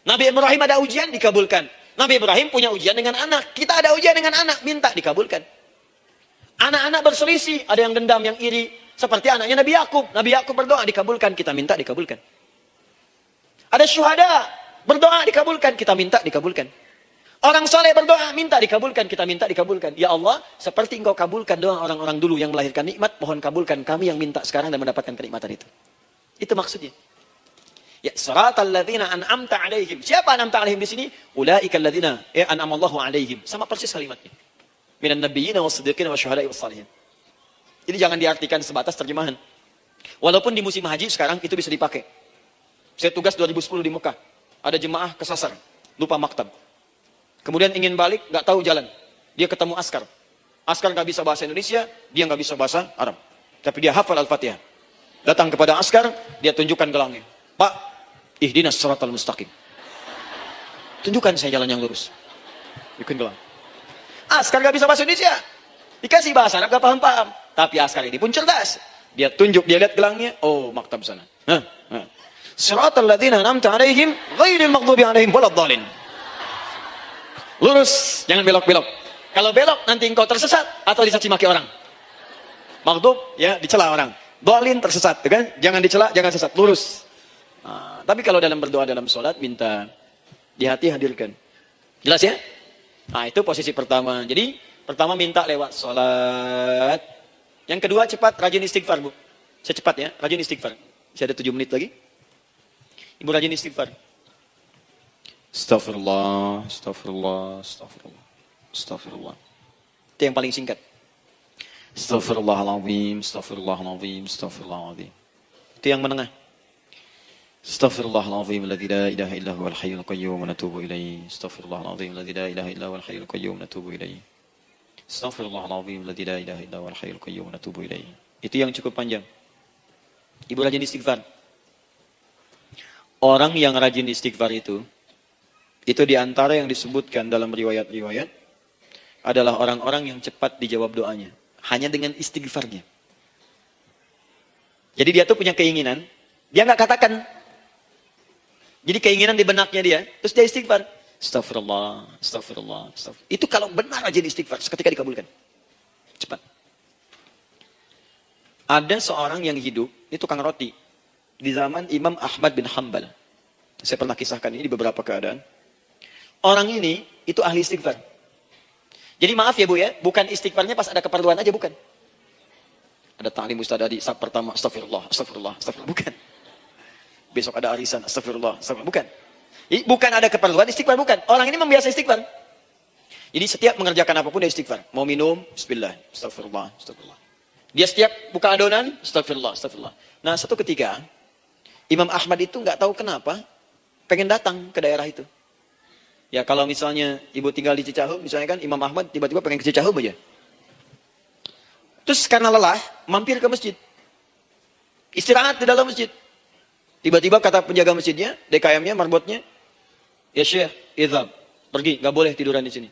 Nabi Ibrahim ada ujian, dikabulkan. Nabi Ibrahim punya ujian dengan anak. Kita ada ujian dengan anak, minta, dikabulkan. Anak-anak berselisih, ada yang dendam, yang iri. Seperti anaknya Nabi Yakub. Nabi Yakub berdoa, dikabulkan. Kita minta, dikabulkan. Ada syuhada, berdoa, dikabulkan. Kita minta, dikabulkan. Orang soleh berdoa, minta dikabulkan, kita minta dikabulkan. Ya Allah, seperti engkau kabulkan doa orang-orang dulu yang melahirkan nikmat, mohon kabulkan kami yang minta sekarang dan mendapatkan kenikmatan itu. Itu maksudnya. Ya, siratal ladzina an'amta 'alaihim. Siapa an'amta 'alaihim di sini? Ulaikal ladzina an'amallahu 'alaihim. Sama persis kalimatnya. Minan nabiyyina was-siddiqina wasyuhada'i was-shalihin. Jadi jangan diartikan sebatas terjemahan. Walaupun di musim haji sekarang itu bisa dipakai. Saya tugas 2010 di Mekah. Ada jemaah kesasar, lupa maktab. Kemudian ingin balik, nggak tahu jalan. Dia ketemu askar. Askar nggak bisa bahasa Indonesia, dia nggak bisa bahasa Arab. Tapi dia hafal Al-Fatihah. Datang kepada askar, dia tunjukkan gelangnya. Pak, ihdinas siratal mustaqim. Tunjukkan saya jalan yang lurus. Bikin gelang. Askar nggak bisa bahasa Indonesia. Dikasih bahasa Arab, nggak paham-paham. Tapi askar ini pun cerdas. Dia tunjuk, dia lihat gelangnya. Oh, maktab sana. Siratal ladzina an'amta 'alaihim ghairil maghdubi 'alaihim waladdallin. Lurus, jangan belok-belok. Kalau belok nanti engkau tersesat atau dicaci maki orang. Maghdub ya dicela orang. Dhalin tersesat, kan? Jangan dicela, jangan sesat, lurus. Nah, tapi kalau dalam berdoa dalam sholat minta di hati hadirkan. Jelas ya? Nah, itu posisi pertama. Jadi pertama minta lewat sholat. Yang kedua cepat rajin istighfar, Bu. Saya cepat ya, rajin istighfar. Masih ada 7 menit lagi. Ibu rajin istighfar. Astaghfirullah, astaghfirullah, astaghfirullah, astaghfirullah. Itu yang paling singkat. Astaghfirullahaladzim, astaghfirullahaladzim, astaghfirullahaladzim. Itu yang menengah. Astaghfirullahaladzim, alladzi la ilaha illa huwal hayyul qayyum wa natubu ilaihi. Astaghfirullahaladzim, alladzi la ilaha illa huwal hayyul qayyum wa natubu ilaihi. Astaghfirullahaladzim, alladzi la ilaha illa huwal hayyul qayyum wa natubu ilaihi. Itu yang cukup panjang. Ibu rajin istighfar. Orang yang rajin istighfar itu diantara yang disebutkan dalam riwayat-riwayat adalah orang-orang yang cepat dijawab doanya. Hanya dengan istighfarnya. Jadi dia tuh punya keinginan, dia nggak katakan. Jadi keinginan di benaknya dia, terus dia istighfar. Astagfirullah, astagfirullah, astagfirullah. Itu kalau benar rajin istighfar, seketika dikabulkan. Cepat. Ada seorang yang hidup, ini tukang roti. Di zaman Imam Ahmad bin Hanbal. Saya pernah kisahkan ini di beberapa keadaan. Orang ini itu ahli istighfar. Jadi maaf ya Bu ya, bukan istighfarnya pas ada keperluan aja, bukan. Ada ta'lim ustaz di saat pertama, astagfirullah, astagfirullah, astagfirullah, bukan. Besok ada arisan, astagfirullah, astagfirullah, bukan. Jadi bukan ada keperluan, istighfar bukan. Orang ini membiasa istighfar. Jadi setiap mengerjakan apapun dia istighfar. Mau minum, bismillah, astagfirullah, astagfirullah. Dia setiap buka adonan, astagfirullah, astagfirullah. Nah satu ketika, Imam Ahmad itu nggak tahu kenapa, pengen datang ke daerah itu. Ya kalau misalnya ibu tinggal di Cicahem, misalnya kan Imam Ahmad tiba-tiba pengen ke Cicahem aja. Terus karena lelah, mampir ke masjid. Istirahat di dalam masjid. Tiba-tiba kata penjaga masjidnya, DKM-nya, marbotnya, ya Syekh, idhab, pergi, nggak boleh tiduran di sini.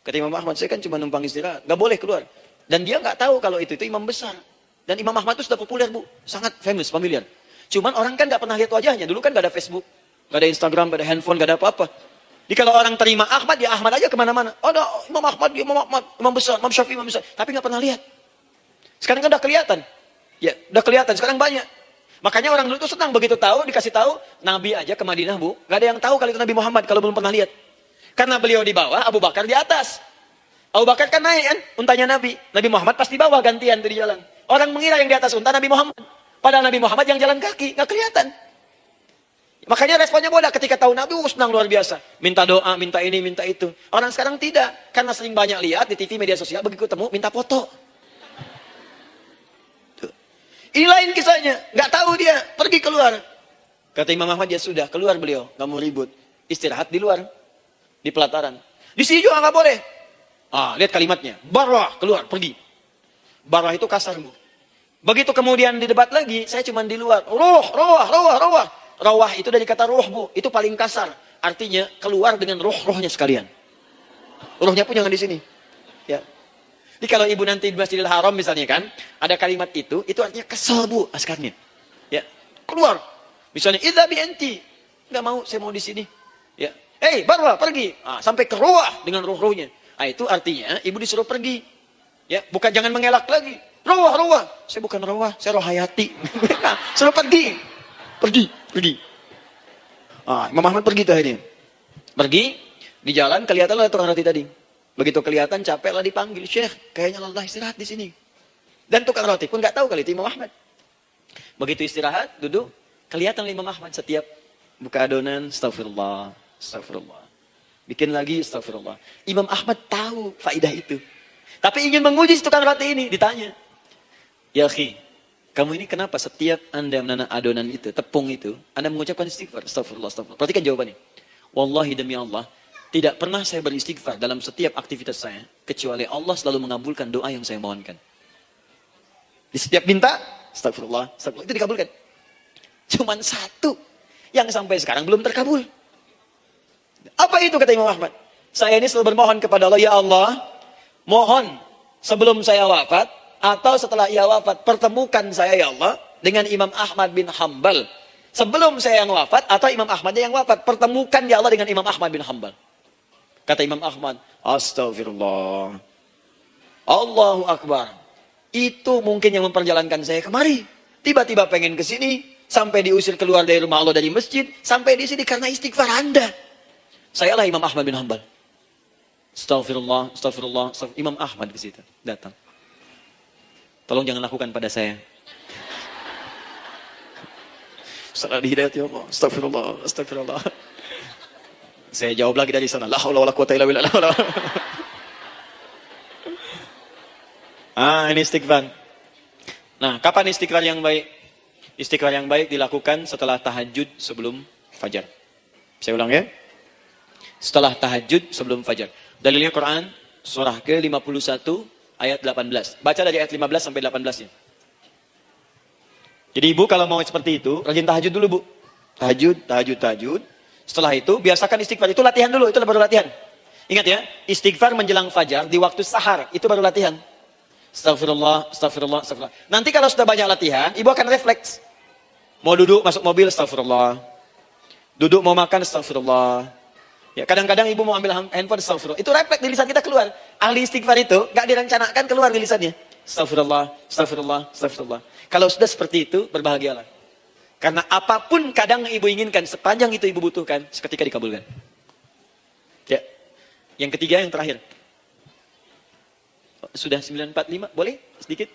Kata Imam Ahmad, saya kan cuma numpang istirahat, nggak boleh keluar. Dan dia nggak tahu kalau itu imam besar. Dan Imam Ahmad itu sudah populer Bu, sangat famous, familiar. Cuman orang kan nggak pernah lihat wajahnya. Dulu kan nggak ada Facebook, nggak ada Instagram, nggak ada handphone, nggak ada apa-apa. Jadi kalau orang terima Ahmad, ya Ahmad aja kemana-mana. Oh, ada Imam Ahmad, Imam Ahmad, Imam besar, Imam Syafi'i, Imam besar. Tapi nggak pernah lihat. Sekarang kan udah kelihatan. Ya, udah kelihatan. Sekarang banyak. Makanya orang dulu tuh senang begitu tahu, dikasih tahu, Nabi aja ke Madinah, Bu. Gak ada yang tahu kalau itu Nabi Muhammad, kalau belum pernah lihat. Karena beliau di bawah, Abu Bakar di atas. Abu Bakar kan naik kan, untanya Nabi. Nabi Muhammad pas di bawah, gantian tuh di jalan. Orang mengira yang di atas unta Nabi Muhammad. Padahal Nabi Muhammad yang jalan kaki, gak kelihatan. Makanya responnya bodoh ketika tahu Nabi, senang luar biasa. Minta doa, minta ini, minta itu. Orang sekarang tidak. Karena sering banyak lihat di TV, media sosial, begitu ketemu, minta foto. Ini lain kisahnya, nggak tahu dia, pergi keluar. Kata Imam Ahmad, ya sudah, keluar beliau, nggak mau ribut. Istirahat di luar, di pelataran. Di sini juga nggak boleh. Lihat kalimatnya, barwah, keluar, pergi. Barwah itu kasar, Bu. Begitu kemudian di debat lagi, saya cuma di luar. Rawah. Rawah itu dari kata ruh, Bu, itu paling kasar. Artinya keluar dengan rohnya sekalian. Rohnya pun jangan di sini. Ya. Jadi kalau ibu nanti di Masjidil Haram misalnya kan, ada kalimat itu artinya kesel, Bu, askarnya. Ya, keluar. Misalnya, idza bi anti. Enggak mau, saya mau di sini. Ya. Barwa, pergi. Sampai ke rawah dengan roh-rohnya. Itu artinya ibu disuruh pergi. Ya, bukan jangan mengelak lagi. Rawah. Saya bukan rawah, saya rohayati. Suruh pergi. Pergi. Imam Ahmad pergi tuh akhirnya. Pergi, di jalan kelihatan lah tukang roti tadi. Begitu kelihatan capek lah dipanggil, Syekh, kayaknya Allah istirahat di sini. Dan tukang roti pun nggak tahu kali itu Imam Ahmad. Begitu istirahat, duduk, kelihatan Imam Ahmad setiap buka adonan, astagfirullah. Bikin lagi, astagfirullah. Imam Ahmad tahu faidah itu. Tapi ingin menguji tukang roti ini, ditanya. Ya akhi, kamu ini kenapa setiap Anda menanam adonan itu, tepung itu, Anda mengucapkan istighfar, astagfirullah. Perhatikan jawabannya. Wallahi demi Allah, tidak pernah saya beristighfar dalam setiap aktivitas saya, kecuali Allah selalu mengabulkan doa yang saya mohonkan. Di setiap minta, astagfirullah, itu dikabulkan. Cuman satu yang sampai sekarang belum terkabul. Apa itu kata Imam Ahmad? Saya ini selalu bermohon kepada Allah, ya Allah, mohon sebelum saya wafat, atau setelah ia wafat, pertemukan saya ya Allah, dengan Imam Ahmad bin Hanbal. Sebelum saya yang wafat, atau Imam Ahmadnya yang wafat, pertemukan ya Allah dengan Imam Ahmad bin Hanbal. Kata Imam Ahmad, astagfirullah. Allahu Akbar. Itu mungkin yang memperjalankan saya kemari. Tiba-tiba pengen ke sini, sampai diusir keluar dari rumah Allah dari masjid, sampai di sini karena istighfar Anda. Sayalah Imam Ahmad bin Hanbal. Astagfirullah. Imam Ahmad ke situ datang. Tolong jangan lakukan pada saya. Salah hidayat ya Allah. Astagfirullah. Saya jawab lagi dari sana. La haula wala quwata illa billah. Ini istighfar. Nah, kapan istighfar yang baik? Istighfar yang baik dilakukan setelah tahajud sebelum fajar. Saya ulang ya. Setelah tahajud sebelum fajar. Dalilnya Quran surah ke-51 ayat 18. Baca dari ayat 15 sampai 18 ya. Jadi ibu kalau mau seperti itu, rajin tahajud dulu, Bu. Tahajud. Setelah itu, biasakan istighfar. Itu latihan dulu, itu baru latihan. Ingat ya, istighfar menjelang fajar di waktu sahar, itu baru latihan. Astagfirullah. Nanti kalau sudah banyak latihan, ibu akan refleks. Mau duduk, masuk mobil, astagfirullah. Duduk mau makan, astagfirullah. Ya, kadang-kadang ibu mau ambil handphone, astagfirullah. Itu refleks di lisan kita keluar. Ahli istighfar itu, gak direncanakan keluar di lisannya. Astagfirullah. Kalau sudah seperti itu, berbahagialah. Karena apapun kadang ibu inginkan, sepanjang itu ibu butuhkan, seketika dikabulkan. Ya. Yang ketiga, yang terakhir. Sudah 9:45, boleh? Sedikit?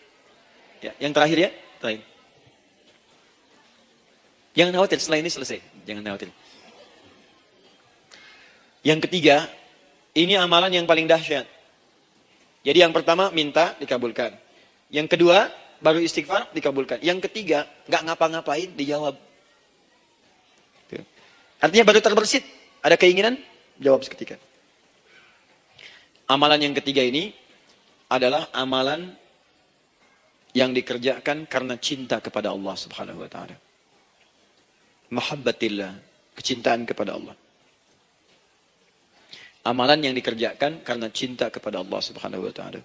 Ya, yang terakhir ya. Terakhir. Jangan khawatir, setelah ini selesai. Jangan khawatir. Yang ketiga, ini amalan yang paling dahsyat. Jadi yang pertama, minta, dikabulkan. Yang kedua, baru istighfar, dikabulkan. Yang ketiga, nggak ngapa-ngapain, dijawab. Artinya baru terbersit, ada keinginan, jawab seketika. Amalan yang ketiga ini adalah amalan yang dikerjakan karena cinta kepada Allah Subhanahu wa taala. Mahabbatillah, kecintaan kepada Allah. Amalan yang dikerjakan karena cinta kepada Allah Subhanahu wa taala.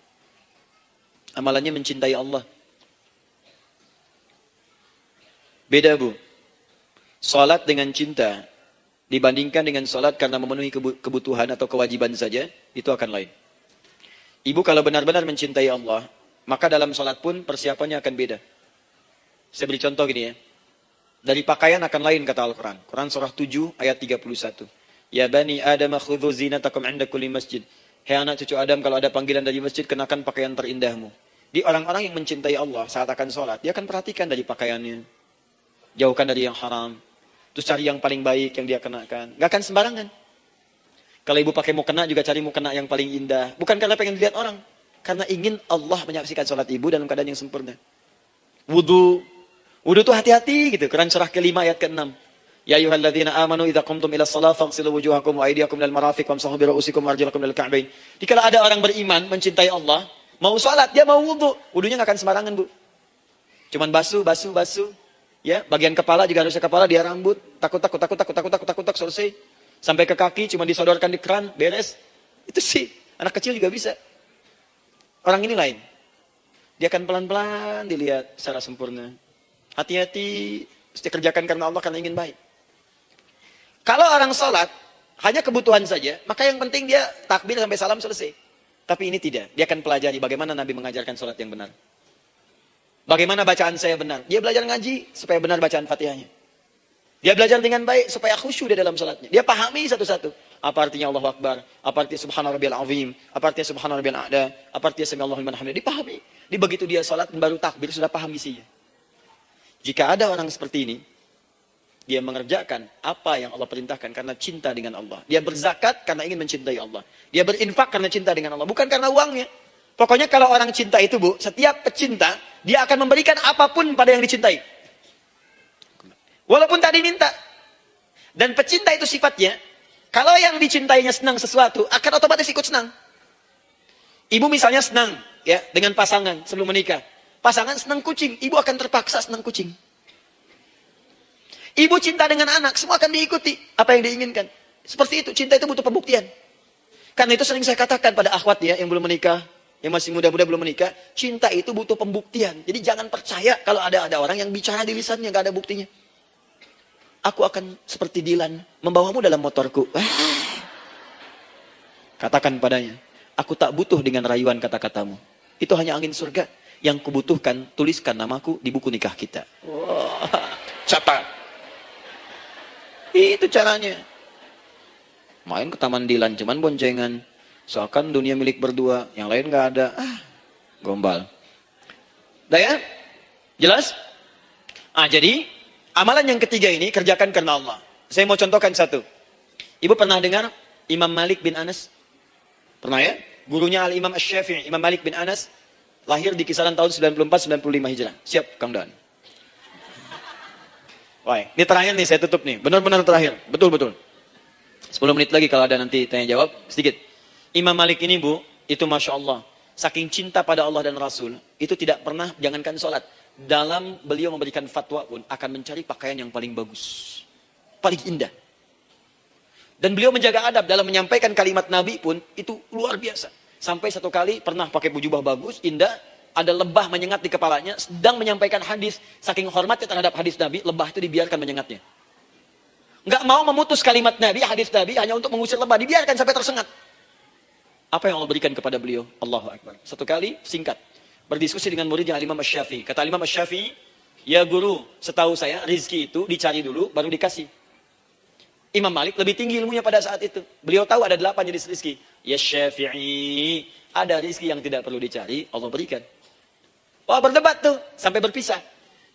Amalannya mencintai Allah. Beda, Bu. Salat dengan cinta dibandingkan dengan sholat karena memenuhi kebutuhan atau kewajiban saja, itu akan lain. Ibu kalau benar-benar mencintai Allah, maka dalam sholat pun persiapannya akan beda. Saya beri contoh gini ya. Dari pakaian akan lain kata Al-Quran. Quran surah 7 ayat 31. Ya bani Adam khudhu zinatakum inda kulli masjid. Hei anak cucu Adam, kalau ada panggilan dari masjid, kenakan pakaian terindahmu. Di orang-orang yang mencintai Allah saat akan sholat, dia akan perhatikan dari pakaiannya. Jauhkan dari yang haram. Terus cari yang paling baik yang dia kenakan. Gak akan sembarangan. Kalau ibu pakai mukena juga cari mukena yang paling indah. Bukan karena pengen dilihat orang. Karena ingin Allah menyaksikan sholat ibu dalam keadaan yang sempurna. Wudu itu hati-hati gitu. Quran surah ke-5 ayat ke-6. Ya ayyuhalladzina amanu idza qumtum ila shalah faghsilu wujuhakum wa aydiyakum ilal marafiq wamsahu bi ru'usikum wa arjulakum ilal ka'bain. Jika ada orang beriman mencintai Allah, mau salat, dia mau wudu, wudunya enggak akan sembarangan, Bu. Cuman basuh. Ya, bagian kepala juga harusnya kepala, dia rambut, takut selesai. Sampai ke kaki cuma disodorkan di keran, beres. Itu sih anak kecil juga bisa. Orang ini lain. Dia akan pelan-pelan dilihat secara sempurna. Hati-hati, mesti kerjakan karena Allah, karena ingin baik. Kalau orang sholat, hanya kebutuhan saja, maka yang penting dia takbir sampai salam selesai. Tapi ini tidak. Dia akan pelajari bagaimana Nabi mengajarkan sholat yang benar. Bagaimana bacaan saya benar. Dia belajar ngaji supaya benar bacaan Fatihahnya. Dia belajar dengan baik supaya khusyuk di dalam sholatnya. Dia pahami satu-satu. Apa artinya Allahu Akbar? Apa artinya Subhana Rabbiyal Azim? Apa artinya Subhana Rabbiyal A'la? Apa artinya Sami Allahu liman hamidah? Dipahami. Di begitu dia sholat baru takbir sudah paham isinya. Jika ada orang seperti ini, dia mengerjakan apa yang Allah perintahkan karena cinta dengan Allah. Dia berzakat karena ingin mencintai Allah. Dia berinfak karena cinta dengan Allah. Bukan karena uangnya. Pokoknya kalau orang cinta itu, Bu, setiap pecinta, dia akan memberikan apapun pada yang dicintai. Walaupun tadi minta. Dan pecinta itu sifatnya, kalau yang dicintainya senang sesuatu, akan otomatis ikut senang. Ibu misalnya senang ya dengan pasangan sebelum menikah. Pasangan senang kucing, ibu akan terpaksa senang kucing. Ibu cinta dengan anak, semua akan diikuti apa yang diinginkan. Seperti itu, cinta itu butuh pembuktian. Karena itu sering saya katakan pada akhwat ya yang belum menikah, yang masih muda-muda belum menikah, cinta itu butuh pembuktian. Jadi jangan percaya kalau ada orang yang bicara di lisannya nggak ada buktinya. Aku akan seperti Dilan, membawamu dalam motorku. Katakan padanya, aku tak butuh dengan rayuan kata-katamu. Itu hanya angin surga. Yang kubutuhkan, tuliskan namaku di buku nikah kita. Wah, catat. Itu caranya. Main ke Taman Dilan, cuman boncengan. Seakan dunia milik berdua, yang lain nggak ada. Gombal. Udah ya? Jelas? Jadi amalan yang ketiga ini kerjakan karena Allah. Saya mau contohkan satu. Ibu pernah dengar Imam Malik bin Anas? Pernah ya? Gurunya Al-Imam Asy-Syafi'i, Imam Malik bin Anas, lahir di kisaran tahun 94-95 Hijrah. Siap, Kang Dan. Wah, ini terakhir nih, saya tutup nih. Benar-benar terakhir. Betul-betul. 10 menit lagi kalau ada nanti tanya jawab, sedikit. Imam Malik ini, Bu, itu Masya Allah. Saking cinta pada Allah dan Rasul, itu tidak pernah, jangankan sholat. Dalam beliau memberikan fatwa pun, akan mencari pakaian yang paling bagus. Paling indah. Dan beliau menjaga adab dalam menyampaikan kalimat Nabi pun, itu luar biasa. Sampai satu kali pernah pakai jubah bagus, indah, ada lebah menyengat di kepalanya, sedang menyampaikan hadis, saking hormatnya terhadap hadis Nabi, lebah itu dibiarkan menyengatnya. Nggak mau memutus kalimat Nabi, hadis Nabi, hanya untuk mengusir lebah, dibiarkan sampai tersengat. Apa yang Allah berikan kepada beliau? Allahu Akbar. Satu kali, singkat, berdiskusi dengan muridnya Imam Asy-Syafi'i. Kata Imam Asy-Syafi'i, ya guru, setahu saya rizki itu dicari dulu, baru dikasih. Imam Malik lebih tinggi ilmunya pada saat itu. Beliau tahu ada 8 jenis rizki. Ya Syafi'i, ada rizki yang tidak perlu dicari, Allah berikan. Wah, berdebat tuh, sampai berpisah.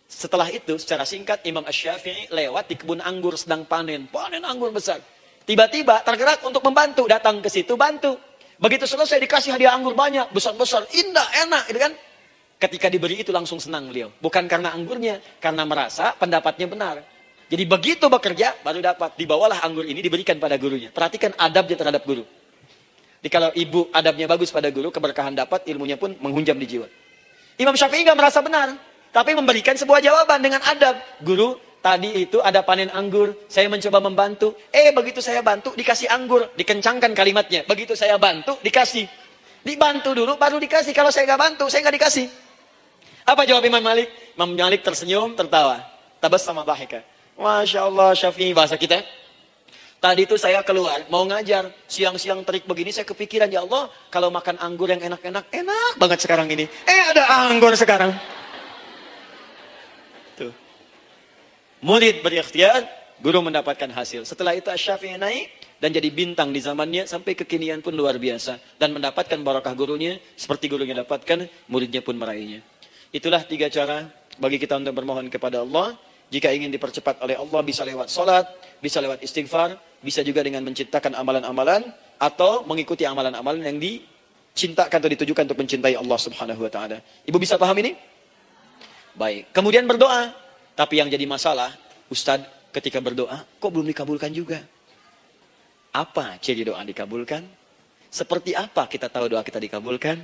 Setelah itu, secara singkat, Imam Asy-Syafi'i lewat di kebun anggur, sedang panen anggur besar. Tiba-tiba tergerak untuk membantu, datang ke situ, bantu. Begitu selesai dikasih hadiah anggur banyak, besar-besar, indah, enak, gitu kan? Ketika diberi itu langsung senang beliau. Bukan karena anggurnya, karena merasa pendapatnya benar. Jadi begitu bekerja, baru dapat. Dibawalah anggur ini, diberikan pada gurunya. Perhatikan adabnya terhadap guru. Jadi kalau ibu adabnya bagus pada guru, keberkahan dapat, ilmunya pun menghunjam di jiwa. Imam Syafi'i nggak merasa benar, tapi memberikan sebuah jawaban dengan adab. Guru, tadi itu ada panen anggur, saya mencoba membantu. Begitu saya bantu, dikasih anggur, dikencangkan kalimatnya. Begitu saya bantu, dikasih. Dibantu dulu, baru dikasih. Kalau saya nggak bantu, saya nggak dikasih. Apa jawab Imam Malik? Imam Malik tersenyum, tertawa. Tabassama dhahika. Masya Allah, Syafi'i bahasa kita. Tadi itu saya keluar, mau ngajar. Siang-siang terik begini, saya kepikiran, ya Allah, kalau makan anggur yang enak-enak, enak banget sekarang ini. Ada anggur sekarang. Tuh. Murid berikhtiar, guru mendapatkan hasil. Setelah itu Asy-Syafi'i naik dan jadi bintang di zamannya, sampai kekinian pun luar biasa. Dan mendapatkan barakah gurunya, seperti gurunya dapatkan, muridnya pun meraihnya. Itulah 3 cara bagi kita untuk bermohon kepada Allah. Jika ingin dipercepat oleh Allah, bisa lewat salat, bisa lewat istighfar, bisa juga dengan menciptakan amalan-amalan, atau mengikuti amalan-amalan yang dicintakan atau ditujukan untuk mencintai Allah Subhanahu wa taala. Ibu bisa paham ini? Baik. Kemudian berdoa. Tapi yang jadi masalah, Ustadz, ketika berdoa, kok belum dikabulkan juga? Apa ciri doa dikabulkan? Seperti apa kita tahu doa kita dikabulkan?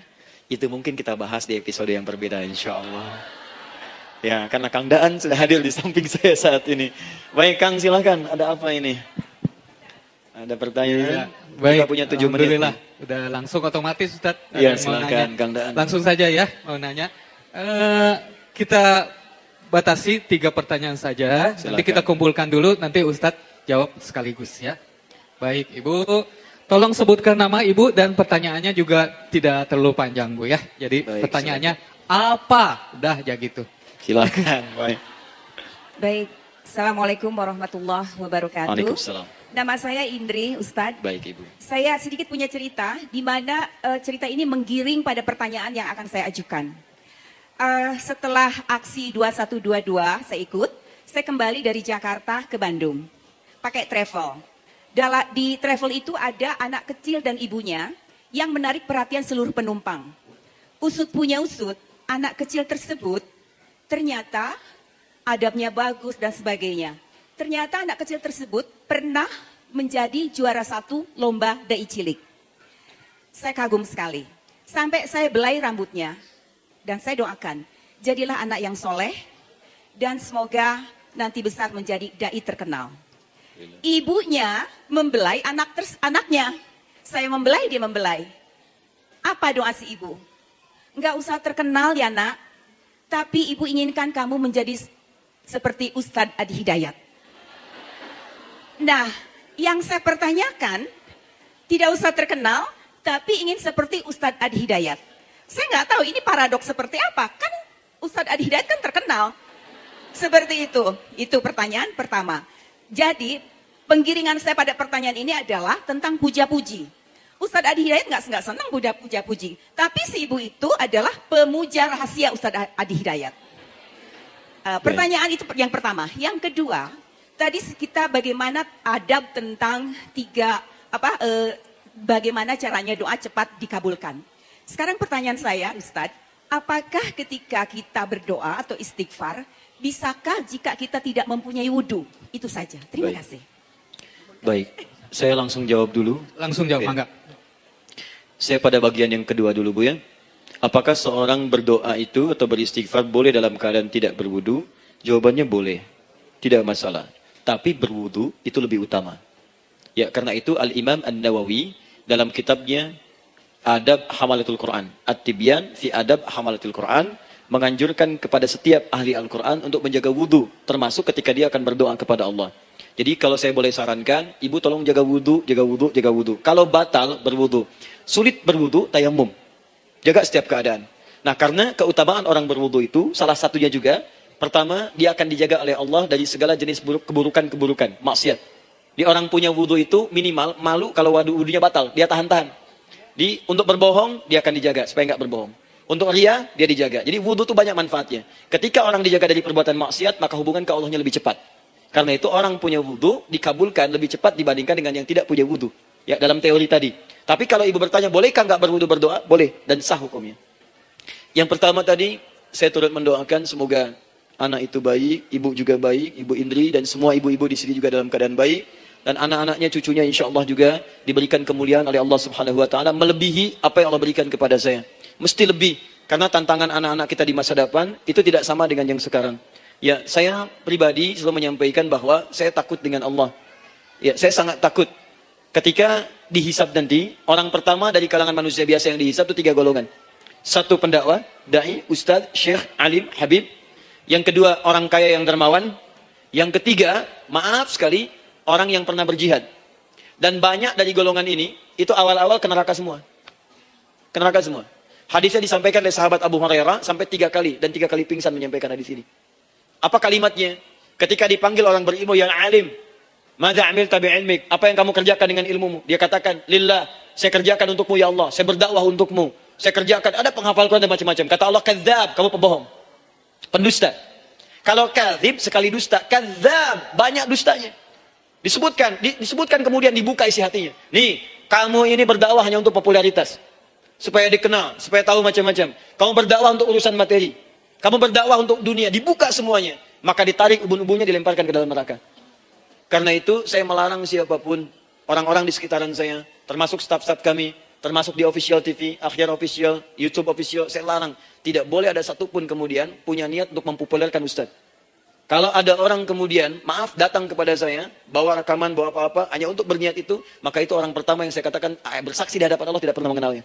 Itu mungkin kita bahas di episode yang berbeda, insya Allah. Ya, karena Kang Daan sudah hadir di samping saya saat ini. Baik, Kang, silakan. Ada apa ini? Ada pertanyaan?
Ya, baik,
kita punya 7 menit.
Alhamdulillah. Udah langsung otomatis, Ustaz.
Iya, silakan, Kang Daan.
Langsung saja ya, mau nanya. Kita batasi 3 pertanyaan saja.
Silakan.
Nanti kita kumpulkan dulu, nanti Ustadz jawab sekaligus ya. Baik, Ibu. Tolong sebutkan nama Ibu dan pertanyaannya juga tidak terlalu panjang, Bu ya. Jadi
baik,
pertanyaannya apa? Udah aja gitu.
Silakan. Baik.
Baik, Assalamualaikum warahmatullahi wabarakatuh.
Waalaikumsalam.
Nama saya Indri, Ustadz.
Baik, Ibu.
Saya sedikit punya cerita, di mana cerita ini menggiring pada pertanyaan yang akan saya ajukan. Setelah aksi 2122, saya kembali dari Jakarta ke Bandung, pakai travel. Di travel itu ada anak kecil dan ibunya yang menarik perhatian seluruh penumpang. Usut punya usut, anak kecil tersebut ternyata adabnya bagus dan sebagainya. Ternyata anak kecil tersebut pernah menjadi juara 1 lomba dai cilik. Saya kagum sekali. Sampai saya belai rambutnya. Dan saya doakan, jadilah anak yang soleh. Dan semoga nanti besar menjadi dai terkenal. Ibunya membelai anaknya. Saya membelai, dia membelai. Apa doa si ibu? Enggak usah terkenal ya nak. Tapi ibu inginkan kamu menjadi seperti Ustadz Adi Hidayat. Nah, yang saya pertanyakan, tidak usah terkenal, tapi ingin seperti Ustadz Adi Hidayat. Saya nggak tahu ini paradoks seperti apa. Kan Ustadz Adi Hidayat kan terkenal. Seperti itu pertanyaan pertama. Jadi, penggiringan saya pada pertanyaan ini adalah tentang puja-puji. Ustadz Adi Hidayat nggak senang puja-puji. Tapi si ibu itu adalah pemuja rahasia Ustadz Adi Hidayat. Pertanyaan itu yang pertama. Yang kedua, tadi kita bagaimana adab tentang bagaimana caranya doa cepat dikabulkan. Sekarang pertanyaan saya, Ustadz, apakah ketika kita berdoa atau istighfar, bisakah jika kita tidak mempunyai wudhu? Itu saja. Terima kasih.
Baik, saya langsung jawab dulu.
Langsung jawab, Mangga.
Saya pada bagian yang kedua dulu, Bu ya. Apakah seorang berdoa itu atau beristighfar boleh dalam keadaan tidak berwudu? Jawabannya boleh. Tidak masalah. Tapi berwudu itu lebih utama. Ya, karena itu Al-Imam An-Nawawi dalam kitabnya Adab Hamalatul Quran, At-Tibyan fi Adab Hamalatul Quran, menganjurkan kepada setiap ahli Al-Quran untuk menjaga wudu, termasuk ketika dia akan berdoa kepada Allah. Jadi kalau saya boleh sarankan, ibu tolong jaga wudu, jaga wudu, jaga wudu. Kalau batal berwudu, sulit berwudu, tayamum. Jaga setiap keadaan. Nah, karena keutamaan orang berwudu itu, salah satunya juga, pertama, dia akan dijaga oleh Allah dari segala jenis keburukan-keburukan, maksiat. Di orang punya wudu itu minimal, malu kalau wudunya batal, dia tahan-tahan. Untuk berbohong, dia akan dijaga, supaya nggak berbohong. Untuk ria, dia dijaga. Jadi wudu itu banyak manfaatnya. Ketika orang dijaga dari perbuatan maksiat, maka hubungan ke Allahnya lebih cepat. Karena itu orang punya wudu dikabulkan lebih cepat dibandingkan dengan yang tidak punya wudu. Ya, dalam teori tadi. Tapi kalau ibu bertanya, bolehkah nggak berwudu berdoa? Boleh, dan sah hukumnya. Yang pertama tadi, saya turut mendoakan semoga anak itu baik, ibu juga baik, Ibu Indri, dan semua ibu-ibu di sini juga dalam keadaan baik. Dan anak-anaknya, cucunya insya Allah juga diberikan kemuliaan oleh Allah Subhanahu Wa Taala melebihi apa yang Allah berikan kepada saya. Mesti lebih, karena tantangan anak-anak kita di masa depan itu tidak sama dengan yang sekarang. Ya, saya pribadi selalu menyampaikan bahwa saya takut dengan Allah. Ya, saya sangat takut. Ketika dihisab nanti, orang pertama dari kalangan manusia biasa yang dihisab itu 3 golongan. 1 pendakwah, dai, ustadz, syekh, alim, habib. Yang kedua, orang kaya yang dermawan. Yang ketiga, maaf sekali, orang yang pernah berjihad. Dan banyak dari golongan ini, itu awal-awal ke neraka semua. Ke neraka semua. Hadisnya disampaikan oleh sahabat Abu Hurairah sampai 3 kali. Dan 3 kali pingsan menyampaikan hadis ini. Apa kalimatnya? Ketika dipanggil orang berilmu yang alim. Madza amilta bi'ilmik? Apa yang kamu kerjakan dengan ilmumu? Dia katakan, lillah, saya kerjakan untukmu ya Allah. Saya berdakwah untukmu. Saya kerjakan, ada penghafal Quran dan macam-macam. Kata Allah, kadzab, kamu pembohong. Pendusta. Kalau kadzib sekali dusta, kadzab, banyak dustanya. Disebutkan kemudian dibuka isi hatinya. Nih, kamu ini berdakwah hanya untuk popularitas. Supaya dikenal, supaya tahu macam-macam. Kamu berdakwah untuk urusan materi. Kamu berdakwah untuk dunia, dibuka semuanya. Maka ditarik ubun-ubunnya, dilemparkan ke dalam neraka. Karena itu saya melarang siapapun, orang-orang di sekitaran saya, termasuk staf-staf kami, termasuk di official TV, Akhyar official, YouTube official, saya larang. Tidak boleh ada satupun kemudian punya niat untuk mempopulerkan Ustaz. Kalau ada orang kemudian, maaf, datang kepada saya, bawa rekaman, bawa apa-apa, hanya untuk berniat itu, maka itu orang pertama yang saya katakan, bersaksi di hadapan Allah tidak pernah mengenalnya.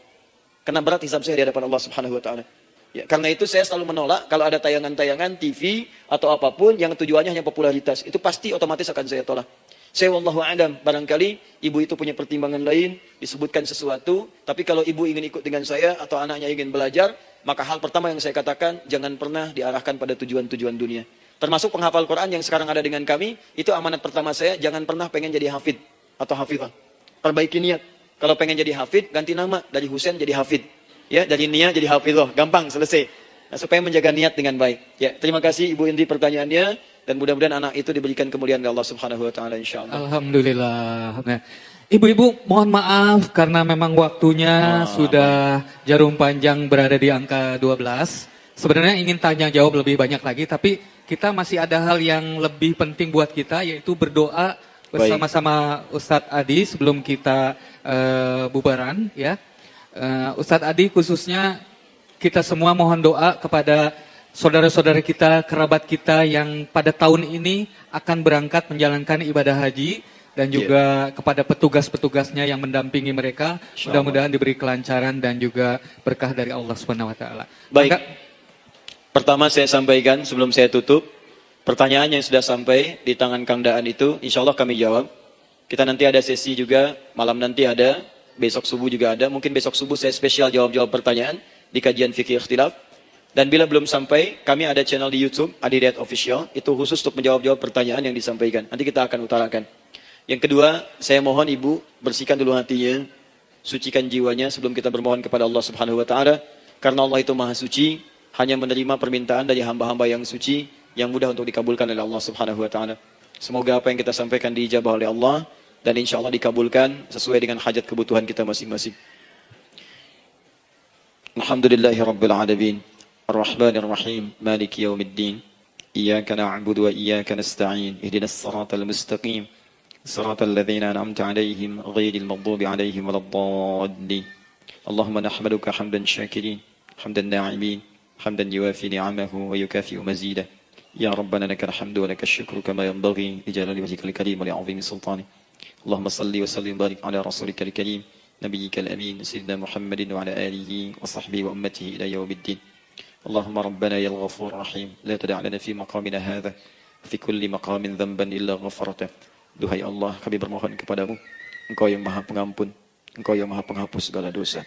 Karena berat hisab saya di hadapan Allah Subhanahu Wa Taala. Ya, karena itu saya selalu menolak kalau ada tayangan-tayangan TV atau apapun yang tujuannya hanya popularitas. Itu pasti otomatis akan saya tolak. Saya wallahu a'lam, barangkali ibu itu punya pertimbangan lain, disebutkan sesuatu, tapi kalau ibu ingin ikut dengan saya atau anaknya ingin belajar, maka hal pertama yang saya katakan, jangan pernah diarahkan pada tujuan-tujuan dunia. Termasuk penghafal Quran yang sekarang ada dengan kami, itu amanat pertama saya, jangan pernah pengen jadi hafid atau hafizah. Perbaiki niat. Kalau pengen jadi hafid, ganti nama dari Husain jadi hafid. Ya, dari niat jadi hafizah, gampang, selesai. Nah, supaya menjaga niat dengan baik. Ya, terima kasih Ibu Indi pertanyaannya, dan mudah-mudahan anak itu diberikan kemuliaan oleh Allah Subhanahu Wa Taala insyaallah.
Alhamdulillah. Nah, ibu-ibu mohon maaf karena memang waktunya sudah jarum panjang berada di angka 12. Sebenarnya ingin tanya jawab lebih banyak lagi, tapi kita masih ada hal yang lebih penting buat kita, yaitu berdoa bersama-sama Ustadz Adi sebelum kita bubaran, ya. Ustadz Adi khususnya kita semua mohon doa kepada saudara-saudara kita, kerabat kita yang pada tahun ini akan berangkat menjalankan ibadah haji dan juga kepada petugas-petugasnya yang mendampingi mereka. Mudah-mudahan diberi kelancaran dan juga berkah dari Allah Subhanahu Wa Taala.
Baik. Pertama saya sampaikan sebelum saya tutup, pertanyaan yang sudah sampai di tangan Kang Daan itu, insya Allah kami jawab. Kita nanti ada sesi juga, malam nanti ada, besok subuh juga ada. Mungkin besok subuh saya spesial jawab-jawab pertanyaan di kajian fikih ikhtilaf. Dan bila belum sampai, kami ada channel di YouTube, Adi Hidayat Official, itu khusus untuk menjawab-jawab pertanyaan yang disampaikan. Nanti kita akan utarakan. Yang kedua, saya mohon ibu bersihkan dulu hatinya, sucikan jiwanya sebelum kita bermohon kepada Allah Subhanahu Wa Taala. Karena Allah itu maha suci, hanya menerima permintaan dari hamba-hamba yang suci, yang mudah untuk dikabulkan oleh Allah Subhanahu Wa Taala. Semoga apa yang kita sampaikan diijabah oleh Allah, dan insya Allah dikabulkan sesuai dengan hajat kebutuhan kita masing-masing. Alhamdulillahi Rabbil Alamin, Ar-Rahmanir Rahim, Maliki Yawmiddin, Iyaka na'budu wa iyaka nasta'in, Ihdinas siratal mustaqim, siratal ladzina an'amta 'alaihim ghairil maghdubi 'alaihim waladdallin. Allahumma nahmaduka hamdan syakirin, hamdan na'imin, hamdan yuwafi ni'amahu wa yukafi'u mazidah. Ya Rabbana lakal hamdu wa lakal syukru kama yanbaghi li jalali wajhikal karim wa li 'azimi sultanik. اللهم صل وسلم وبارك على رسولك الكريم نبيك الأمين سيدنا محمد وعلى آله وصحبه وأمته إلى يوم الدين. اللهم ربنا يا الغفور الرحيم لا تدع لنا في مقامنا هذا في كل مقام ذنبا إلا غفرته. Duhai Allah, kami bermohon kepadamu, Engkau yang maha pengampun, Engkau yang maha penghapus segala dosa.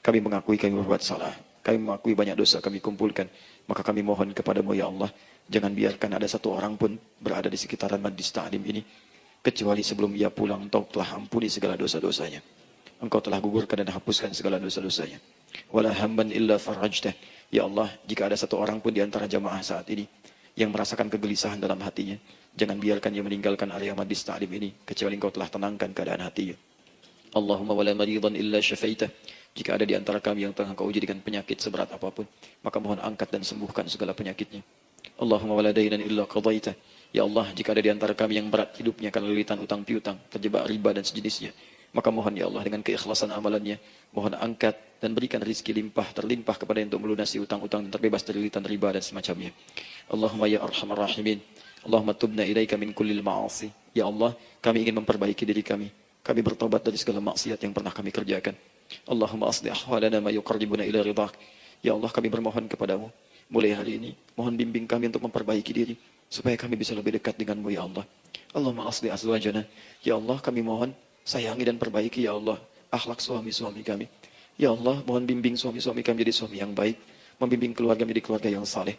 Kami mengakui kami berbuat salah, kami mengakui banyak dosa kami kumpulkan, maka kami mohon kepadamu ya Allah, jangan biarkan ada satu orang pun berada di sekitaran majlis ta'lim ini kecuali sebelum ia pulang Engkau telah ampuni segala dosa-dosanya. Engkau telah gugurkan dan hapuskan segala dosa-dosanya. Wala hamban illa farajtah. Ya Allah, jika ada satu orang pun di antara jamaah saat ini yang merasakan kegelisahan dalam hatinya, jangan biarkan ia meninggalkan area majlis ta'lim ini kecuali Engkau telah tenangkan keadaan hatinya. Allahumma wala maridan illa syafaitah. Jika ada di antara kami yang tengah Engkau uji dengan penyakit seberat apapun, maka mohon angkat dan sembuhkan segala penyakitnya. Allahumma wala dainan illa qadaitah. Ya Allah, jika ada di antara kami yang berat hidupnya karena lilitan utang piutang, terjebak riba dan sejenisnya, maka mohon ya Allah dengan keikhlasan amalannya, mohon angkat dan berikan rizki limpah terlimpah kepada yang untuk melunasi utang-utang dan terbebas dari lilitan riba dan semacamnya. Allahumma ya arhamar rahimin, Allahumma tubna ilaika min kullil ma'asi. Ya Allah, kami ingin memperbaiki diri kami. Kami bertobat dari segala maksiat yang pernah kami kerjakan. Allahumma aslih ahwalana ma yuqarribuna ila ridhak. Ya Allah, kami bermohon kepadamu, mulai hari ini, mohon bimbing kami untuk memperbaiki diri, supaya kami bisa lebih dekat denganmu ya Allah. Allahumma asli azwajana. Ya Allah, kami mohon
Sayangi dan perbaiki ya Allah akhlak suami-suami kami. Ya Allah, mohon bimbing suami-suami kami jadi suami yang baik, membimbing keluarga menjadi keluarga yang saleh.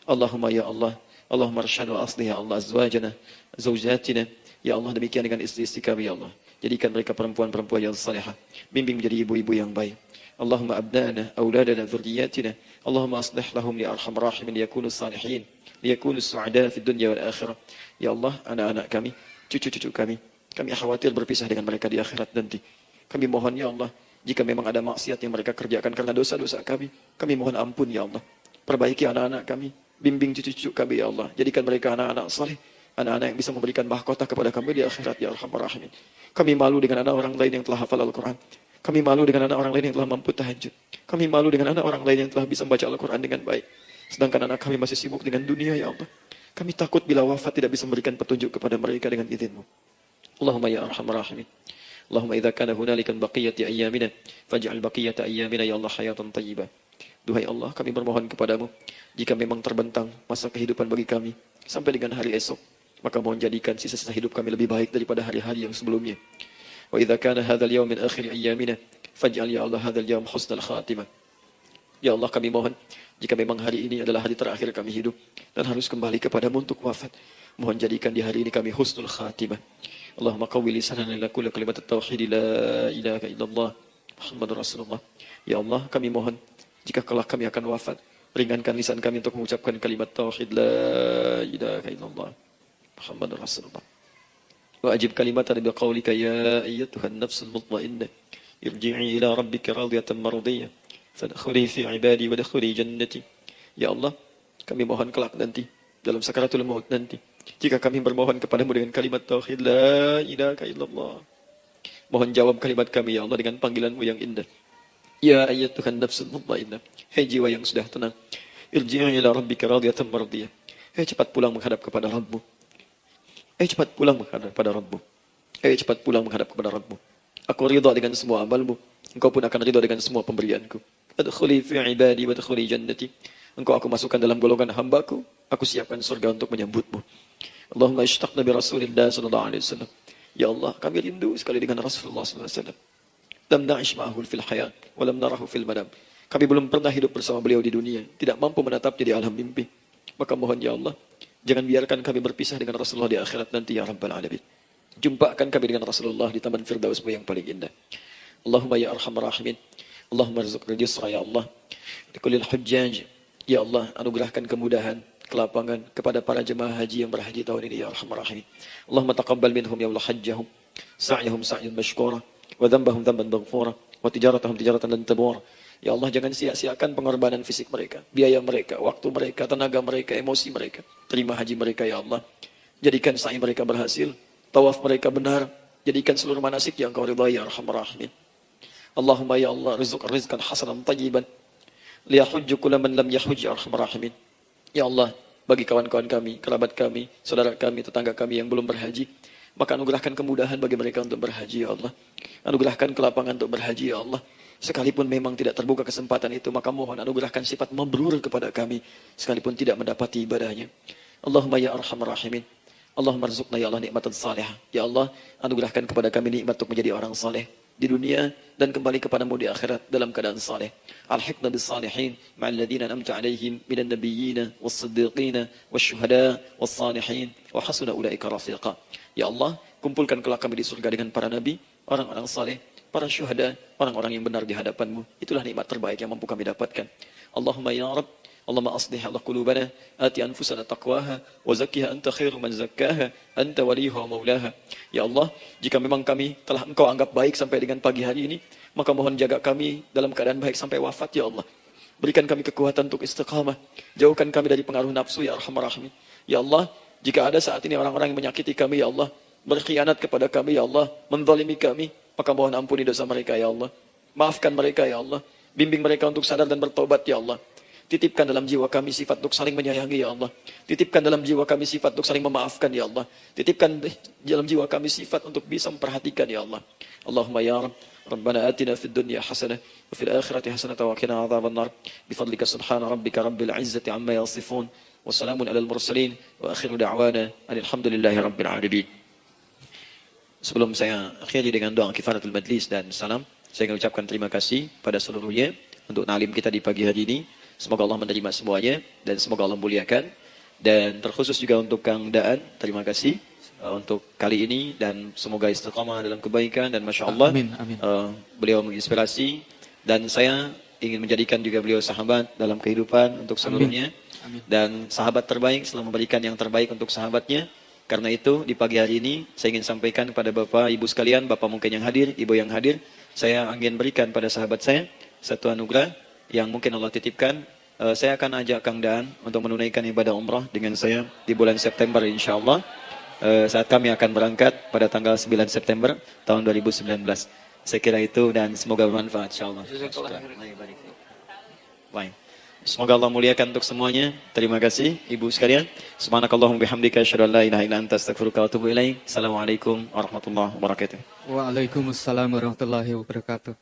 Allahumma ya Allah, Allahumma arsyad wa aslih ya Allah azwajana, zawjatina. Ya Allah, demikian dengan istri-istri kami ya Allah. Jadikan mereka perempuan-perempuan yang salihah, bimbing menjadi ibu-ibu yang baik. Allahumma abnana, auladana, dzurriyyatina. Allahumma aslih lahum li arhamar rahimin liyakunu salihin, liyakunu su'ada fid dunya wal akhirah. Ya Allah, anak-anak kami, cucu-cucu kami khawatir berpisah dengan mereka di akhirat nanti. Kami mohon ya Allah, jika memang ada maksiat yang mereka kerjakan karena dosa-dosa kami mohon ampun ya Allah. Perbaiki anak-anak kami, bimbing cucu-cucu kami ya Allah. Jadikan mereka anak-anak saleh, anak-anak yang bisa memberikan mahkota kepada kami di akhirat ya Arhamar Rahimin. Kami malu dengan anak orang lain yang telah hafal Al-Quran. Kami malu dengan anak orang lain yang telah mampu tahajud. Kami malu dengan anak orang lain yang telah bisa membaca Al-Quran dengan baik. Sedangkan anak kami masih sibuk dengan dunia ya Allah. Kami takut bila wafat tidak bisa memberikan petunjuk kepada mereka dengan izin-Mu. Allahumma ya Arhamar Rahimin. Allahumma idza kana hunalika baqiyati ayyamina faj'al baqiyata ayyamina ya Allah hayatan thayyibah. Duhai Allah, kami bermohon kepadamu, jika memang terbentang masa kehidupan bagi kami sampai dengan hari esok, maka mohon jadikan sisa-sisa hidup kami lebih baik daripada hari-hari yang sebelumnya. Wa idza kana hadzal yawm min akhir ayyamina faj'al ya Allah hadzal yawm husnal khatimah. Ya Allah, kami mohon, jika memang hari ini adalah hari terakhir kami hidup dan harus kembali kepadamu untuk wafat, mohon jadikan di hari ini kami husnul khatimah. Allahumma qawwi lisanana ila kulli kalimat at-tauhid la ilaha illallah Muhammadur Rasulullah. Ya Allah, kami mohon, jika kelak kami akan wafat, ringankan lisan kami untuk mengucapkan kalimat tauhid la ilaha illallah Muhammadur Rasulullah. Wa ajib kalimatan bi qawlika ya ayyatuhan nafsul mutmainnah irji'i ila rabbika radiyatan mardiyah fadkhuli fi ibadi wa dkhuli jannati. Ya Allah, kami mohon kelak nanti dalam sakaratul maut nanti, jika kami bermohon kepadamu dengan kalimat tauhid la ilaha illallah, mohon jawab kalimat kami ya Allah dengan panggilanmu yang indah. Ya ayyatuhan nafsul mutmainnah, hai jiwa yang sudah tenang, irji'i ila rabbika radiyatan mardiyah. Hai cepat pulang menghadap kepada Rabbmu. Hai cepat pulang menghadap kepada Rabbmu. Hai cepat pulang menghadap kepada Rabbmu. Aku ridha dengan semua amalmu, engkau pun akan ridha dengan semua pemberianku. Adkhuli fi ibadi wa adkhuli jannati. Engkau aku masukkan dalam golongan hambaku, aku siapkan surga untuk menyambutmu. Allahumma ishtaqna bi Rasulillah sallallahu alaihi wasallam. Ya Allah, kami rindu sekali dengan Rasulullah sallallahu alaihi wasallam. Lam na'ish ma'ahu fil hayat wa lam narahu fil manam. Kami belum pernah hidup bersama beliau di dunia, tidak mampu menatapnya di alam mimpi. Maka mohon ya Allah, jangan biarkan kami berpisah dengan Rasulullah di akhirat nanti ya Rabbal Alamin. Jumpakan kami dengan Rasulullah di taman Firdausmu yang paling indah. Allahumma ya Arhamar Rahimin. Allahumma rizqna yusra ya Allah. Di kullil hujjaj. Ya Allah, anugerahkan kemudahan, kelapangan kepada para jemaah haji yang berhaji tahun ini ya Arhamar Rahimin. Allahumma taqabbal minhum ya Allah hajjahum, sa'yahum sa'yan mashkura, wa dhanbahum dhanban maghfura, wa tijaratahum tijaratan lan tabur. Ya Allah, jangan sia-siakan pengorbanan fisik mereka, biaya mereka, waktu mereka, tenaga mereka, emosi mereka. Terima haji mereka ya Allah. Jadikan sa'i mereka berhasil, tawaf mereka benar, jadikan seluruh manasik yang Kau ridhai ya Arhamar Rahimin. Allahumma ya Allah, rizqan hasanan tayyiban liyahujju kullu man lam yahujj ya Arhamar Rahimin. Ya Allah, bagi kawan-kawan kami, kerabat kami, saudara kami, tetangga kami yang belum berhaji, maka anugerahkan kemudahan bagi mereka untuk berhaji ya Allah. Anugerahkan kelapangan untuk berhaji ya Allah. Sekalipun memang tidak terbuka kesempatan itu, maka mohon anugerahkan sifat mabrur kepada kami sekalipun tidak mendapati ibadahnya. Allahumma ya Arhamar Rahimin. Allahumma rizqna ya Allah nikmatan salihah. Ya Allah, anugerahkan kepada kami nikmat untuk menjadi orang saleh di dunia dan kembali kepadamu di akhirat dalam keadaan saleh. Alhiqna bis salihin ma'al ladzina an'amta 'alaihim minan nabiyyin was-siddiqin wasyuhada was-salihin wa hasuna ulaika rafiqa. Ya Allah, kumpulkan kelak kami di surga dengan para nabi, orang-orang saleh, para syuhada, orang-orang yang benar di hadapan-Mu. Itulah nikmat terbaik yang mampu kami dapatkan. Allahumma ya Rabb, Allahumma aslih Allah qulubana, ati anfusana taqwaha, wa zakkiha anta khairu man zakkaha, anta waliyuha wa maulaha. Ya Allah, jika memang kami telah Engkau anggap baik sampai dengan pagi hari ini, maka mohon jaga kami dalam keadaan baik sampai wafat ya Allah. Berikan kami kekuatan untuk istiqamah, jauhkan kami dari pengaruh nafsu ya Arhamar Rahimin. Ya Allah, jika ada saat ini orang-orang yang menyakiti kami ya Allah, berkhianat kepada kami ya Allah, menzalimi kami, maka mohon ampuni dosa mereka ya Allah. Maafkan mereka ya Allah, bimbing mereka untuk sadar dan bertobat ya Allah. Titipkan dalam jiwa kami sifat untuk saling menyayangi ya Allah. Titipkan dalam jiwa kami sifat untuk saling memaafkan ya Allah. Titipkan dalam jiwa kami sifat untuk bisa memperhatikan ya Allah. Allahumma ya Rabb, Rabbana atina fid dunya hasanah wa fil akhirati hasanah wa qina adzaban nar. Bifadlika subhana rabbika rabbil izzati amma yasifun wa salamun alal mursalin wa akhiru da'wana alhamdulillahi rabbil alamin. Sebelum saya akhiri dengan doa kifaratul majlis dan salam, saya ingin ucapkan terima kasih pada seluruhnya untuk nalim kita di pagi hari ini. Semoga Allah menerima semuanya dan semoga Allah muliakan. Dan terkhusus juga untuk Kang Daan, terima kasih untuk kali ini dan semoga istiqamah dalam kebaikan dan Masya Allah
Amin, amin.
Beliau menginspirasi dan saya ingin menjadikan juga beliau sahabat dalam kehidupan untuk seluruhnya.
Amin.
Dan sahabat terbaik selalu memberikan yang terbaik untuk sahabatnya. Karena itu di pagi hari ini saya ingin sampaikan kepada Bapak Ibu sekalian, Bapak mungkin yang hadir, Ibu yang hadir, saya ingin berikan pada sahabat saya satu anugerah yang mungkin Allah titipkan. Saya akan ajak Kang Daan untuk menunaikan ibadah umrah dengan saya di bulan September insya Allah. Saat kami akan berangkat pada tanggal 9 September tahun 2019. Saya kira itu dan semoga bermanfaat insya Allah. Baik. Semoga Allah muliakan untuk semuanya. Terima kasih Ibu sekalian. Subhanakallahumma bihamdika asyhadu an la ilaha illa anta astaghfiruka wa atubu ilaik. Assalamualaikum warahmatullahi wabarakatuh.
Waalaikumsalam warahmatullahi wabarakatuh.